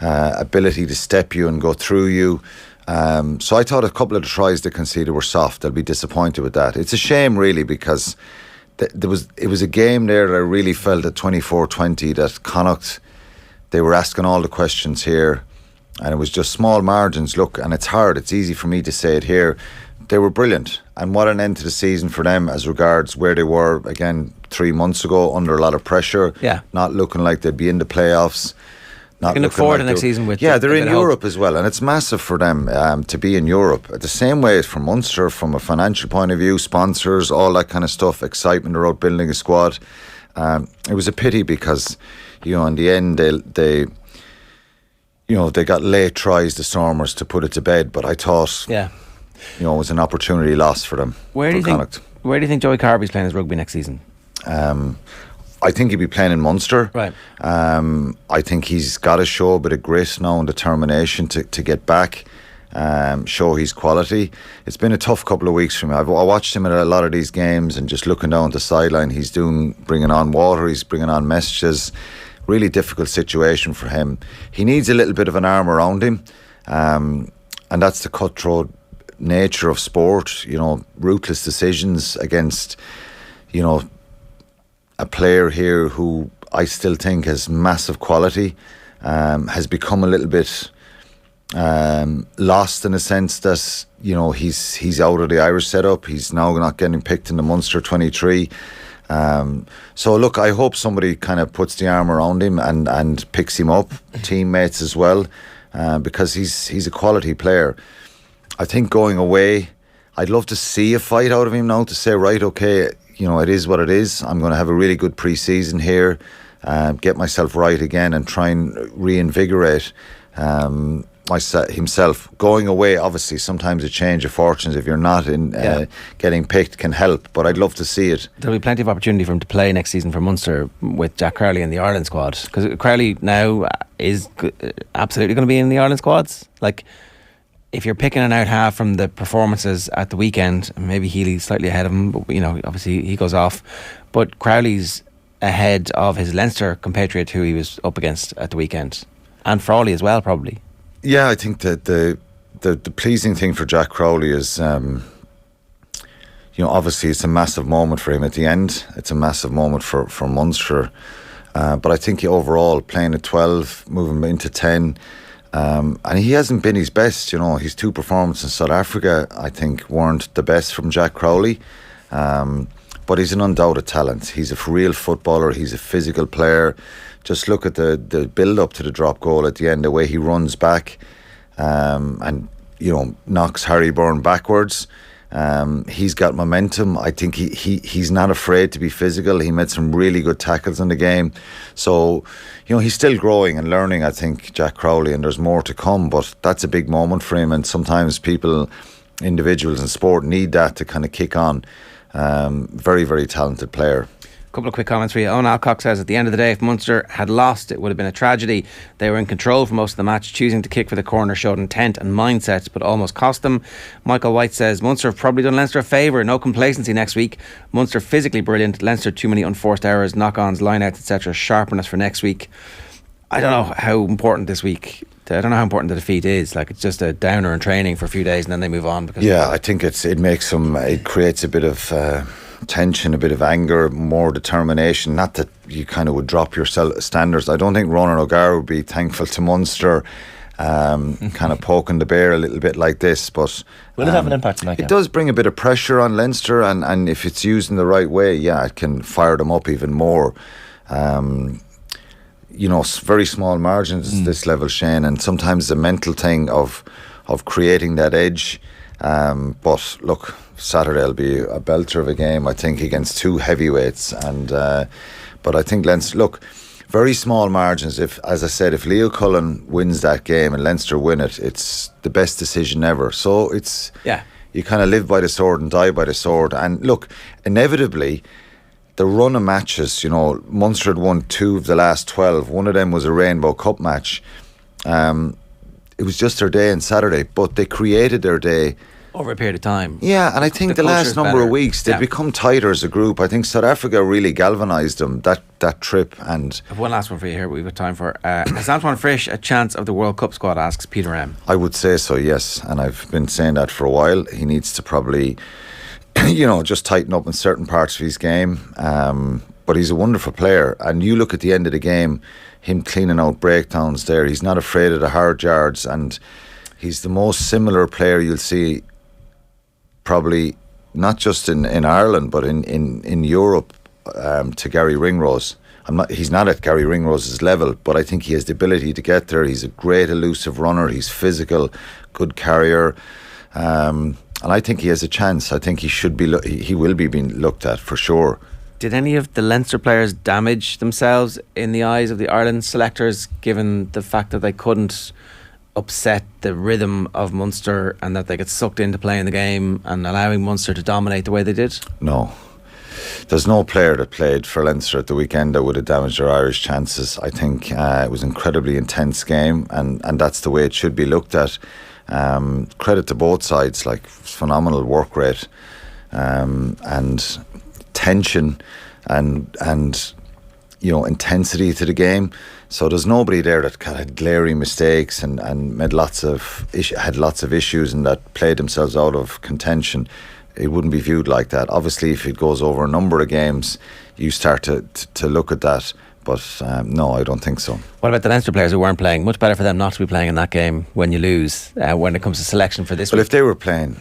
ability to step you and go through you. So I thought a couple of the tries they conceded were soft. They'll be disappointed with that. It's a shame, really, because it was a game there that I really felt at 24-20 that Connacht, they were asking all the questions here, and it was just small margins. Look, and it's hard, it's easy for me to say it here. They were brilliant, and what an end to the season for them as regards where they were, again, 3 months ago, under a lot of pressure, not looking like they'd be in the playoffs. They can look forward to next season with they're in Europe as well, and it's massive for them to be in Europe. The same way as for Munster, from a financial point of view, sponsors, all that kind of stuff, excitement about building a squad. It was a pity because, in the end, they got late tries, the Stormers, to put it to bed. But I thought, it was an opportunity lost for them. Where do you think Joey Carbery's playing his rugby next season? I think he'll be playing in Munster. Right. I think he's got to show a bit of grit now and determination to get back, show his quality. It's been a tough couple of weeks for me. I watched him at a lot of these games, and just looking down the sideline, he's bringing on water, he's bringing on messages. Really difficult situation for him. He needs a little bit of an arm around him, and that's the cutthroat nature of sport. Ruthless decisions against, a player here who I still think has massive quality, has become a little bit lost in a sense that he's out of the Irish setup. He's now not getting picked in the Munster 23. So look, I hope somebody kind of puts the arm around him and picks him up, teammates as well, because he's a quality player. I think going away, I'd love to see a fight out of him now to say, right, okay, it is what it is. I'm going to have a really good pre-season here, get myself right again, and try and reinvigorate himself. Going away, obviously, sometimes a change of fortunes, if you're not getting picked, can help, but I'd love to see it. There'll be plenty of opportunity for him to play next season for Munster with Jack Crowley in the Ireland squad, because Crowley now is absolutely going to be in the Ireland squads. Like, if you're picking an out half from the performances at the weekend, maybe Healy's slightly ahead of him, but obviously he goes off, but Crowley's ahead of his Leinster compatriot who he was up against at the weekend, and Frawley as well, probably. Yeah, I think that the pleasing thing for Jack Crowley is, obviously it's a massive moment for him at the end. It's a massive moment for Munster. But I think overall, playing at 12, moving into 10, and he hasn't been his best. His 2 performances in South Africa, I think, weren't the best from Jack Crowley. But he's an undoubted talent. He's a real footballer. He's a physical player. Just look at the build-up to the drop goal at the end, the way he runs back and, knocks Harry Byrne backwards. He's got momentum. I think he's not afraid to be physical. He made some really good tackles in the game. So, he's still growing and learning, I think, Jack Crowley, and there's more to come. But that's a big moment for him. And sometimes individuals in sport need that to kind of kick on. Very, very talented player. Couple of quick comments for you. Owen Alcock says, at the end of the day, if Munster had lost, it would have been a tragedy. They were in control for most of the match. Choosing to kick for the corner showed intent and mindset, but almost cost them. Michael White says, Munster have probably done Leinster a favour. No complacency next week. Munster physically brilliant. Leinster too many unforced errors, knock-ons, line-outs, etc. Sharpen us for next week. I don't know how important this week. I don't know how important the defeat is. Like, it's just a downer in training for a few days and then they move on. Because I think it creates a bit of tension, a bit of anger, more determination. Not that you kind of would drop your standards. I don't think Ronan O'Gara would be thankful to Munster kind of poking the bear a little bit like this, but will it have an impact on that game? It does bring a bit of pressure on Leinster, and if it's used in the right way, it can fire them up even more. Very small margins at this level, Shane, and sometimes the mental thing of creating that edge. But look, Saturday will be a belter of a game, I think, against two heavyweights. But I think Leinster, look, very small margins. As I said, if Leo Cullen wins that game and Leinster win it, it's the best decision ever. So you kind of live by the sword and die by the sword. And look, inevitably, the run of matches, Munster had won 2 of the last 12. One of them was a Rainbow Cup match. It was just their day on Saturday, but they created their day over a period of time. Yeah, and I think the last number of weeks they've become tighter as a group. I think South Africa really galvanised them that trip. And I have one last one for you here. We've got time for. Has Antoine Frisch a chance of the World Cup squad? Asks Peter M. I would say so, yes, and I've been saying that for a while. He needs to probably, just tighten up in certain parts of his game. But he's a wonderful player, and you look at the end of the game, him cleaning out breakdowns there. He's not afraid of the hard yards, and he's the most similar player you'll see probably not just in Ireland but in Europe to Gary Ringrose. He's not at Gary Ringrose's level, but I think he has the ability to get there. He's a great elusive runner. He's physical, good carrier, and I think he has a chance. I think he will be being looked at for sure. Did any of the Leinster players damage themselves in the eyes of the Ireland selectors, given the fact that they couldn't upset the rhythm of Munster and that they get sucked into playing the game and allowing Munster to dominate the way they did? No. There's no player that played for Leinster at the weekend that would have damaged their Irish chances. I think it was an incredibly intense game, and that's the way it should be looked at. Credit to both sides, phenomenal work rate and tension and intensity to the game. So there's nobody there that kind of glaring mistakes and made had lots of issues and that played themselves out of contention. It wouldn't be viewed like that. Obviously, if it goes over a number of games, you start to look at that. But no, I don't think so. What about the Leinster players who weren't playing? Much better for them not to be playing in that game when you lose, when it comes to selection for this week. Well, if they were playing,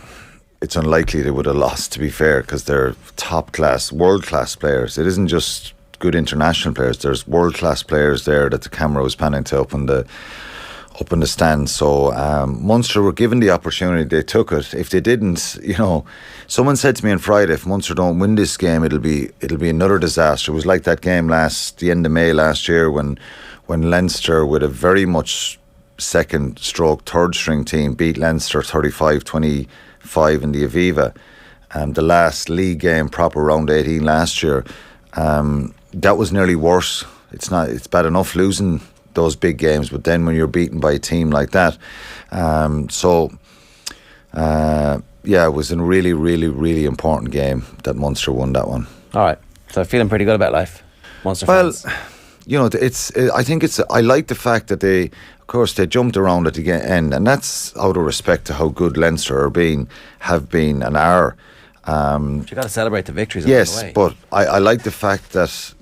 it's unlikely they would have lost, to be fair, because they're top-class, world-class players. It isn't just good international players. There's world-class players there that the camera was panning to up in the stands. So Munster were given the opportunity, they took it. If they didn't, someone said to me on Friday, if Munster don't win this game, it'll be another disaster. It was like that game the end of May last year when Leinster, with a very much second stroke third string team, beat Leinster 35-25 in the Aviva. The last league game, proper round 18 last year, that was nearly worse. It's bad enough losing those big games, but then when you're beaten by a team like that, it was a really, really, really important game that Munster won that one. All right, so feeling pretty good about life, Munster fans. I like the fact that they jumped around at the end, and that's out of respect to how good Leinster have been and are. But you got to celebrate the victories. Yes, along the way. but I like the fact that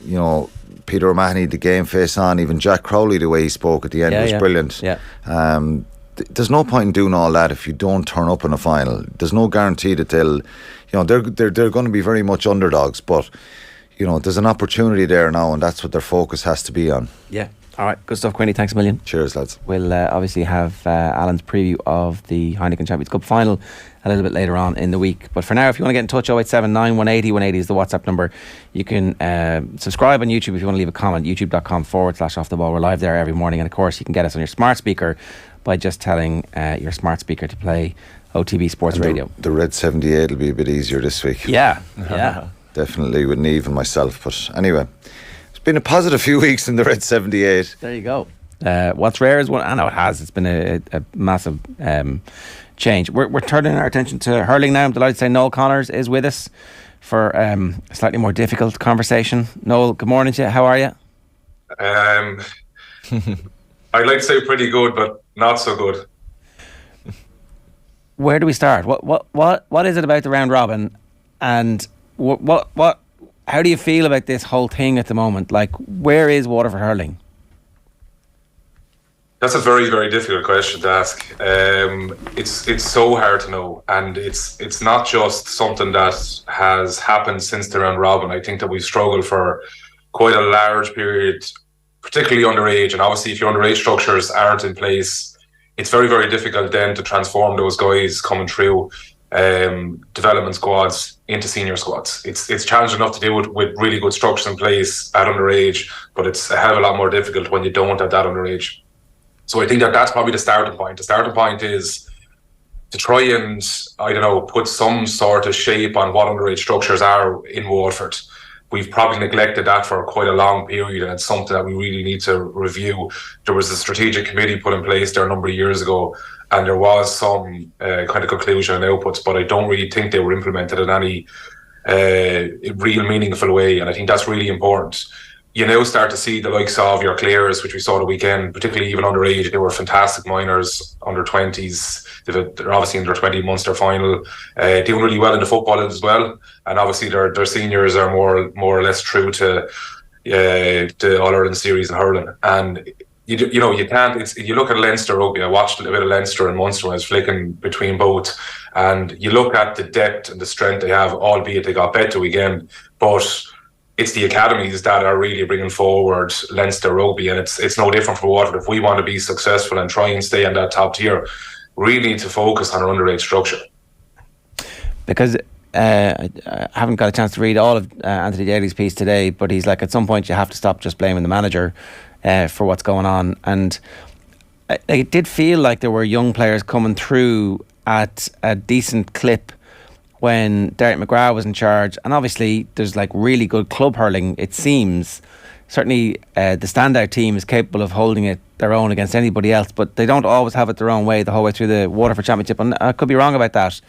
Peter O'Mahony, the game face on, even Jack Crowley, the way he spoke at the end was brilliant. Yeah. There's no point in doing all that if you don't turn up in a final. There's no guarantee that they're going to be very much underdogs, but there's an opportunity there now, and that's what their focus has to be on. Yeah. All right, good stuff, Quinny. Thanks a million. Cheers, lads. We'll obviously have Alan's preview of the Heineken Champions Cup final a little bit later on in the week. But for now, if you want to get in touch, 0879 180 180 is the WhatsApp number. You can subscribe on YouTube if you want to leave a comment, youtube.com/off the ball. We're live there every morning. And of course, you can get us on your smart speaker by just telling your smart speaker to play OTB Sports Radio. The Red 78 will be a bit easier this week. Yeah. Definitely with Niamh and myself. But anyway, it's been a positive few weeks in the Red 78. There you go. What's rare is I know it has. It's been a massive change. We're turning our attention to hurling now. I'm delighted to say Noel Connors is with us for a slightly more difficult conversation. Noel, good morning to you. How are you? I'd like to say pretty good, but not so good. Where do we start? What is it about the round robin, and what? How do you feel about this whole thing at the moment? Like, where is Waterford hurling? That's a very, very difficult question to ask. It's so hard to know, and it's not just something that has happened since the round robin. I think that we've struggled for quite a large period, particularly underage, and obviously if your underage structures aren't in place, it's very, very difficult then to transform those guys coming through development squads into senior squads. It's challenging enough to do it with really good structures in place at underage, but it's a hell of a lot more difficult when you don't have that underage. So I think that that's probably the starting point. The starting point is to try and, put some sort of shape on what underage structures are in Waterford. We've probably neglected that for quite a long period, and it's something that we really need to review. There was a strategic committee put in place there a number of years ago, and there was some kind of conclusion and outputs, but I don't really think they were implemented in any real meaningful way, and I think that's really important. You now start to see the likes of your Clares, which we saw the weekend, particularly even underage. They were fantastic minors, under 20s. They're obviously in their 20 Munster final, doing really well in the football as well. And obviously their seniors are more or less true to the All Ireland series in hurling. And you can't. You look at Leinster rugby. I watched a bit of Leinster and Munster when I was flicking between both, and you look at the depth and the strength they have. Albeit they got better again, but it's the academies that are really bringing forward Leinster rugby, and it's no different for Waterford. If we want to be successful and try and stay in that top tier, we really need to focus on our underage structure. Because I haven't got a chance to read all of Anthony Daly's piece today, but he's like, at some point you have to stop just blaming the manager for what's going on. And it did feel like there were young players coming through at a decent clip when Derek McGrath was in charge, and obviously there's like really good club hurling, it seems. Certainly the standout team is capable of holding it their own against anybody else, but they don't always have it their own way the whole way through the Waterford Championship, and I could be wrong about that,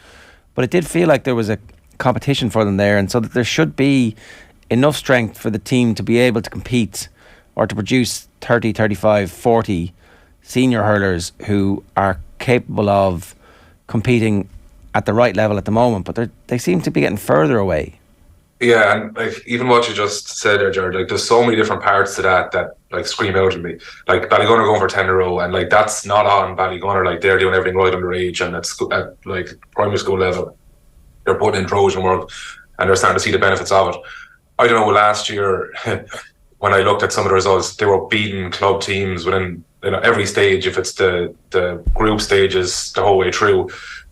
but it did feel like there was a competition for them there, and so that there should be enough strength for the team to be able to compete or to produce 30, 35, 40 senior hurlers who are capable of competing at the right level at the moment, but they seem to be getting further away. Yeah, and like even what you just said there, Ger, like there's so many different parts to that like scream out at me. Like Ballygunner going for 10 in a row, and like that's not on Ballygunner. Like they're doing everything right underage, and at like primary school level, they're putting in Trojan work, and they're starting to see the benefits of it. I don't know, last year when I looked at some of the results, they were beating club teams within every stage. If it's the group stages the whole way through,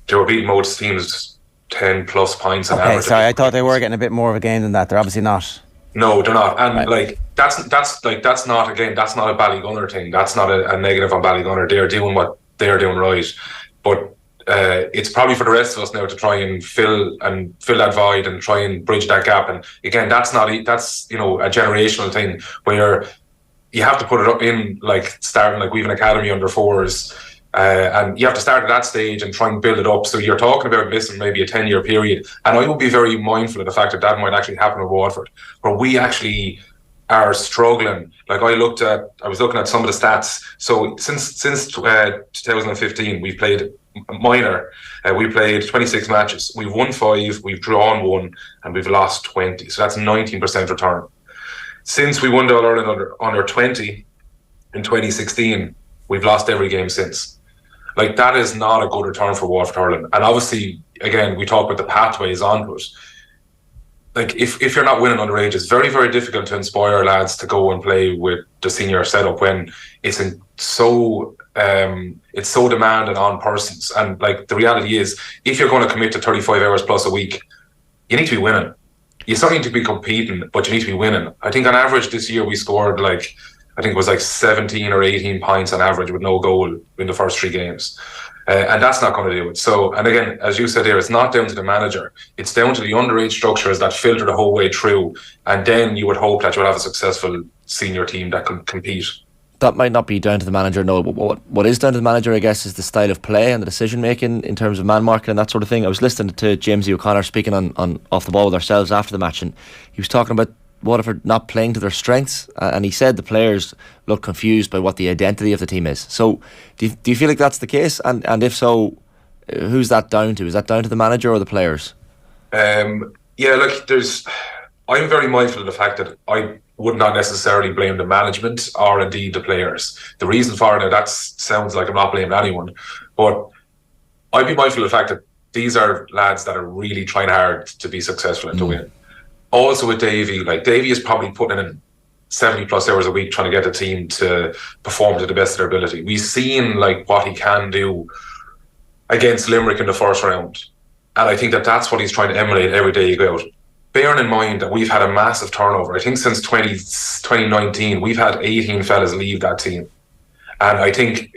they were beating most teams 10 plus points on average. Sorry, I thought they were getting a bit more of a game than that. They're obviously not. No, they're not. And like that's not a Ballygunner thing. That's not a negative on Ballygunner. They're doing what they're doing right. But it's probably for the rest of us now to try and fill that void and try and bridge that gap. And again, that's a generational thing where you have to put it up in like starting like we have an academy under fours. And you have to start at that stage and try and build it up. So you're talking about missing maybe a 10-year period. And I would be very mindful of the fact that might actually happen at Waterford, where we actually are struggling. Like I was looking at some of the stats. So since 2015, we've played minor. We played 26 matches. We've won 5, we've drawn 1, and we've lost 20. So that's 19% return. Since we won the All Ireland under 20 in 2016, we've lost every game since. Like, that is not a good return for Waterford hurling. And obviously, again, we talk about the pathways onto it. like if you're not winning underage, it's very, very difficult to inspire lads to go and play with the senior setup when it's so demanding on persons. And like the reality is, if you're going to commit to 35 hours plus a week, you need to be winning. You certainly need to be competing, but you need to be winning. I think on average this year we scored like, I think it was like 17 or 18 points on average with no goal in the first 3 games. And that's not going to do it. So, and again, as you said here, it's not down to the manager. It's down to the underage structures that filter the whole way through. And then you would hope that you'll have a successful senior team that can compete. That might not be down to the manager, no. But what is down to the manager, I guess, is the style of play and the decision making in terms of man marking and that sort of thing. I was listening to James O'Connor speaking on Off the Ball with ourselves after the match, and he was talking about Waterford not playing to their strengths, and he said the players look confused by what the identity of the team is. So do you feel like that's the case? And if so, who's that down to? Is that down to the manager or the players? Yeah, look, I'm very mindful of the fact that I would not necessarily blame the management or indeed the players. The reason for it, that sounds like I'm not blaming anyone, but I'd be mindful of the fact that these are lads that are really trying hard to be successful and to win. Also with Davy, like Davy is probably putting in 70 plus hours a week trying to get the team to perform to the best of their ability. We've seen like what he can do against Limerick in the first round, and I think that that's what he's trying to emulate every day you go out. Bearing in mind that we've had a massive turnover. I think since 2019 we've had 18 fellas leave that team, and I think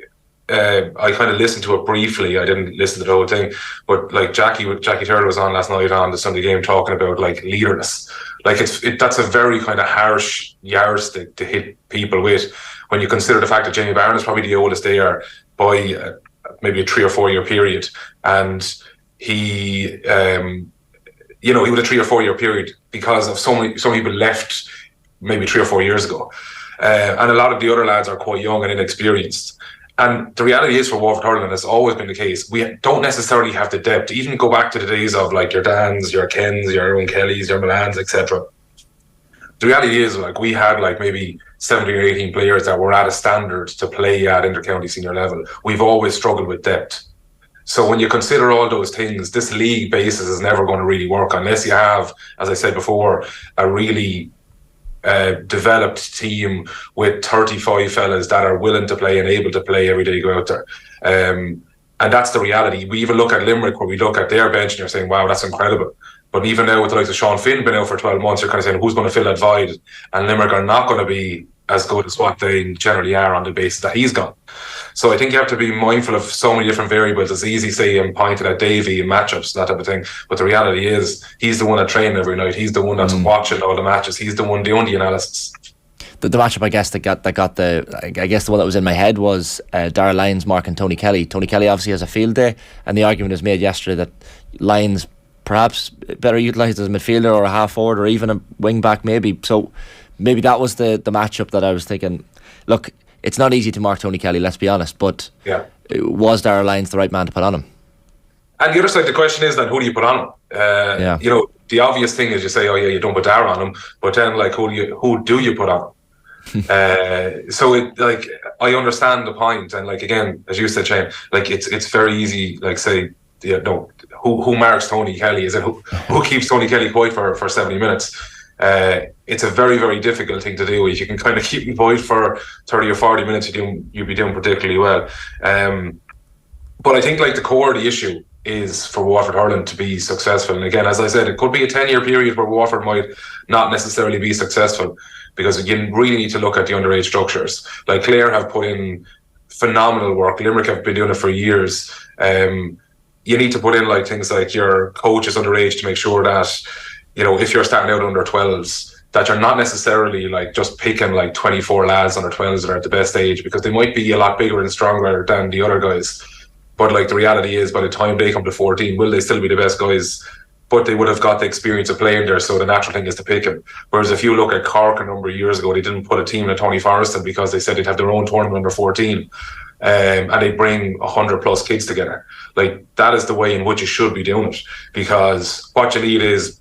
I kind of listened to it briefly. I didn't listen to the whole thing, but like Jackie Turtle was on last night on the Sunday game talking about like leaderless. Like that's a very kind of harsh yardstick to hit people with when you consider the fact that Jamie Barron is probably the oldest there by maybe a 3 or 4 year period, and he he would a 3 or 4 year period because of so many people left maybe 3 or 4 years ago, and a lot of the other lads are quite young and inexperienced. And the reality is for Waterford hurling, and it's always been the case, we don't necessarily have the depth. Even go back to the days of like your Dans, your Kens, your Owen Kellys, your Milans, etc. The reality is like we had like maybe 17 or 18 players that were at a standard to play at inter-county senior level. We've always struggled with depth. So when you consider all those things, this league basis is never going to really work unless you have, as I said before, a really developed team with 35 fellas that are willing to play and able to play every day you go out there. And that's the reality. We even look at Limerick where we look at their bench and you're saying, wow, that's incredible. But even now with the likes of Sean Finn been out for 12 months, you're kind of saying, who's going to fill that void? And Limerick are not going to be as good as what they generally are on the basis that he's gone. So I think you have to be mindful of so many different variables. It's easy saying pointed at Davy and matchups, that type of thing. But the reality is he's the one that trained every night. He's the one that's watching all the matches. He's the one doing the analysis. The matchup, I guess, the one that was in my head was Darragh Lyons marking Tony Kelly. Tony Kelly obviously has a field day, and the argument was made yesterday that Lyons perhaps better utilised as a midfielder or a half forward or even a wing back maybe. So maybe that was the matchup that I was thinking. Look, it's not easy to mark Tony Kelly, let's be honest, but was Darragh Lyons the right man to put on him? And the other side of the question is then who do you put on him? The obvious thing is you say, oh yeah, you don't put Darragh on him, but then like who do you put on him? So it, like, I understand the point, and like again, as you said, Shane, like it's very easy, like say, who marks Tony Kelly? Is it who keeps Tony Kelly quiet for 70 minutes? It's a very, very difficult thing to do. If you can kind of keep him quiet for 30 or 40 minutes, you'll be doing particularly well. But I think like the core of the issue is for Waterford hurling to be successful. And again, as I said, it could be a 10-year period where Waterford might not necessarily be successful, because you really need to look at the underage structures. Like Clare have put in phenomenal work. Limerick have been doing it for years. You need to put in like things like your coaches underage to make sure that, if you're starting out under 12s, that you're not necessarily like just picking like 24 lads under 12s that are at the best age, because they might be a lot bigger and stronger than the other guys. But like the reality is, by the time they come to 14, will they still be the best guys? But they would have got the experience of playing there, so the natural thing is to pick him. Whereas if you look at Cork a number of years ago, they didn't put a team in Tony Forreston because they said they'd have their own tournament under 14, and they'd bring 100 plus kids together. Like that is the way in which you should be doing it, because what you need is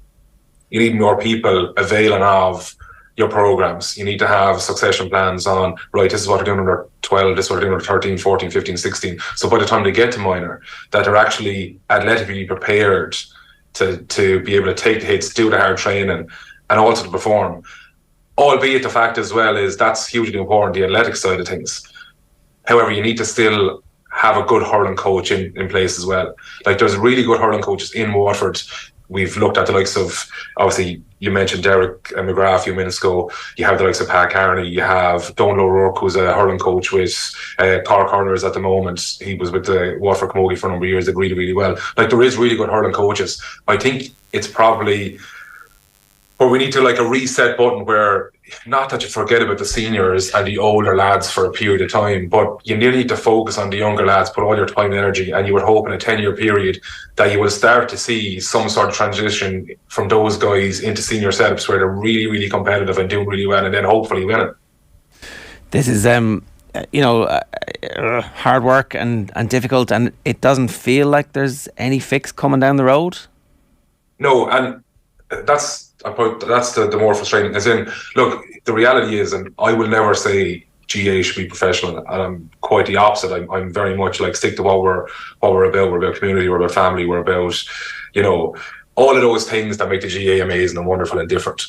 you need more people availing of your programs. You need to have succession plans on, right, this is what we're doing under 12, this is what we're doing under 13, 14, 15, 16. So by the time they get to minor, that they're actually athletically prepared to be able to take the hits, do the hard training, and also to perform. Albeit the fact as well is that's hugely important, the athletic side of things. However, you need to still have a good hurling coach in place as well. Like, there's really good hurling coaches in Waterford. We've looked at the likes of, obviously, you mentioned Derek McGrath a few minutes ago. You have the likes of Pat Carney. You have Donal O'Rourke, who's a hurling coach with Ger Connors at the moment. He was with the Waterford Camogie for a number of years, did really, really well. Like, there is really good hurling coaches. I think it's probably where we need to, like, a reset button where, not that you forget about the seniors and the older lads for a period of time, but you need to focus on the younger lads, put all your time and energy, and you would hope in a 10-year period that you will start to see some sort of transition from those guys into senior setups where they're really, really competitive and doing really well, and then hopefully winning. This is, hard work and difficult, and it doesn't feel like there's any fix coming down the road. No, and that's the more frustrating. As in, look, the reality is, and I will never say GA should be professional, and I'm quite the opposite. I'm very much like, stick to what we're about. We're about community, we're about family, we're about, all of those things that make the GA amazing and wonderful and different.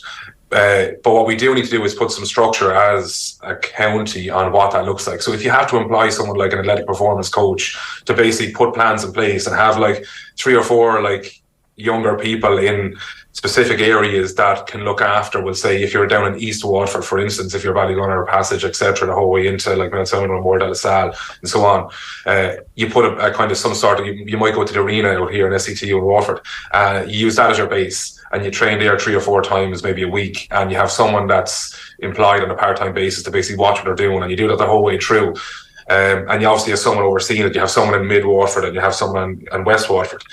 But what we do need to do is put some structure as a county on what that looks like. So if you have to employ someone like an athletic performance coach to basically put plans in place and have like 3 or 4 like younger people in specific areas that can look after, we'll say, if you're down in East Waterford, for instance, if you're Ballygunner or Passage, etc., the whole way into like Mountsound or More de la Salle and so on, you put a kind of some sort of, you might go to the arena out here in SCTU in Waterford, you use that as your base, and you train there 3 or 4 times, maybe a week, and you have someone that's employed on a part-time basis to basically watch what they're doing, and you do that the whole way through. And you obviously have someone overseeing it. You have someone in Mid Waterford and you have someone in West Waterford,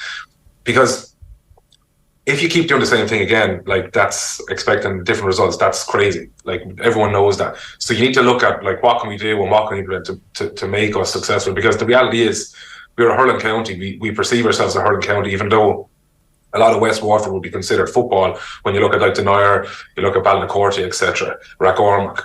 because if you keep doing the same thing again, like, that's expecting different results, that's crazy. Like, everyone knows that. So you need to look at, like, what can we do and what can we do to make us successful? Because the reality is, we're a hurling county. We perceive ourselves as a hurling county, even though a lot of West Waterford would be considered football. When you look at like Denier, you look at Ballynacorty, etc., Rathcormac.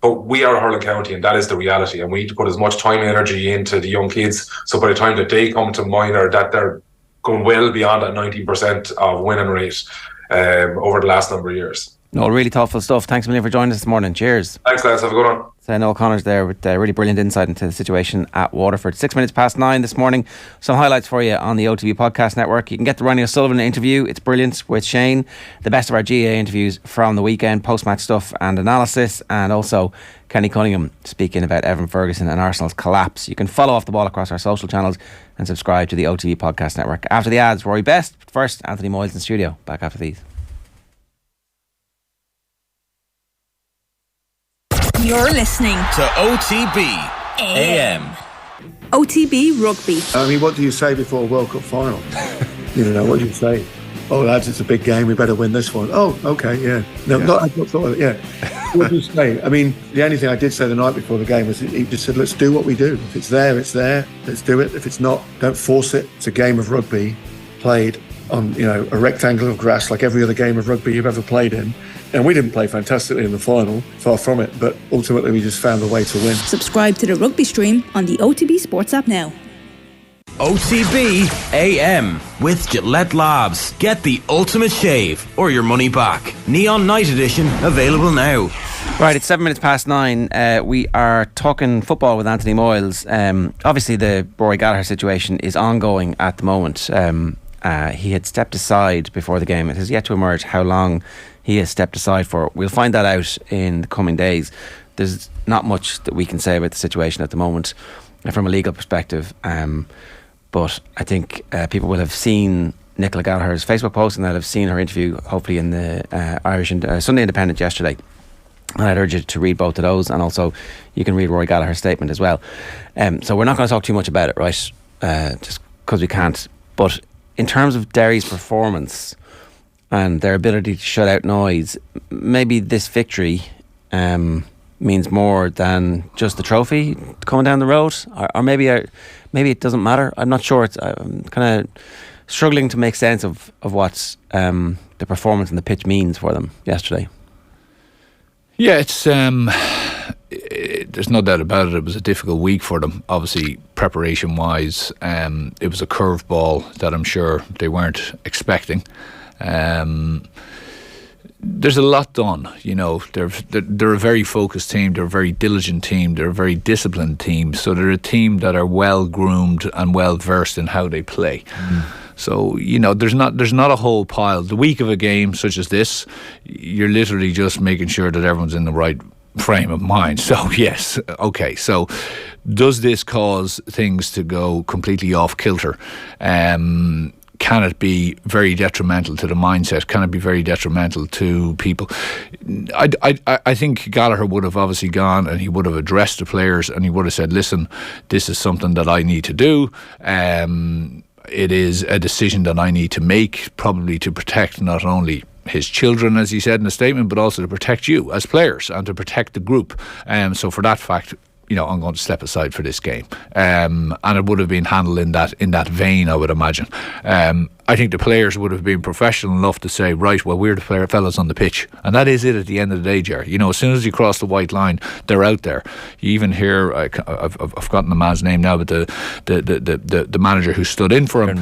But we are a hurling county, and that is the reality. And we need to put as much time and energy into the young kids, so by the time that they come to minor, that they're going well beyond that 19% of winning rate over the last number of years. No, really thoughtful stuff. Thanks a million for joining us this morning. Cheers. Thanks, lads. Have a good one. So Noel Connors there with really brilliant insight into the situation at Waterford. 9:06 this morning. Some highlights for you on the OTB Podcast Network. You can get the Ronnie O'Sullivan interview. It's brilliant with Shane. The best of our GA interviews from the weekend, post-match stuff and analysis. And also Kenny Cunningham speaking about Evan Ferguson and Arsenal's collapse. You can follow Off the Ball across our social channels and subscribe to the OTB Podcast Network. After the ads, Rory Best. But first, Anthony Moyles in studio. Back after these. You're listening to OTB AM. OTB Rugby. I mean, what do you say before a World Cup final? What do you say? Oh, lads, it's a big game. We better win this one. Oh, okay, yeah. No, yeah. I've not thought of it, yeah. What do you say? I mean, the only thing I did say the night before the game was he just said, let's do what we do. If it's there, it's there. Let's do it. If it's not, don't force it. It's a game of rugby played on, a rectangle of grass like every other game of rugby you've ever played in. And we didn't play fantastically in the final, far from it, but ultimately we just found a way to win. Subscribe to the rugby stream on the OTB Sports app now. OTB AM with Gillette Labs. Get the ultimate shave or your money back. Neon Night Edition available now. Right, it's 9:07. We are talking football with Anthony Moyles. Obviously the Rory Gallagher situation is ongoing at the moment. He had stepped aside before the game. It has yet to emerge how long he has stepped aside for. We'll find that out in the coming days. There's not much that we can say about the situation at the moment from a legal perspective, but I think people will have seen Nicola Gallagher's Facebook post and they'll have seen her interview hopefully in the Irish Sunday Independent yesterday, and I'd urge you to read both of those, and also you can read Rory Gallagher's statement as well. So we're not going to talk too much about it, right, just because we can't. But in terms of Derry's performance and their ability to shut out noise, maybe this victory means more than just the trophy coming down the road, or maybe it doesn't matter. I'm not sure. I'm kind of struggling to make sense of what the performance and the pitch means for them yesterday. Yeah, it's there's no doubt about it. It was a difficult week for them, obviously preparation-wise. It was a curveball that I'm sure they weren't expecting. There's a lot done, you know. They're a very focused team. They're a very diligent team. They're a very disciplined team. So they're a team that are well groomed and well versed in how they play. So, you know, there's not a whole pile. The week of a game such as this, you're literally just making sure that everyone's in the right frame of mind. So yes, okay. So does this cause things to go completely off kilter? Can it be very detrimental to the mindset? Can it be very detrimental to people? I think Gallagher would have obviously gone and he would have addressed the players and he would have said, listen, this is something that I need to do. It is a decision that I need to make, probably to protect not only his children, as he said in the statement, but also to protect you as players and to protect the group. So for that fact, you know, I'm going to step aside for this game. And it would have been handled in that vein, I would imagine. I think the players would have been professional enough to say, right, well, we're the fellas on the pitch. And that is it at the end of the day, Ger. You know, as soon as you cross the white line, they're out there. You even hear, I've forgotten the man's name now, but the manager who stood in for him.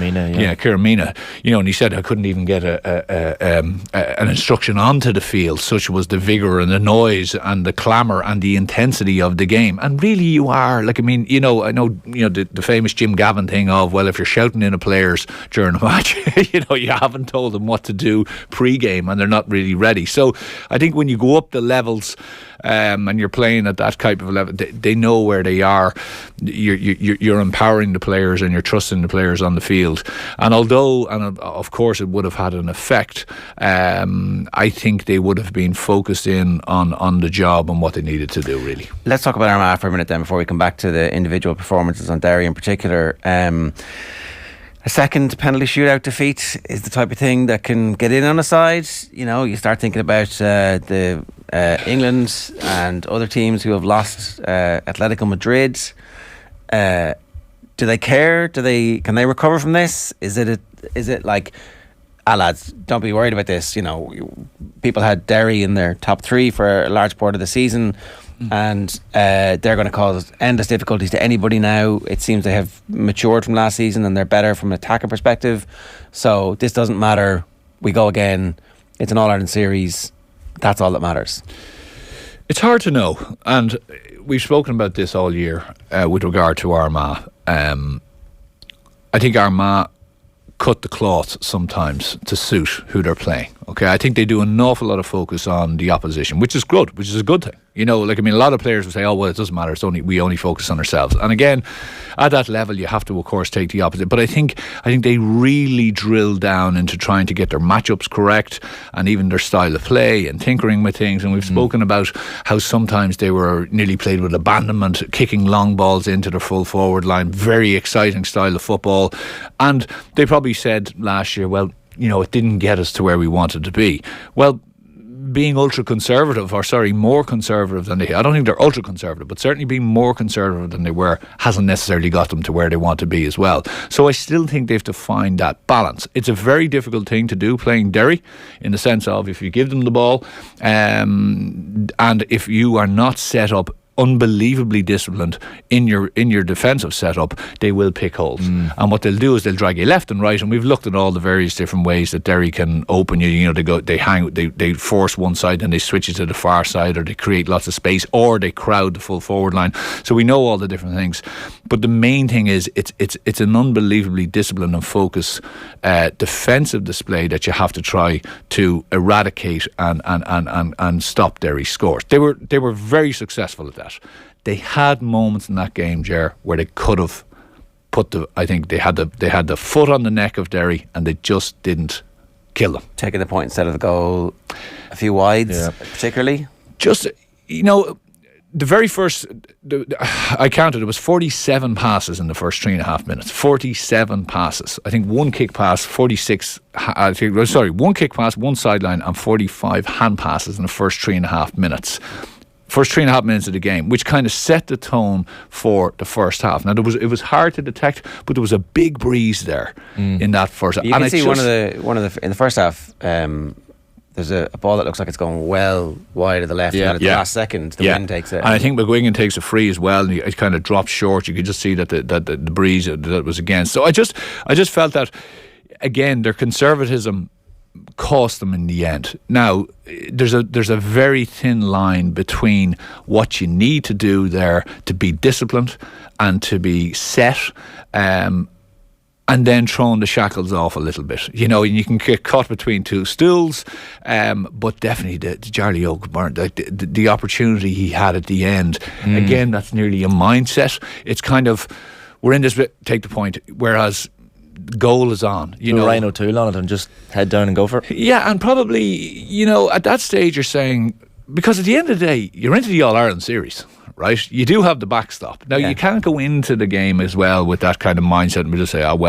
Kieran Mina. You know, and he said, I couldn't even get an instruction onto the field. Such was the vigour and the noise and the clamour and the intensity of the game. And really you are, like, I mean, you know, I know, you know, the famous Jim Gavin thing of, well, if you're shouting in at players during a match, you know, you haven't told them what to do pre-game and they're not really ready. So I think when you go up the levels and you're playing at that type of level, they know where they are. You're empowering the players and you're trusting the players on the field. And although, and of course it would have had an effect, I think they would have been focused in on the job and what they needed to do, really. Let's talk about Armagh for a minute then before we come back to the individual performances on Derry in particular. A second penalty shootout defeat is the type of thing that can get in on a side. You know, you start thinking about the England and other teams who have lost Atletico Madrid. Do they care? Can they recover from this? Is it like, lads, don't be worried about this. You know, people had Derry in their top three for a large part of the season. And they're going to cause endless difficulties to anybody now. It seems they have matured from last season and they're better from an attacker perspective. So this doesn't matter. We go again. It's an All-Ireland series. That's all that matters. It's hard to know. And we've spoken about this all year with regard to Armagh. I think Armagh cut the cloth sometimes to suit who they're playing. Okay, I think they do an awful lot of focus on the opposition, which is good, which is a good thing. You know, like, I mean, a lot of players will say, oh, well, it doesn't matter, we only focus on ourselves. And again, at that level, you have to, of course, take the opposite. But I think they really drill down into trying to get their matchups correct and even their style of play and tinkering with things. And we've spoken about how sometimes they were nearly played with abandonment, kicking long balls into their full forward line. Very exciting style of football. And they probably said last year, well, you know, it didn't get us to where we wanted to be. Well, being more conservative than they, I don't think they're ultra conservative, but certainly being more conservative than they were hasn't necessarily got them to where they want to be as well. So I still think they have to find that balance. It's a very difficult thing to do, playing Derry, in the sense of if you give them the ball and if you are not set up unbelievably disciplined in your defensive setup, they will pick holes. And what they'll do is they'll drag you left and right, and we've looked at all the various different ways that Derry can open you. You know, they force one side and they switch it to the far side, or they create lots of space, or they crowd the full forward line. So we know all the different things, but the main thing is it's an unbelievably disciplined and focused defensive display that you have to try to eradicate and stop Derry's scores. They were very successful at that. They had moments in that game, Ger, where they could have I think they had the foot on the neck of Derry and they just didn't kill them. Taking the point instead of the goal, a few wides, particularly. Just, you know, the very first, I counted, it was 47 passes in the first 3.5 minutes. 47 passes. I think one kick pass, 46, one kick pass, one sideline, and 45 hand passes in the first 3.5 minutes. First 3.5 minutes of the game, which kind of set the tone for the first half. Now it was hard to detect, but there was a big breeze there in that first half. You can see one of the in the first half. there's a ball that looks like it's going well wide of the left, and at the last second the wind takes it. And I think McGuigan takes a free as well, and it kind of drops short. You could just see that the breeze that was against. So I just felt that again their conservatism cost them in the end. Now there's a very thin line between what you need to do there to be disciplined and to be set, and then throwing the shackles off a little bit. You know, and you can get caught between two stools, but definitely the Charlie O'Byrne, the opportunity he had at the end, again, that's nearly a mindset. It's kind of, we're in this bit, take the point, whereas goal is on. You know, Ryan O'Toole on it and just head down and go for it. Yeah, and probably, you know, at that stage you're saying, because at the end of the day, you're into the All-Ireland series, right? You do have the backstop. Now, you can't go into the game as well with that kind of mindset and just say, of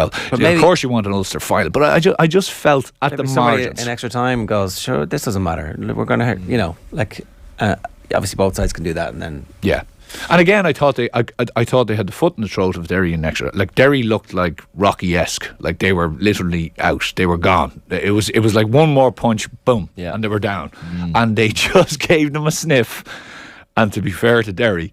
course you want an Ulster final. But I just felt at the margins. In extra time goes, sure, this doesn't matter. We're going to, you know, like, obviously both sides can do that, and then... Yeah. And again, I thought they had the foot in the throat of Derry in extra. Like, Derry looked like Rocky-esque. Like, they were literally out. They were gone. It was like one more punch, boom, and they were down. And they just gave them a sniff. And to be fair to Derry,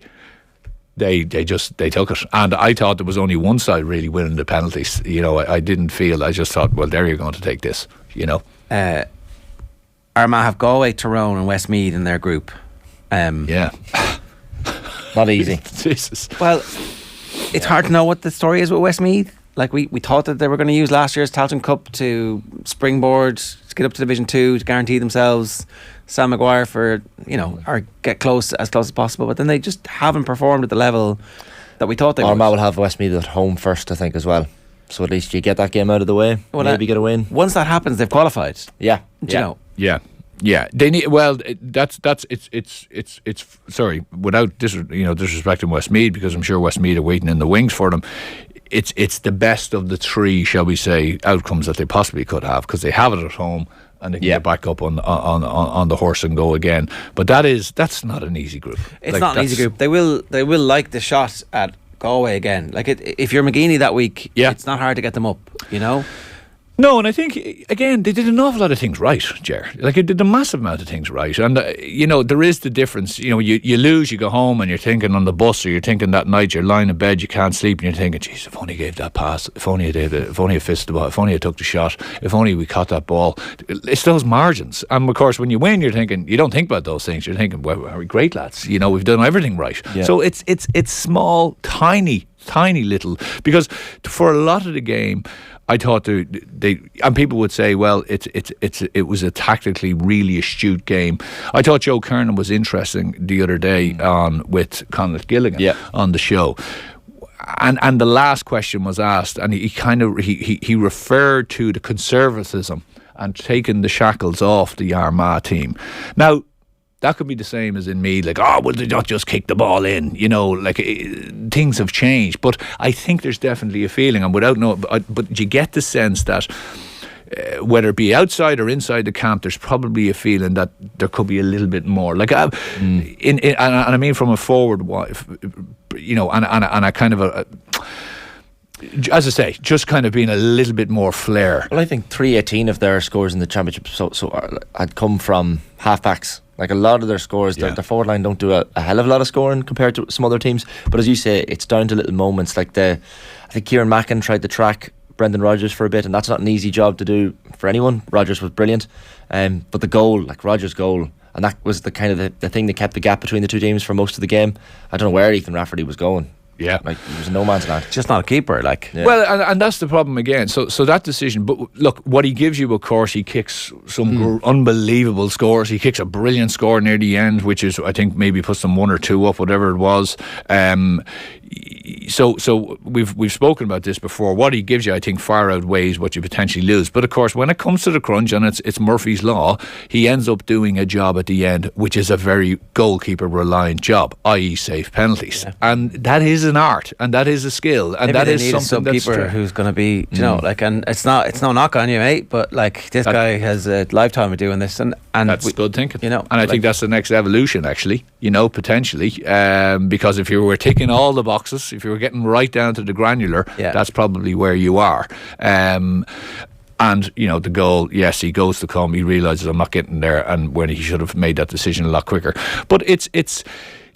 they took it. And I thought there was only one side really winning the penalties. You know, I didn't feel. I just thought, well, Derry are going to take this. You know, Armagh have Galway, Tyrone, and Westmeath in their group. Yeah. Not easy. Jesus. Well, it's hard to know what the story is with Westmeath. Like, we thought that they were going to use last year's Tailteann Cup to springboard, to get up to Division 2, to guarantee themselves Sam Maguire for, you know, or get as close as possible. But then they just haven't performed at the level that we thought they would. Armagh will have Westmeath at home first, I think, as well. So at least you get that game out of the way. Maybe get a win. Once that happens, they've qualified. Yeah. Do you know? Yeah. Yeah, they need. Well, it's sorry, without disrespecting Westmeath, because I'm sure Westmeath are waiting in the wings for them. It's the best of the three, shall we say, outcomes that they possibly could have, because they have it at home and they can get back up on the horse and go again. But that's not an easy group. It's not an easy group. They will like the shot at Galway again. Like, if you're McGeeney that week, it's not hard to get them up. You know. No, and I think, again, they did an awful lot of things right, Ger. Like, they did a massive amount of things right. And, you know, there is the difference. You know, you lose, you go home, and you're thinking on the bus, or you're thinking that night, you're lying in bed, you can't sleep, and you're thinking, geez, if only I gave that pass, if only I did it, if only I fisted the ball, if only I took the shot, if only we caught that ball. It's those margins. And, of course, when you win, you're thinking, you don't think about those things. You're thinking, well, we're great lads. You know, we've done everything right. Yeah. So it's small, tiny little, because for a lot of the game, I thought they and people would say, well, it was a tactically really astute game. I thought Joe Kernan was interesting the other day with Conor Gilligan on the show. And the last question was asked, and he referred to the conservatism and taking the shackles off the Armagh team. Now, that could be the same as in me, like, will they not just kick the ball in? You know, like, things have changed. But I think there's definitely a feeling, and but you get the sense that whether it be outside or inside the camp, there's probably a feeling that there could be a little bit more. Like, and I mean from a forward, you know, and a kind of as I say, just kind of being a little bit more flair. Well, I think 318 of their scores in the championship so had come from halfbacks. Like, a lot of their scores, their forward line don't do a hell of a lot of scoring compared to some other teams. But as you say, it's down to little moments. Like, I think Kieran Mackin tried to track Brendan Rodgers for a bit, and that's not an easy job to do for anyone. Rodgers was brilliant. But the goal, like Rodgers' goal, and that was the kind of the thing that kept the gap between the two teams for most of the game. I don't know where Ethan Rafferty was going. Yeah, like, he was no man's land. Just not a keeper, like. Yeah. Well, and that's the problem again. So that decision. But look, what he gives you, of course, he kicks some unbelievable scores. He kicks a brilliant score near the end, which is, I think, maybe puts them 1 or 2 up, whatever it was. So we've spoken about this before. What he gives you, I think, far outweighs what you potentially lose. But of course, when it comes to the crunch, and it's Murphy's Law, he ends up doing a job at the end, which is a very goalkeeper reliant job, i.e. save penalties, and that is an art, and that is a skill, and maybe that is something that's keeper who's going to be, you know, like, and it's no knock on you, mate, but like, this guy has a lifetime of doing this, and that's good thinking, you know, and I think that's the next evolution, actually, you know, potentially, because if you were ticking all the boxes, if you were getting right down to the granular, that's probably where you are. And, you know, the goal, yes, he goes to come, he realises I'm not getting there, and when he should have made that decision a lot quicker. But it's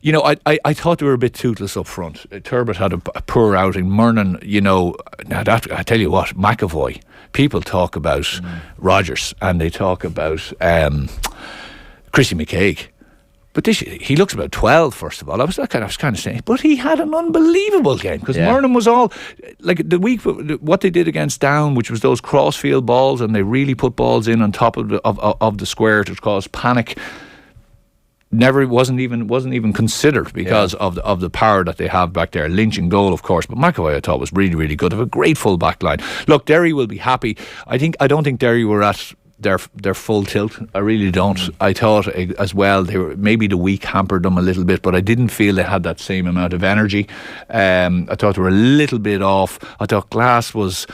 you know, I thought they were a bit toothless up front. Turbot had a poor outing. Murnan, you know, now that, I tell you what, McAvoy, people talk about Rodgers and they talk about Chrissy McCaig. But he looks about 12, first of all. I was kind of saying, but he had an unbelievable game because Murnan was all like the week what they did against Down, which was those crossfield balls, and they really put balls in on top of the square to cause panic. Wasn't even considered because of the power that they have back there. Lynch in goal, of course, but McAvoy I thought was really, really good. They have a great full back line. Look, Derry will be happy. I don't think Derry were at their full tilt. I really don't. I thought as well maybe the week hampered them a little bit, but I didn't feel they had that same amount of energy. I thought they were a little bit off. I thought Glass was,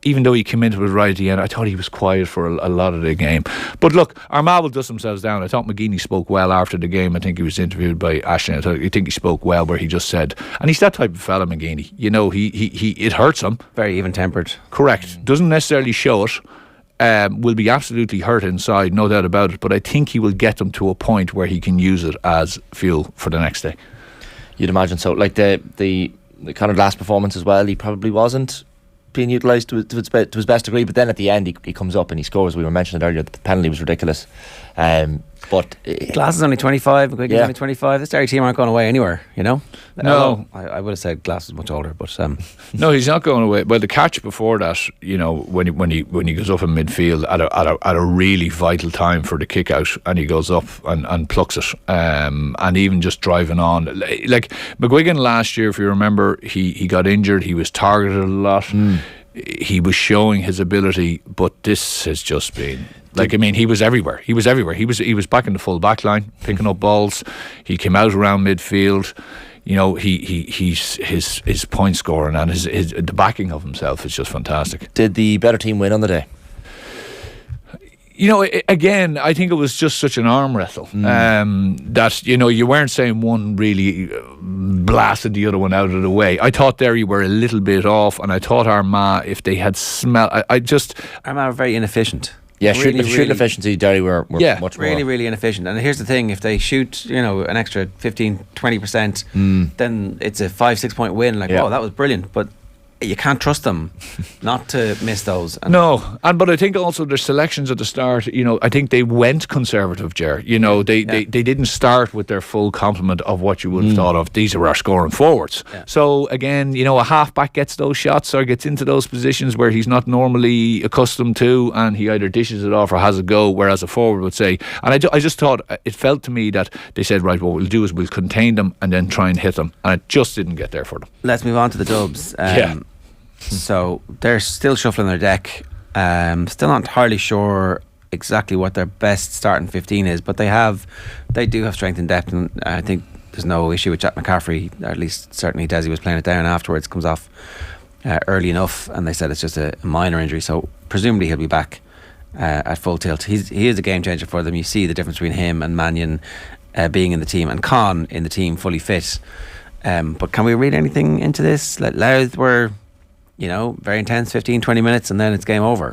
even though he came into it right at the end, I thought he was quiet for a lot of the game. But look, Armagh will dust themselves down. I thought McGeeney spoke well after the game. I think he was interviewed by Ashton. I think he spoke well, where he just said, and he's that type of fella, McGeeney. You know, he it hurts him. Very even-tempered. Correct. Doesn't necessarily show it. Will be absolutely hurt inside, no doubt about it. But I think he will get them to a point where he can use it as fuel for the next day. You'd imagine so. Like the kind of last performance as well, he probably wasn't being utilised to his best degree, but then at the end he comes up and he scores. We were mentioning it earlier, the penalty was ridiculous. But Glass is only 25, McGuigan's only 25. This Derry team aren't going away anywhere, you know. No, I would have said Glass is much older, but no, he's not going away. Well, the catch before that, you know, when he goes up in midfield at a really vital time for the kick out, and he goes up and plucks it, and even just driving on, like McGuigan last year, if you remember, he got injured, he was targeted a lot. He was showing his ability, but this has just been like, I mean, he was everywhere. He was back in the full back line, picking up balls. He came out around midfield. You know, his point scoring and the backing of himself is just fantastic. Did the better team win on the day? You know, again, I think it was just such an arm wrestle that, you know, you weren't saying one really blasted the other one out of the way. I thought Derry were a little bit off, and I thought Armagh, if they had Armagh were very inefficient. Yeah, shooting efficiency, Derry were much more. Really inefficient. And here's the thing, if they shoot, you know, an extra 15-20%, then it's a 5-6 point win. Like, oh, that was brilliant. But you can't trust them not to miss those. But I think also their selections at the start, you know, I think they went conservative, Ger. You know, they didn't start with their full complement of what you would have thought of. These are our scoring forwards. So again, you know, a half-back gets those shots or gets into those positions where he's not normally accustomed to, and he either dishes it off or has a go, whereas a forward would say, and I just thought, it felt to me that they said, right, what we'll do is we'll contain them and then try and hit them, and it just didn't get there for them. Let's move on to the Dubs. So they're still shuffling their deck. Still not entirely sure exactly what their best starting 15 is, but they do have strength and depth, and I think there's no issue with Jack McCaffrey, or at least certainly Desi was playing it down afterwards, comes off early enough, and they said it's just a minor injury, so presumably he'll be back at full tilt. He is a game changer for them. You see the difference between him and Mannion being in the team, and Con in the team fully fit. But can we read anything into this? Like, Louth were, you know, very intense, 15-20 minutes, and then it's game over.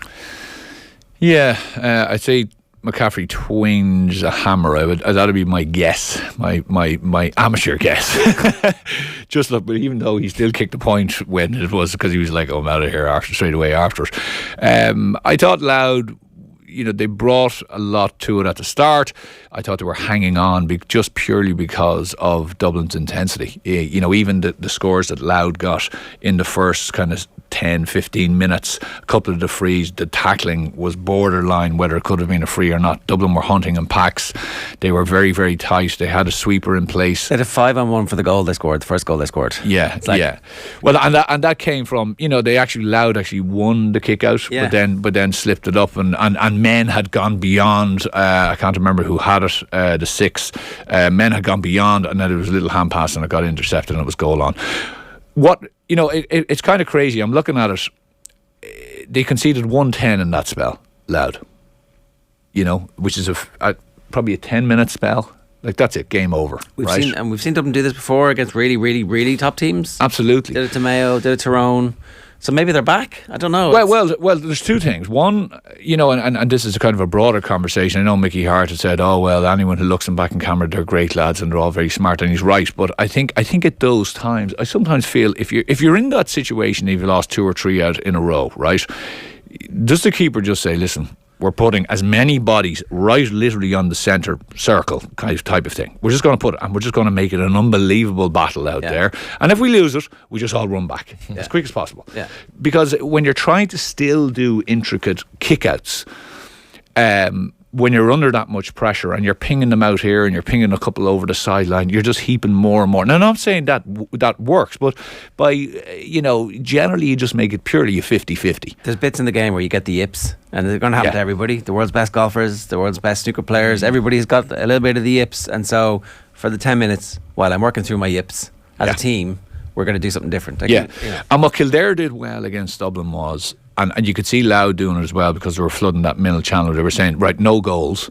Yeah, I'd say McCaffrey twings a hammer. That'd be my guess, my amateur guess. Just look, but even though he still kicked the point when it was, because he was like, oh, I'm out of here straight away after it. I thought Louth, you know, they brought a lot to it at the start. I thought they were hanging on just purely because of Dublin's intensity. You know, even the scores that Louth got in the first kind of 10-15 minutes, a couple of the frees, the tackling was borderline whether it could have been a free or not. Dublin were hunting in packs. They were very, very tight. They had a sweeper in place. They had a 5-on-1 for the goal they scored, the first goal they scored. Yeah. Well, and that came from, you know, Louth actually won the kick out, but then slipped it up, and men had gone beyond. I can't remember who had it, the six. Men had gone beyond, and then there was a little hand pass and it got intercepted and it was goal on. What, you know, it's kind of crazy. I'm looking at it. They conceded 110 in that spell, Louth. You know, which is probably a 10-minute spell. Like, that's it, game over. We've seen Dublin do this before against really, really, really top teams. Absolutely. Did it to Mayo, did it to Tyrone. So maybe they're back. I don't know. Well. There's two things. One, and this is a kind of a broader conversation. I know Mickey Hart had said, "Oh well, anyone who looks them back in camera, they're great lads and they're all very smart," and he's right. But I think at those times, I sometimes feel if you're in that situation, if you lost 2 or 3 out in a row, right? Does the keeper just say, "Listen, we're putting as many bodies right literally on the centre circle," kind of type of thing. We're just going to put it, and we're just going to make it an unbelievable battle out there. And if we lose it, we just all run back as quick as possible. Yeah. Because when you're trying to still do intricate kickouts, when you're under that much pressure and you're pinging them out here and you're pinging a couple over the sideline, you're just heaping more and more. Now, I'm not saying that works, but generally you just make it purely a 50-50. There's bits in the game where you get the yips, and they're going to happen to everybody. The world's best golfers, the world's best snooker players, everybody's got a little bit of the yips. And so for the 10 minutes, while I'm working through my yips as a team, we're going to do something different. And what Kildare did well against Dublin was, and you could see Louth doing it as well because they were flooding that middle channel. They were saying, right, no goals.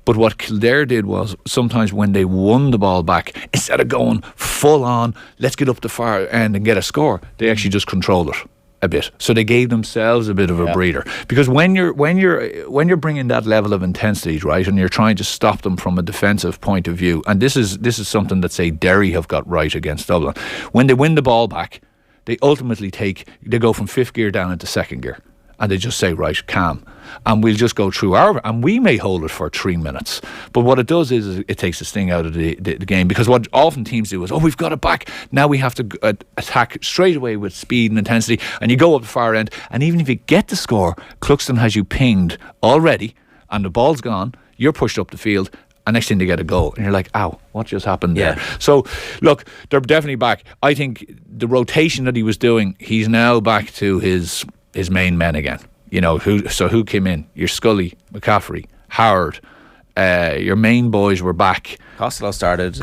But what Kildare did was sometimes when they won the ball back, instead of going full on, let's get up the far end and get a score, they actually just controlled it a bit. So they gave themselves a bit of a breather. Because when you're bringing that level of intensity, right, and you're trying to stop them from a defensive point of view, and this is something that, say, Derry have got right against Dublin. When they win the ball back, they ultimately they go from 5th gear down into 2nd gear, and they just say, right, calm, and we'll just go through and we may hold it for 3 minutes, but what it does is it takes the sting out of the game, because what often teams do is, we've got it back, now we have to attack straight away with speed and intensity, and you go up the far end, and even if you get the score, Cluxton has you pinged already, and the ball's gone, you're pushed up the field, and next thing they get a goal, and you're like, ow, what just happened there? So, look, they're definitely back. I think the rotation that he was doing, he's now back to his main men again. Who came in? Your Scully, McCaffrey, Howard. Your main boys were back. Costello started.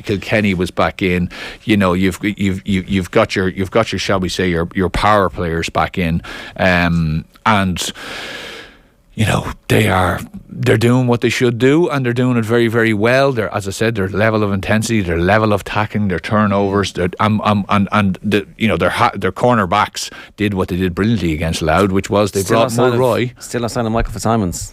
Kilkenny was back in. You've got your shall we say your power players back in, and they're doing what they should do, and they're doing it very, very well. As I said, their level of intensity, their level of tackling, their turnovers, their cornerbacks did what they did brilliantly against Louth, which was they brought Rory. Still not signing Michael Fitzsimons.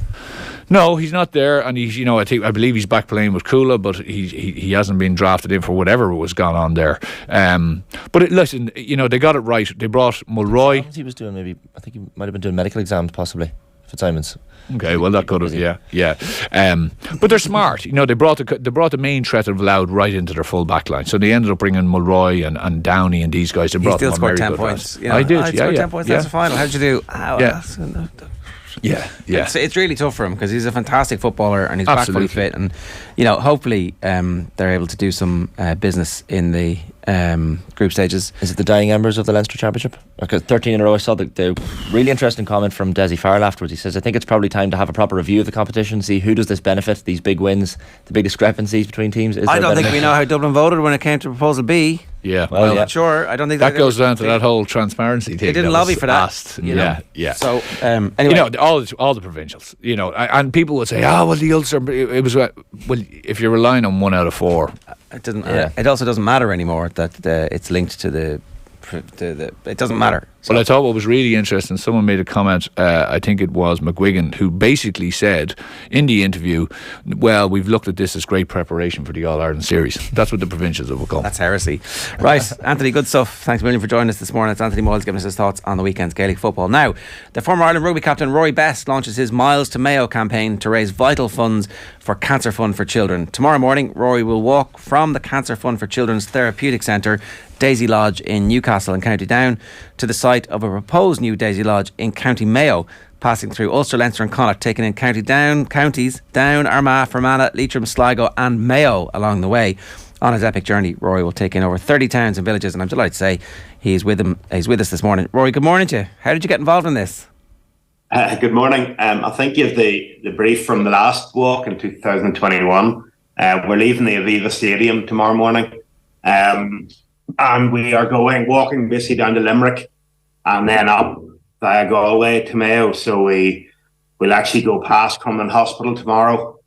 No, he's not there, and he's I believe he's back playing with Kula, but he hasn't been drafted in for whatever was gone on there. But listen, they got it right. They brought Mulroy. He was doing I think he might have been doing medical exams possibly. Fitzsimons. Okay, well that could have, but they're smart. They brought the main threat of Louth right into their full back line. So they ended up bringing Mulroy and Downey and these guys. They brought still them scored 10 points. I did. I scored 10 points. That's the final. How'd you do? It's really tough for him because he's a fantastic footballer and he's back fully fit, and hopefully they're able to do some business in the group stages. Is it the dying embers of the Leinster Championship? Okay, 13 in a row. I saw the really interesting comment from Desi Farrell afterwards. He says, I think it's probably time to have a proper review of the competition, see who does this benefit, these big wins, the big discrepancies between teams. I don't think we know how Dublin voted when it came to Proposal B. Yeah, well, sure. I don't think that goes down to that whole transparency thing. They didn't lobby for that. Yeah. So anyway, all the provincials, and people would say, well, the Ulster, it was well. If you're relying on 1 out of 4, it doesn't. It also doesn't matter anymore that it's linked to the. It doesn't matter. Well, I thought what was really interesting, someone made a comment, I think it was McGuigan, who basically said in the interview, well, we've looked at this as great preparation for the All-Ireland series. That's what the provincials have become. That's heresy. Right, Anthony, good stuff. Thanks a million for joining us this morning. It's Anthony Moyles giving us his thoughts on the weekend's Gaelic football. Now, the former Ireland rugby captain Rory Best launches his Miles to Mayo campaign to raise vital funds for Cancer Fund for Children. Tomorrow morning, Rory will walk from the Cancer Fund for Children's Therapeutic Centre, Daisy Lodge in Newcastle and County Down, to the site of a proposed new Daisy Lodge in County Mayo, passing through Ulster, Leinster and Connacht, taking in counties Down, Armagh, Fermanagh, Leitrim, Sligo and Mayo along the way. On his epic journey, Rory will take in over 30 towns and villages, and I'm delighted to say he's with us this morning. Rory, good morning to you. How did you get involved in this? Good morning. I think you have the brief from the last walk in 2021. We're leaving the Aviva Stadium tomorrow morning. And we are walking basically down to Limerick and then up via Galway to Mayo. So we'll actually go past Quinlan Hospital tomorrow.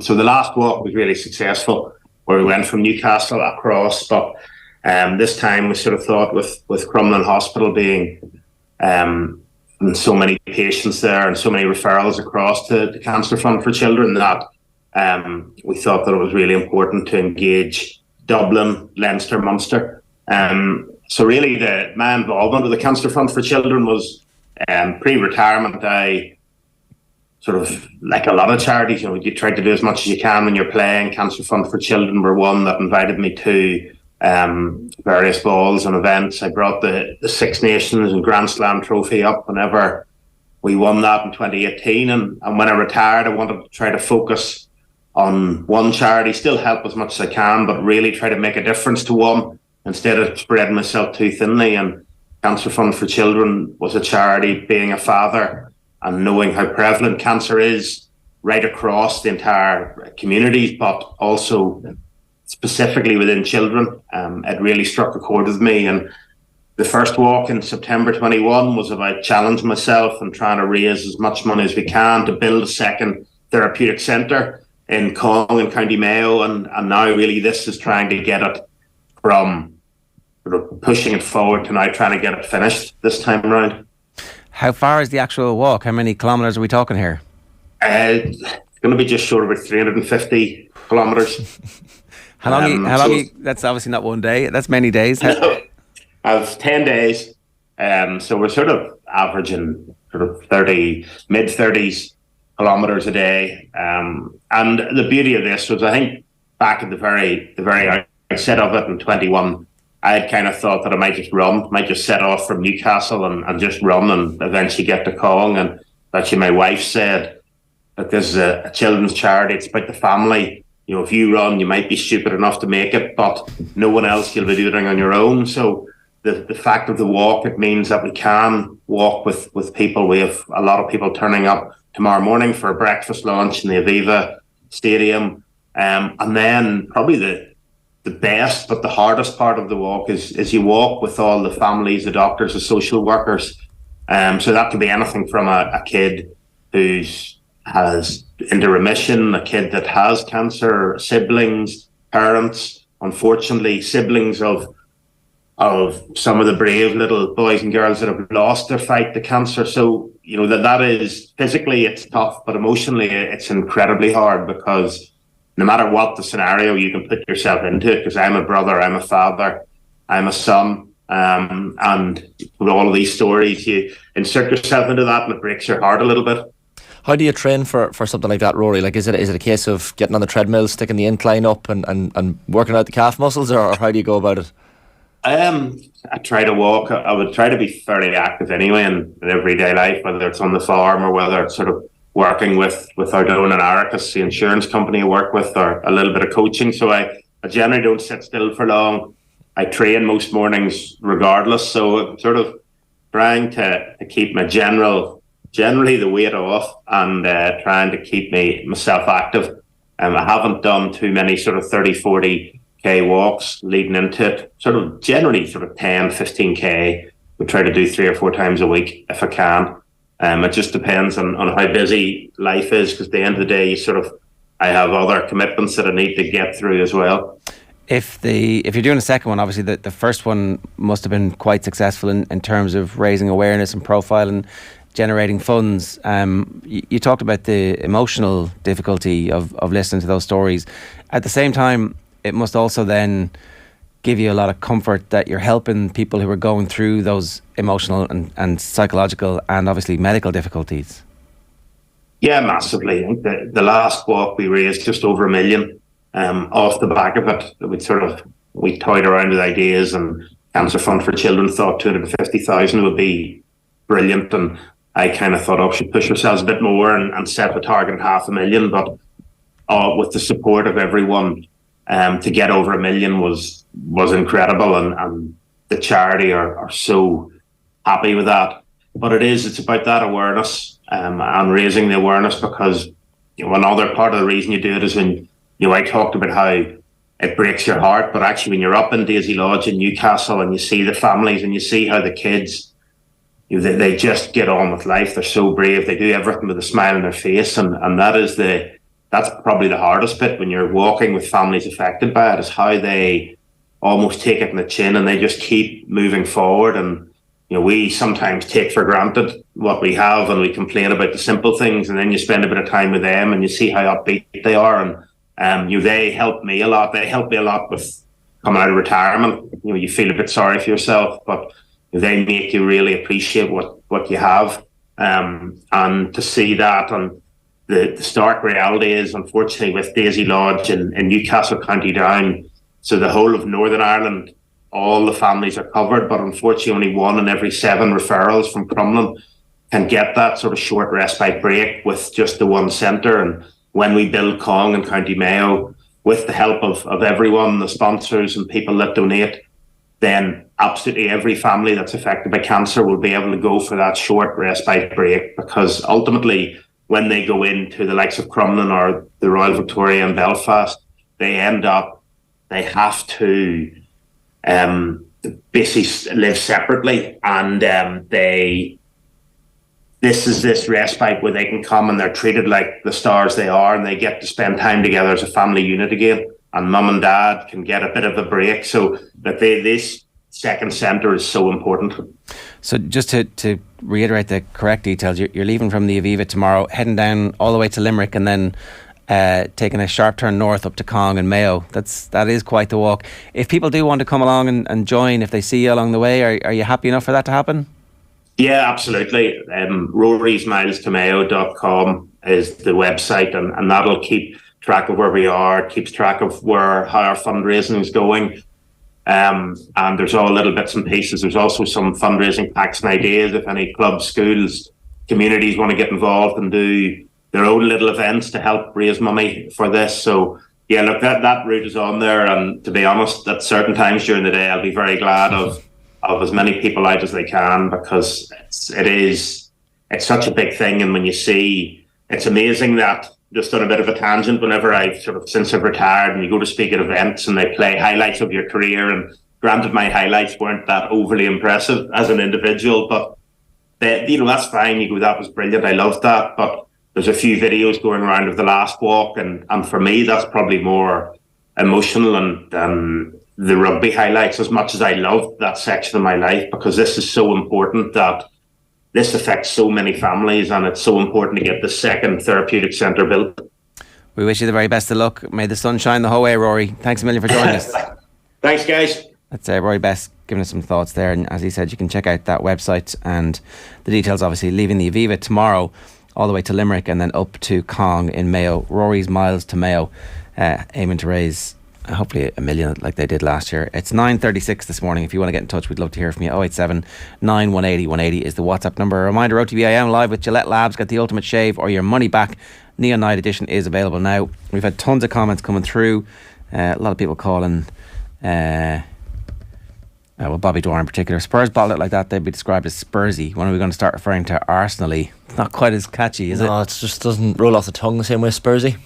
So the last walk was really successful, where we went from Newcastle across. But This time we sort of thought with Crumlin Hospital being and so many patients there and so many referrals across to the Cancer Fund for Children that we thought that it was really important to engage Dublin, Leinster, Munster. So really my involvement with the Cancer Fund for Children was pre-retirement. I sort of, like a lot of charities, you try to do as much as you can when you're playing. Cancer Fund for Children were one that invited me to various balls and events. I brought the Six Nations and Grand Slam trophy up whenever we won that in 2018. And when I retired, I wanted to try to focus on one charity, still help as much as I can, but really try to make a difference to one instead of spreading myself too thinly. And Cancer Fund for Children was a charity, being a father and knowing how prevalent cancer is right across the entire communities, but also specifically within children. It really struck a chord with me. And the first walk in September 21 was about challenging myself and trying to raise as much money as we can to build a second therapeutic centre in Cong and County Mayo. And now really this is trying to get it from sort of pushing it forward to now trying to get it finished this time around. How far is the actual walk? How many kilometres are we talking here? It's going to be just short of about 350 kilometres. How long? That's obviously not one day. That's many days. No, I've 10 days. So we're sort of averaging sort of mid 30s kilometres a day. And the beauty of this was, I think, back at the very outset of it in 21, I had kind of thought that I might just set off from Newcastle and just run and eventually get to Cong. And actually my wife said that this is a children's charity. It's about the family. If you run, you might be stupid enough to make it, but no one else you'll be doing on your own. So the fact of the walk, it means that we can walk with people. We have a lot of people turning up tomorrow morning for a breakfast lunch in the Aviva Stadium. And then probably the best but the hardest part of the walk is you walk with all the families, the doctors, the social workers. So that could be anything from a kid has into remission, a kid that has cancer, siblings, parents, unfortunately siblings of some of the brave little boys and girls that have lost their fight to cancer. So that is physically it's tough, but emotionally it's incredibly hard, because no matter what the scenario, you can put yourself into it. Because I'm a brother, I'm a father, I'm a son, and with all of these stories, you insert yourself into that and it breaks your heart a little bit. How do you train for something like that, Rory? Like, is it a case of getting on the treadmill, sticking the incline up and working out the calf muscles, or how do you go about it? I try to walk. I would try to be fairly active anyway in everyday life, whether it's on the farm or whether it's sort of working with Ardone and Aricus, the insurance company I work with, or a little bit of coaching. So I generally don't sit still for long. I train most mornings regardless. So I'm sort of trying to keep my generally the weight off and trying to keep myself active. I haven't done too many sort of 30-40k walks leading into it. Generally 10, 15k. We try to do 3 or 4 times a week if I can. It just depends on how busy life is, because at the end of the day, I have other commitments that I need to get through as well. If you're doing a second one, obviously the first one must have been quite successful in terms of raising awareness and profile and generating funds. You talked about the emotional difficulty of listening to those stories. At the same time, it must also then give you a lot of comfort that you're helping people who are going through those emotional and psychological and obviously medical difficulties. Yeah, massively. I think the last walk we raised just over $1 million off the back of it. We toyed around with ideas, and Cancer Fund for Children thought 250,000 would be brilliant, and I kind of thought, we should push ourselves a bit more and set the target at $500,000. But with the support of everyone, to get over $1 million was incredible, and the charity are so happy with that. But it's about that awareness and raising the awareness, because another part of the reason you do it is when I talked about how it breaks your heart, but actually when you're up in Daisy Lodge in Newcastle and you see the families and you see how the kids, they just get on with life. They're so brave. They do everything with a smile on their face, and that's probably the hardest bit when you're walking with families affected by it, is how they almost take it in the chin, and they just keep moving forward. And we sometimes take for granted what we have, and we complain about the simple things, and then you spend a bit of time with them and you see how upbeat they are. And they help me a lot. They help me a lot with coming out of retirement. You feel a bit sorry for yourself, but they make you really appreciate what you have. And to see that, and the stark reality is, unfortunately, with Daisy Lodge and Newcastle County Down, so the whole of Northern Ireland, all the families are covered, but unfortunately only 1 in every 7 referrals from Crumlin can get that sort of short respite break with just the one centre. And when we build Cong and County Mayo, with the help of everyone, the sponsors and people that donate, then absolutely every family that's affected by cancer will be able to go for that short respite break, because ultimately when they go into the likes of Crumlin or the Royal Victoria in Belfast, they have to basically live separately, and this is this respite where they can come and they're treated like the stars they are, and they get to spend time together as a family unit again, and mum and dad can get a bit of a break. So that this second centre is so important. So just to reiterate the correct details, you're leaving from the Aviva tomorrow, heading down all the way to Limerick, and then taking a sharp turn north up to Cong and Mayo. That is quite the walk. If people do want to come along and join, if they see you along the way, are you happy enough for that to happen? Yeah, absolutely. rorysmilesToMayo.com is the website, and that'll keep track of where we are, keeps track of how our fundraising is going. And there's all little bits and pieces. There's also some fundraising packs and ideas if any clubs, schools, communities want to get involved and do their own little events to help raise money for this. So yeah, look, that route is on there, and to be honest, at certain times during the day I'll be very glad of as many people out as they can, because it's such a big thing. And when you see, it's amazing that, just on a bit of a tangent, whenever since I've retired and you go to speak at events and they play highlights of your career, and granted my highlights weren't that overly impressive as an individual, but that's fine. You go, that was brilliant, I loved that. But there's a few videos going around of the last walk, and for me that's probably more emotional than the rugby highlights, as much as I loved that section of my life, because this is so important, that this affects so many families, and it's so important to get the second therapeutic centre built. We wish you the very best of luck. May the sun shine the whole way, Rory. Thanks a million for joining us. Thanks, guys. That's Rory Best giving us some thoughts there, and as he said, you can check out that website and the details. Obviously, leaving the Aviva tomorrow all the way to Limerick and then up to Cong in Mayo. Rory's Miles to Mayo, aiming to raise hopefully $1 million like they did last year. It's 9:36 this morning. If you want to get in touch, we'd love to hear from you. 087 9180 180 is the WhatsApp number. A reminder, OTB AM live with Gillette Labs. Get the ultimate shave or your money back. Neon Night Edition is available now. We've had tons of comments coming through. A lot of people calling Bobby Dwyer in particular. Spurs bottle it like that, they'd be described as Spursy. When are we going to start referring to Arsenal-y? It's not quite as catchy, is it? No, it just doesn't roll off the tongue the same way as Spursy.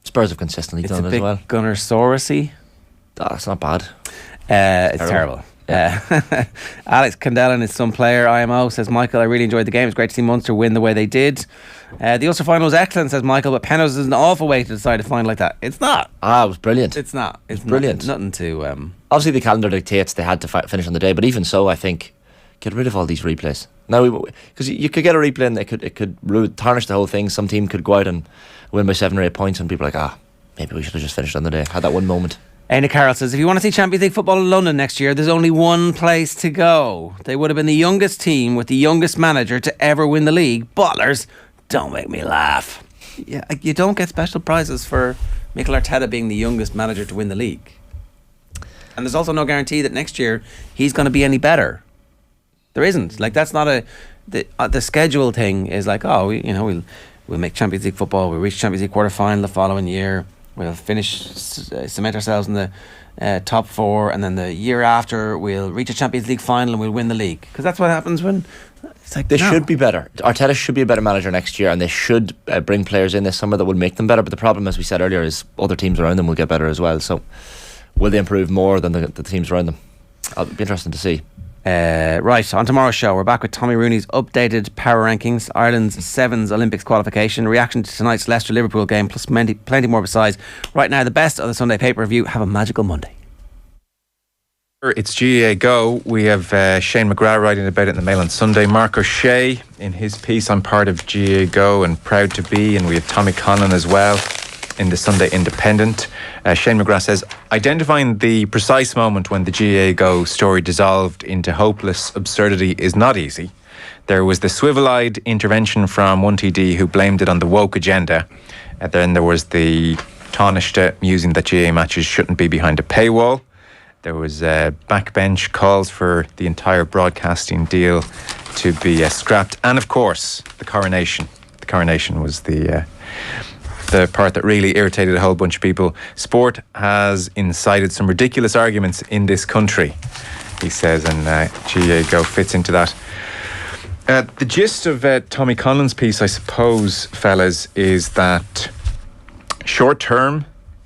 Spurs have consistently done it as well. It's a bit Gunnar-Saurus-y. That's not bad. It's terrible. Alex Candell is some player. IMO says, Michael, I really enjoyed the game. It's great to see Munster win the way they did. The Ulster final was excellent, says Michael, but penalties is an awful way to decide a final like that. It's not. It was brilliant. It's not. It's brilliant. Nothing to. Obviously, the calendar dictates they had to finish on the day, but even so, I think get rid of all these replays now, because you could get a replay and it could tarnish the whole thing. Some team could go out and win by 7 or 8 points, and people are like, maybe we should have just finished on the day. Had that one moment. Aina Carroll says, if you want to see Champions League football in London next year, there's only one place to go. They would have been the youngest team with the youngest manager to ever win the league. Bottlers, don't make me laugh. Yeah, you don't get special prizes for Mikel Arteta being the youngest manager to win the league. And there's also no guarantee that next year he's going to be any better. There isn't. Like, that's not the schedule thing is like, we'll make Champions League football, we'll reach Champions League quarter-final the following year, we'll cement ourselves in the top 4, and then the year after we'll reach a Champions League final and we'll win the league. Because that's what happens when it's like, they should be better. Arteta should be a better manager next year, and they should bring players in this summer that will make them better. But the problem, as we said earlier, is other teams around them will get better as well. So will they improve more than the teams around them? It'll be interesting to see. Right, on tomorrow's show, we're back with Tommy Rooney's updated power rankings, Ireland's Sevens Olympics qualification, reaction to tonight's Leicester-Liverpool game, plus plenty more besides. Right now, the best of the Sunday pay-per-view. Have a magical Monday. It's GAA Go. We have Shane McGrath writing about it in the Mail on Sunday. Mark O'Shea in his piece on part of GAA Go and Proud to Be. And we have Tommy Quinlan as well in the Sunday Independent. Shane McGrath says, identifying the precise moment when the GAA Go story dissolved into hopeless absurdity is not easy. There was the swivel-eyed intervention from 1TD who blamed it on the woke agenda. Then there was the Taoiseach musing that GAA matches shouldn't be behind a paywall. There was backbench calls for the entire broadcasting deal to be scrapped. And of course, the coronation. The coronation was the part that really irritated a whole bunch of people. Sport has incited some ridiculous arguments in this country, he says, and GAA Go fits into that. The gist of Tommy Conlon's piece, I suppose, fellas, is that short term,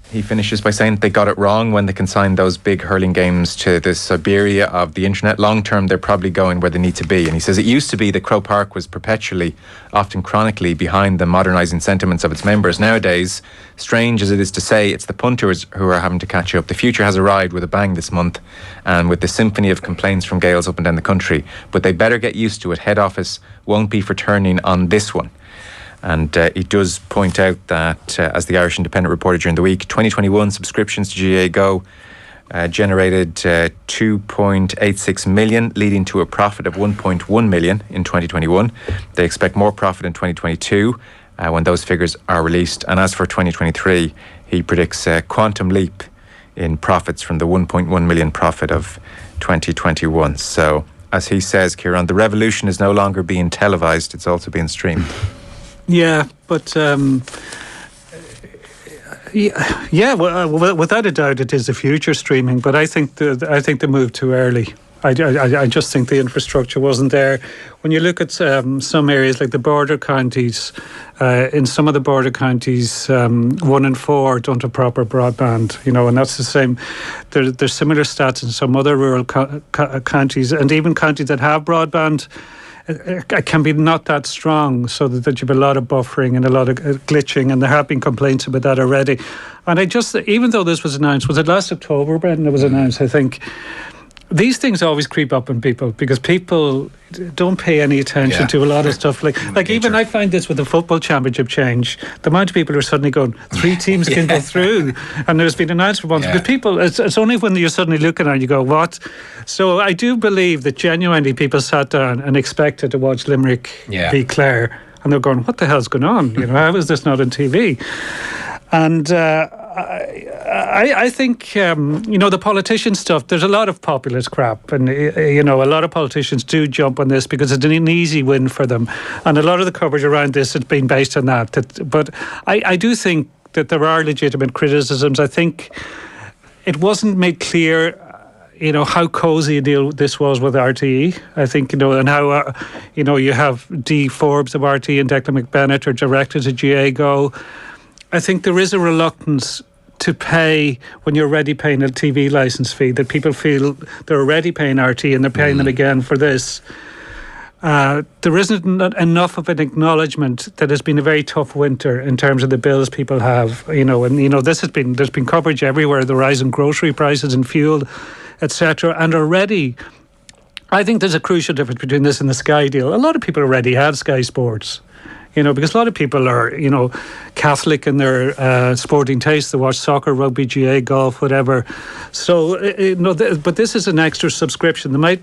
he finishes by saying they got it wrong when they consigned those big hurling games to the Siberia of the internet. Long term, they're probably going where they need to be. And he says it used to be that Croke Park was perpetually, often chronically, behind the modernising sentiments of its members. Nowadays, strange as it is to say, it's the punters who are having to catch up. The future has arrived with a bang this month, and with the symphony of complaints from Gaels up and down the country. But they better get used to it. Head office won't be for turning on this one. And he does point out that, as the Irish Independent reported during the week, 2021 subscriptions to GAA Go generated 2.86 million, leading to a profit of 1.1 million in 2021. They expect more profit in 2022 when those figures are released. And as for 2023, he predicts a quantum leap in profits from the 1.1 million profit of 2021. So, as he says, Kieran, the revolution is no longer being televised, it's also being streamed. Yeah, but without a doubt, it is the future streaming. But I think they moved too early. I just think the infrastructure wasn't there. When you look at some areas like the border counties, in some of the border counties, 1 in 4 don't have proper broadband. And that's the same. There's similar stats in some other rural counties, and even counties that have broadband. It can be not that strong, so that you have a lot of buffering and a lot of glitching, and there have been complaints about that already. And even though this was announced, was it last October, Brendan, it was announced, I think, these things always creep up on people because people don't pay any attention to a lot of stuff. Like even I find this with the football championship change, the amount of people who are suddenly going, 3 teams can go through, and there's been announced for once. Because people, it's only when you're suddenly looking at it and you go, what? So I do believe that genuinely people sat down and expected to watch Limerick beat Clare, and they're going, what the hell's going on? How is this not on TV? And I think, the politician stuff, there's a lot of populist crap. And, a lot of politicians do jump on this because it's an easy win for them. And a lot of the coverage around this has been based on that. But I do think that there are legitimate criticisms. I think it wasn't made clear, how cosy a deal this was with RTE. I think, and how, you have Dee Forbes of RTE and Declan McBennett are directors of GAA Go. I think there is a reluctance to pay when you're already paying a TV licence fee, that people feel they're already paying RT and they're paying them again for this. There isn't enough of an acknowledgement that it's been a very tough winter in terms of the bills people have, there's been coverage everywhere, the rise in grocery prices and fuel, etc. And already, I think there's a crucial difference between this and the Sky deal. A lot of people already had Sky Sports. Because a lot of people are, Catholic in their sporting tastes. They watch soccer, rugby, GAA, golf, whatever. So, but this is an extra subscription. A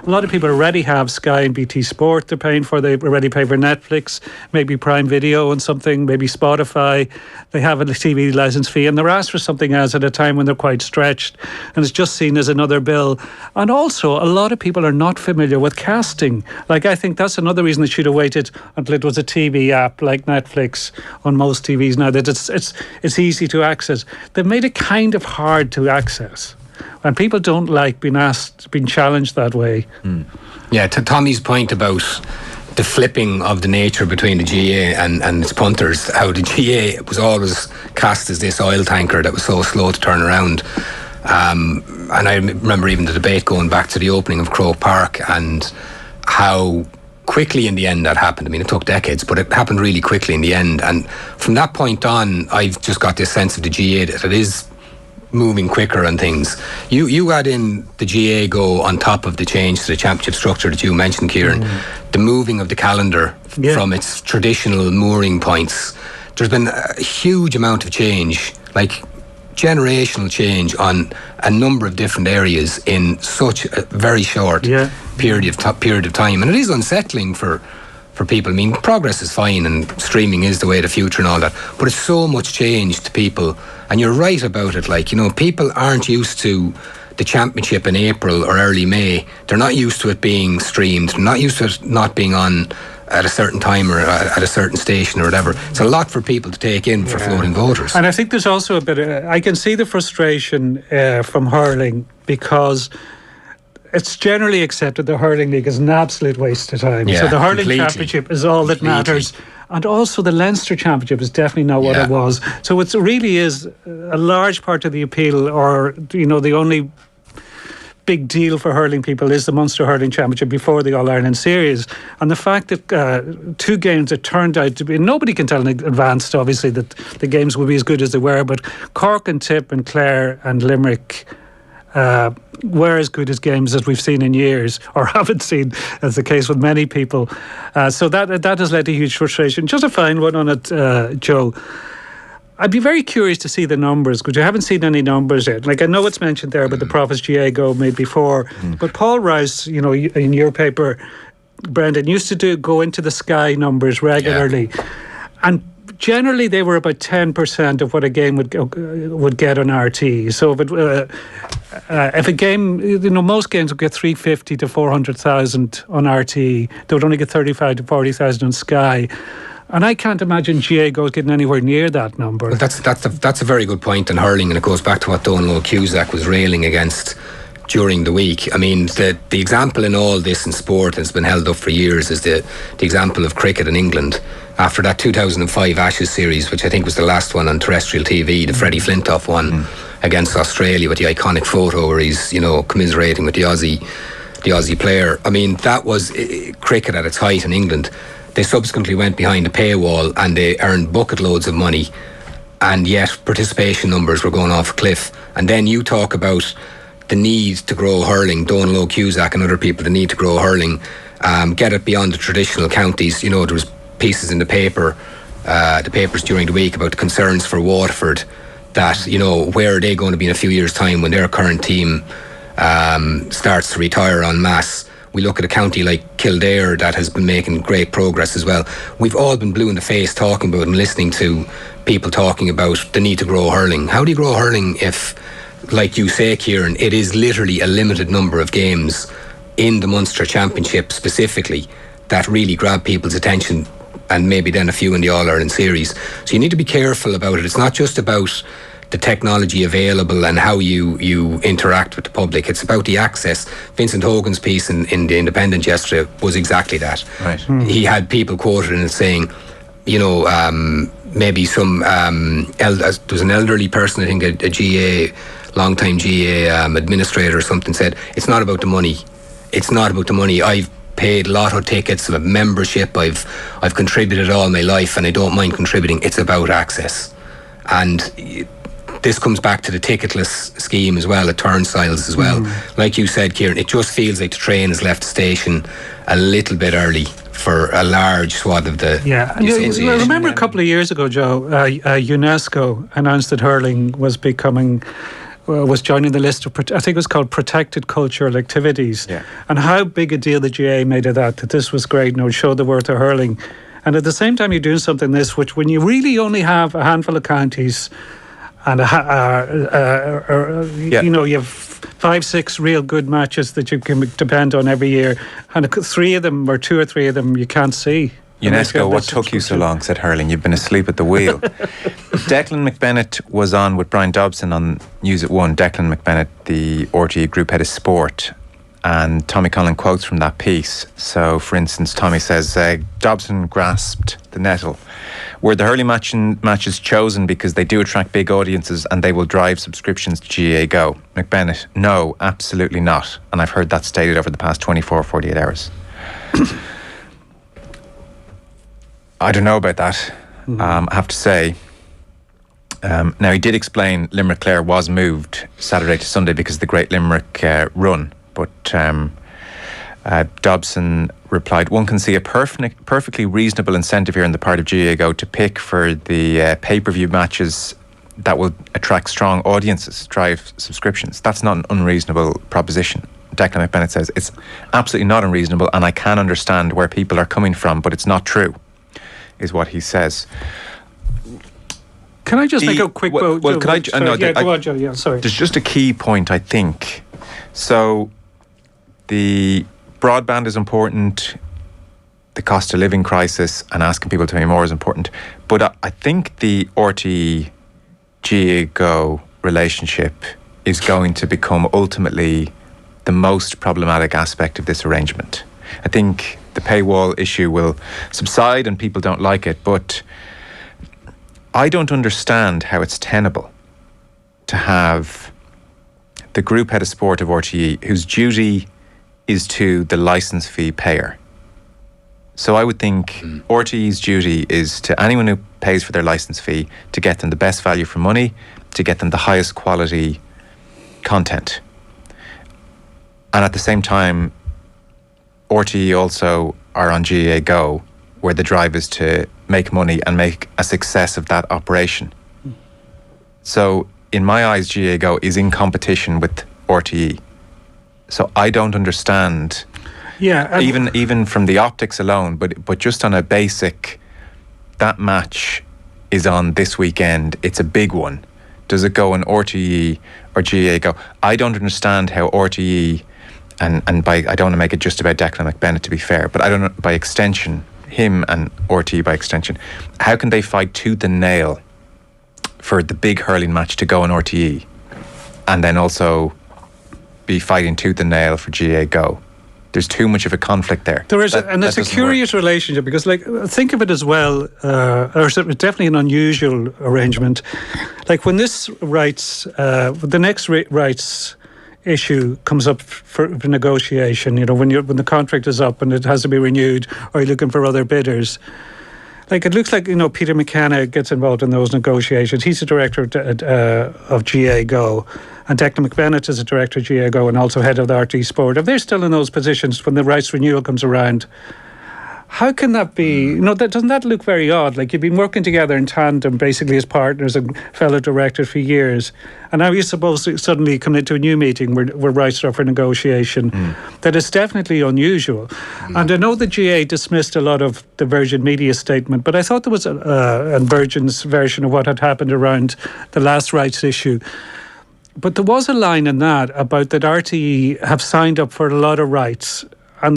lot of people already have Sky and BT Sport they're paying for. They already pay for Netflix, maybe Prime Video and something, maybe Spotify. They have a TV licence fee, and they're asked for something else at a time when they're quite stretched. And it's just seen as another bill. And also, a lot of people are not familiar with casting. I think that's another reason they should have waited until it was a TV app like Netflix on most TVs now, that it's easy to access. They've made it kind of hard to access, and people don't like being challenged that way. Yeah, to Tommy's point about the flipping of the nature between the GAA and its punters, how the GAA was always cast as this oil tanker that was so slow to turn around. And I remember even the debate going back to the opening of Croke Park and how quickly in the end that happened. I mean, it took decades, but it happened really quickly in the end. And from that point on, I've just got this sense of the GAA that it is moving quicker on things. You add in the GA go on top of the change to the championship structure that you mentioned, Kieran, the moving of the calendar from its traditional mooring points. There's been a huge amount of change, like generational change on a number of different areas in such a very short period of time, and it is unsettling for people. I mean, progress is fine and streaming is the way of the future and all that, but it's so much change to people, and you're right about it. Like, you know, people aren't used to the championship in April or early May. They're not used to it being streamed. They're not used to it not being on at a certain time or at a certain station or whatever. It's a lot for people to take in for floating voters. And I think there's also a bit of, I can see the frustration from hurling, because it's generally accepted the hurling league is an absolute waste of time. So the hurling championship is all that matters. And also the Leinster Championship is definitely not what it was. So it really is a large part of the appeal, or, you know, the only big deal for hurling people is the Munster Hurling Championship before the All-Ireland Series. And the fact that 2 games that turned out to be, nobody can tell in advance, obviously, that the games will be as good as they were, but Cork and Tip and Clare and Limerick were as good as games as we've seen in years, or haven't seen, as the case with many people. So that has led to huge frustration. Just a fine one on it, Joe. I'd be very curious to see the numbers, because I haven't seen any numbers yet. Like, I know it's mentioned there about the Profits GA go made before, but Paul Rice, you know, in your paper, Brendan, used to go into the Sky numbers regularly, and generally they were about 10% of what a game would get on RT. So if a game, you know, most games would get 350 to 400,000 on RT. They would only get 35 to 40,000 on Sky. And I can't imagine GA goes getting anywhere near that number. Well, that's a very good point in hurling, and it goes back to what Donal Cusack was railing against during the week. I mean, the example in all this in sport that's been held up for years is the example of cricket in England. After that 2005 Ashes series, which I think was the last one on terrestrial TV, the Freddie Flintoff one against Australia with the iconic photo where he's, you know, commiserating with the Aussie player. I mean, that was cricket at its height in England. They subsequently went behind a paywall and they earned bucket loads of money, and yet participation numbers were going off a cliff. And then you talk about the need to grow hurling, Donal Cusack and other people, the need to grow hurling, get it beyond the traditional counties. You know, there was pieces in the papers during the week about concerns for Waterford, that, you know, where are they going to be in a few years' time when their current team starts to retire en masse. We look at a county like Kildare that has been making great progress as well. We've all been blue in the face talking about and listening to people talking about the need to grow hurling. How do you grow hurling if, like you say, Kieran, it is literally a limited number of games in the Munster Championship specifically that really grab people's attention, and maybe then a few in the All-Ireland Series. So you need to be careful about it. It's not just about the technology available and how you interact with the public. It's about the access. Vincent Hogan's piece in the Independent yesterday was exactly that. Right. He had people quoted in it saying, you know, maybe some there was an elderly person, I think a GA, long-time GA administrator or something, said, it's not about the money. It's not about the money. I've paid lotto tickets, a membership, I've contributed all my life and I don't mind contributing. It's about access. And this comes back to the ticketless scheme as well, at turnstiles as well. Like you said, Kieran, it just feels like the train has left the station a little bit early for a large swath of the association. I remember a couple of years ago, Joe, UNESCO announced that hurling was joining the list of, I think it was called protected cultural activities. And how big a deal the GA made of that this was great and it would show the worth of hurling. And at the same time you're doing something which when you really only have a handful of counties and you know, you have 5-6 real good matches that you can depend on every year, and 3 of them or 2 or 3 of them you can't see. UNESCO, what took you so long, said hurling. You've been asleep at the wheel. Declan McBennett was on with Brian Dobson on News at 1. Declan McBennett, the RTE Group Head of Sport, and Tommy Conlon quotes from that piece. So, for instance, Tommy says, Dobson grasped the nettle. Were the hurling matches chosen because they do attract big audiences and they will drive subscriptions to GAA Go? McBennett, no, absolutely not. And I've heard that stated over the past 24 or 48 hours. I don't know about that. I have to say, Now, he did explain Limerick Clare was moved Saturday to Sunday because of the Great Limerick run, but Dobson replied, one can see a perfectly reasonable incentive here on the part of GAA Go to pick for the pay-per-view matches that will attract strong audiences, drive subscriptions. That's not an unreasonable proposition. Declan McBennett says it's absolutely not unreasonable, and I can understand where people are coming from, but it's not true, is what he says. Can I just make a quick... Well, can I... Sorry, go on, Joe. Yeah, sorry. There's just a key point, I think. So, the broadband is important, the cost of living crisis and asking people to pay more is important. But I think the RTE GAA Go relationship is going to become ultimately the most problematic aspect of this arrangement. I think the paywall issue will subside and people don't like it, but I don't understand how it's tenable to have the group head of sport of RTE whose duty is to the licence fee payer. So I would think RTE's duty is to anyone who pays for their licence fee to get them the best value for money, to get them the highest quality content. And at the same time, RTE also are on GAA Go, where the drive is to make money and make a success of that operation. So in my eyes, GAA Go is in competition with RTE. So I don't understand, even from the optics alone, but just on a basic, that match is on this weekend, it's a big one. Does it go on RTE or GAA Go? I don't understand how RTE, and by, I don't want to make it just about Declan McBennett to be fair, but I don't know, by extension, him and RTE by extension, how can they fight tooth and nail for the big hurling match to go on RTE and then also be fighting tooth and nail for GAA Go? There's too much of a conflict there. There is, and it's a curious relationship because, like, think of it as well, or it's definitely an unusual arrangement. Like when this rights, the next rights issue comes up for negotiation, you know, when the contract is up and it has to be renewed, or you're looking for other bidders. Like it looks like, you know, Peter McKenna gets involved in those negotiations. He's the director of GAA Go, and Declan McBennett is the director of GAA Go and also head of the RTE Sport. If they're still in those positions when the rights renewal comes around, how can that be? You know, doesn't that look very odd? Like you've been working together in tandem, basically as partners and fellow directors for years, and now you're supposed to suddenly come into a new meeting where rights are up for negotiation. That is definitely unusual. And I know the GA dismissed a lot of the Virgin Media statement, but I thought there was a Virgin's version of what had happened around the last rights issue. But there was a line in that about that RTE have signed up for a lot of rights and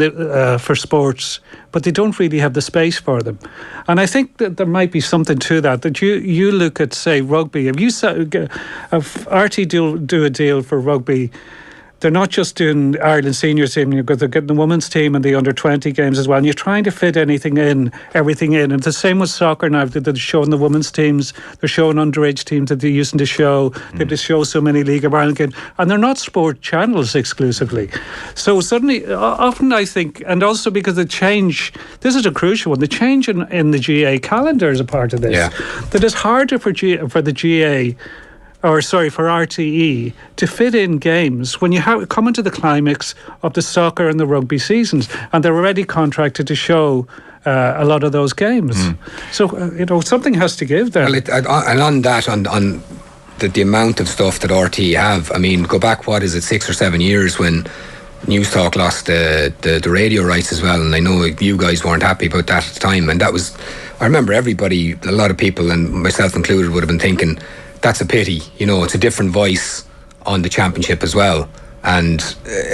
for sports, but they don't really have the space for them. And I think that there might be something to that. That you look at, say, rugby. If RTE do a deal for rugby, they're not just doing Ireland senior team, because they're getting the women's team and the under-20 games as well. And you're trying to fit everything in. And it's the same with soccer now. They're showing the women's teams. They're showing underage teams that they're using to show. They just show so many League of Ireland games. And they're not sport channels exclusively. So suddenly, often I think, and also because the change, this is a crucial one, the change in the GA calendar is a part of this. Yeah. That it's harder for the GA, for RTE to fit in games when you come into the climax of the soccer and the rugby seasons, and they're already contracted to show a lot of those games. So you know, something has to give there. Well, and on that, on the amount of stuff that RTE have, I mean, go back 6 or 7 years when News Talk lost the radio rights as well, and I know you guys weren't happy about that at the time, and that was, I remember everybody, a lot of people, and myself included, would have been thinking, that's a pity, you know, it's a different voice on the championship as well. And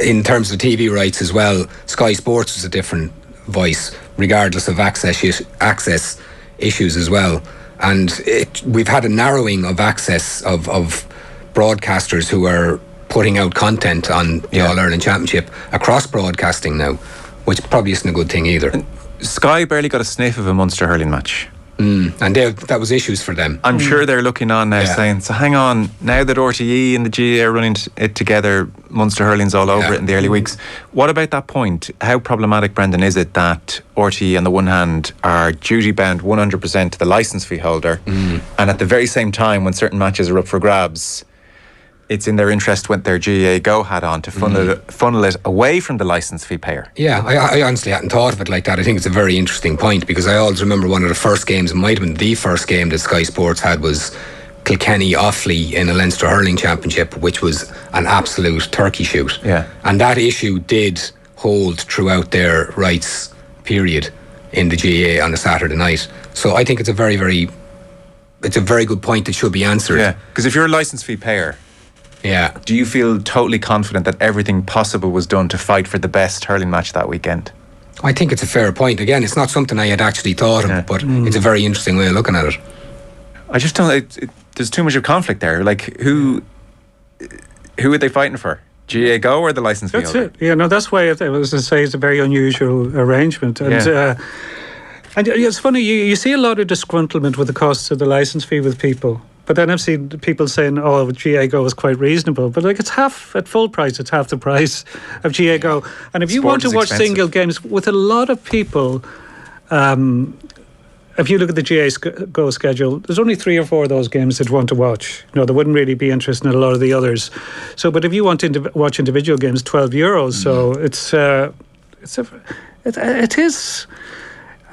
in terms of TV rights as well, Sky Sports was a different voice, regardless of access issues as well. And we've had a narrowing of access of broadcasters who are putting out content on the All-Ireland Championship across broadcasting now, which probably isn't a good thing either. Sky barely got a sniff of a Munster hurling match. And that was issues for them. I'm sure they're looking on now saying, so hang on, now that RTE and the GA are running it together, Munster hurling's all over it in the early weeks. What about that point? How problematic, Brendan, is it that RTE on the one hand are duty bound 100% to the licence fee holder, and at the very same time when certain matches are up for grabs, it's in their interest with their GA Go hat on to funnel it away from the licence fee payer? Yeah, I honestly hadn't thought of it like that. I think it's a very interesting point, because I always remember one of the first games, it might have been the first game that Sky Sports had, was Kilkenny-Offaly in a Leinster Hurling Championship, which was an absolute turkey shoot. Yeah. And that issue did hold throughout their rights period in the GA on a Saturday night. So I think it's a very, very good point that should be answered. Yeah, because if you're a licence fee payer, do you feel totally confident that everything possible was done to fight for the best hurling match that weekend? I think it's a fair point. Again, it's not something I had actually thought of, but it's a very interesting way of looking at it. I just don't. There's too much of conflict there. Like, who are they fighting for? GA Go or the licence fee holder? That's it. Yeah, no, that's why I was to say it's a very unusual arrangement. And and it's funny, you see a lot of disgruntlement with the costs of the licence fee with people. But then I've seen people saying, "Oh, GA Go is quite reasonable," but like, it's half at full price. It's half the price of GA Go. And if you want to watch single games, with a lot of people, if you look at the GA Go schedule, there's only 3 or 4 of those games that you want to watch. You know, they wouldn't really be interested in a lot of the others. So, but if you want to watch individual games, €12. So it is.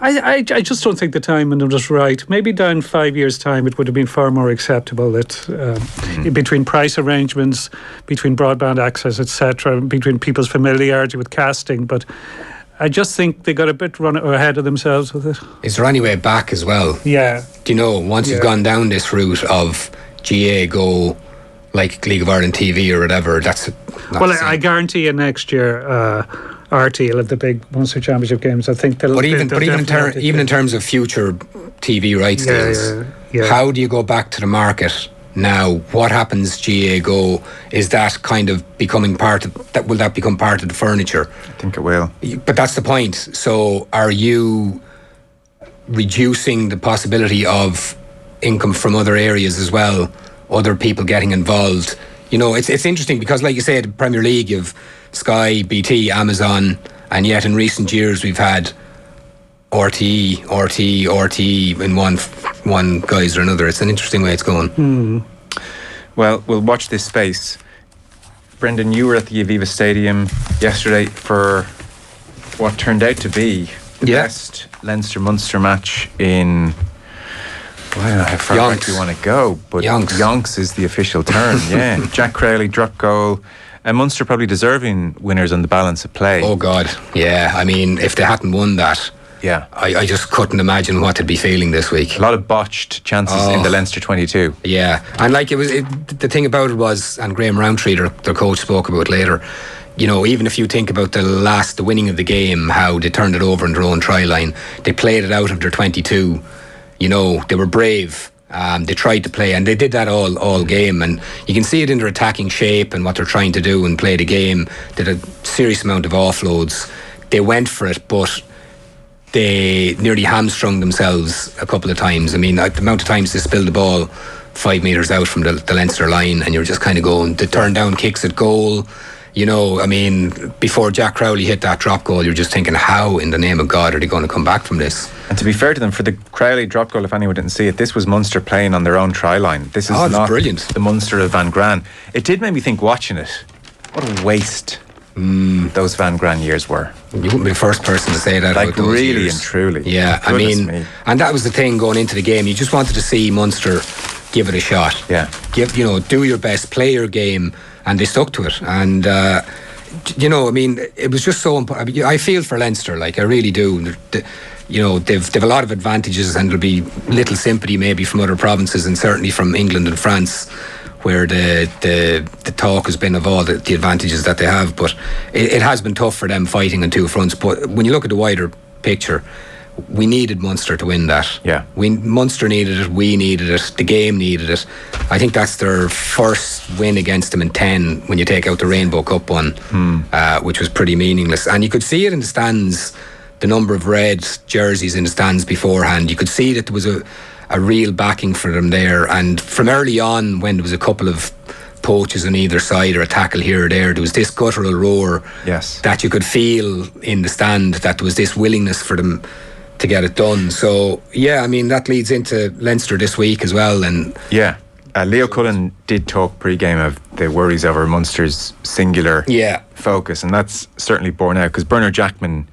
I just don't think the timing was right. Maybe down 5 years' time, it would have been far more acceptable that between price arrangements, between broadband access, etc., between people's familiarity with casting. But I just think they got a bit run ahead of themselves with it. Is there any way back as well? Yeah. Do you know, once you've gone down this route of GA Go, like League of Ireland TV or whatever, that's it. Well, I guarantee you next year, RT will have the big Munster Championship games. I think they'll. But even in terms of future TV rights deals, how do you go back to the market now? What happens? GA Go, is that kind of becoming part of that? Will that become part of the furniture? I think it will. But that's the point. So, are you reducing the possibility of income from other areas as well? Other people getting involved. You know, it's interesting because, like you said, Premier League, you've Sky, BT, Amazon, and yet in recent years we've had RTE in one guise or another. It's an interesting way it's going. Well, we'll watch this space. Brendan, you were at the Aviva Stadium yesterday for what turned out to be the best Leinster-Munster match in... Well, I don't know how far back you want to go, but Yonks is the official term, yeah. Jack Crowley, drop goal. And Munster probably deserving winners on the balance of play. Oh, God, yeah. I mean, if they hadn't won that, I just couldn't imagine what they'd be feeling this week. A lot of botched chances in the Leinster 22. Yeah, and like the thing about it was, and Graham Rowntree, their coach, spoke about it later, you know, even if you think about the winning of the game, how they turned it over in their own try line, they played it out of their 22. You know, they were brave. They tried to play, and they did that all game, and you can see it in their attacking shape and what they're trying to do and play the game. They did a serious amount of offloads. They went for it, but they nearly hamstrung themselves a couple of times. I mean, the amount of times they spilled the ball 5 metres out from the Leinster line, and you're just kind of going, they turn down kicks at goal. You know, I mean, before Jack Crowley hit that drop goal, you're just thinking, how in the name of God are they going to come back from this? And to be fair to them, for the Crowley drop goal, if anyone didn't see it, this was Munster playing on their own try line. This is not brilliant. The Munster of Van Gran. It did make me think watching it, what a waste those Van Gran years were. You wouldn't be the first person to say that. Like, about those really years. and truly. Yeah, I mean, and that was the thing going into the game. You just wanted to see Munster give it a shot. Yeah. Do your best, play your game, and they stuck to it. And you know, I mean, it was just so important. I feel for Leinster, like I really do. You know, they've a lot of advantages, and there'll be little sympathy maybe from other provinces, and certainly from England and France, where the talk has been of all the advantages that they have. But it has been tough for them fighting on two fronts. But when you look at the wider picture, we needed Munster to win that. Yeah. Munster needed it, we needed it, the game needed it. I think that's their first win against them in 10 when you take out the Rainbow Cup one, which was pretty meaningless. And you could see it in the stands the number of red jerseys in the stands beforehand. You could see that there was a real backing for them there. And from early on, when there was a couple of poaches on either side or a tackle here or there was this guttural roar that you could feel in the stand, that there was this willingness for them to get it done. So yeah, I mean, that leads into Leinster this week as well. And Leo Cullen did talk pre-game of the worries over Munster's singular focus, and that's certainly borne out, because Bernard Jackman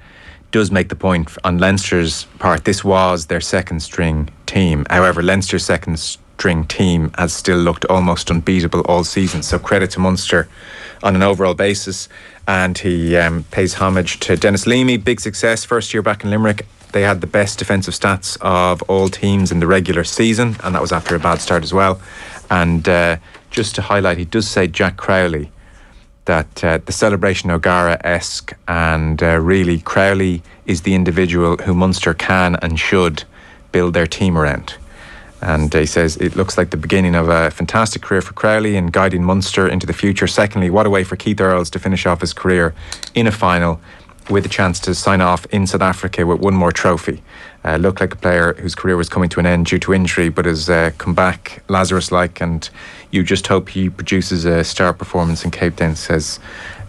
does make the point on Leinster's part. This was their second string team. However, Leinster's second string team has still looked almost unbeatable all season. So credit to Munster on an overall basis. And he pays homage to Dennis Leamy. Big success, first year back in Limerick. They had the best defensive stats of all teams in the regular season, and that was after a bad start as well. And just to highlight, he does say Jack Crowley, that the celebration O'Gara-esque, and really Crowley is the individual who Munster can and should build their team around. And he says it looks like the beginning of a fantastic career for Crowley in guiding Munster into the future. Secondly, what a way for Keith Earls to finish off his career in a final with a chance to sign off in South Africa with one more trophy. Looked like a player whose career was coming to an end due to injury, but has come back Lazarus-like, and you just hope he produces a star performance in Cape Town, says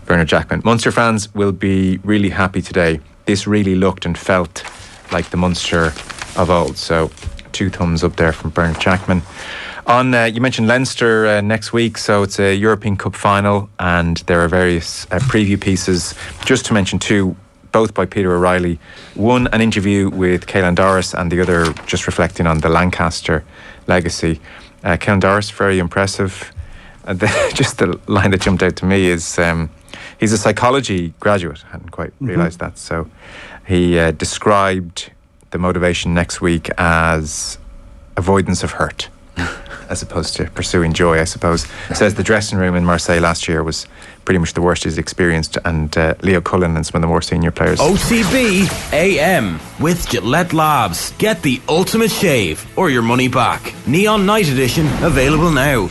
Bernard Jackman. Munster fans will be really happy today. This really looked and felt like the Munster of old. So 2 thumbs up there from Bernard Jackman. On you mentioned Leinster next week, so it's a European Cup final, and there are various preview pieces. Just to mention 2, both by Peter O'Reilly. One, an interview with Caelan Doris, and the other just reflecting on the Lancaster legacy. Caelan Doris, very impressive. Just the line that jumped out to me is he's a psychology graduate. I hadn't quite realised that. So he described the motivation next week as avoidance of hurt, as opposed to pursuing joy, I suppose. Says the dressing room in Marseille last year was pretty much the worst he's experienced, and Leo Cullen and some of the more senior players. OTB AM with Gillette Labs. Get the ultimate shave or your money back. Neon Night Edition available now.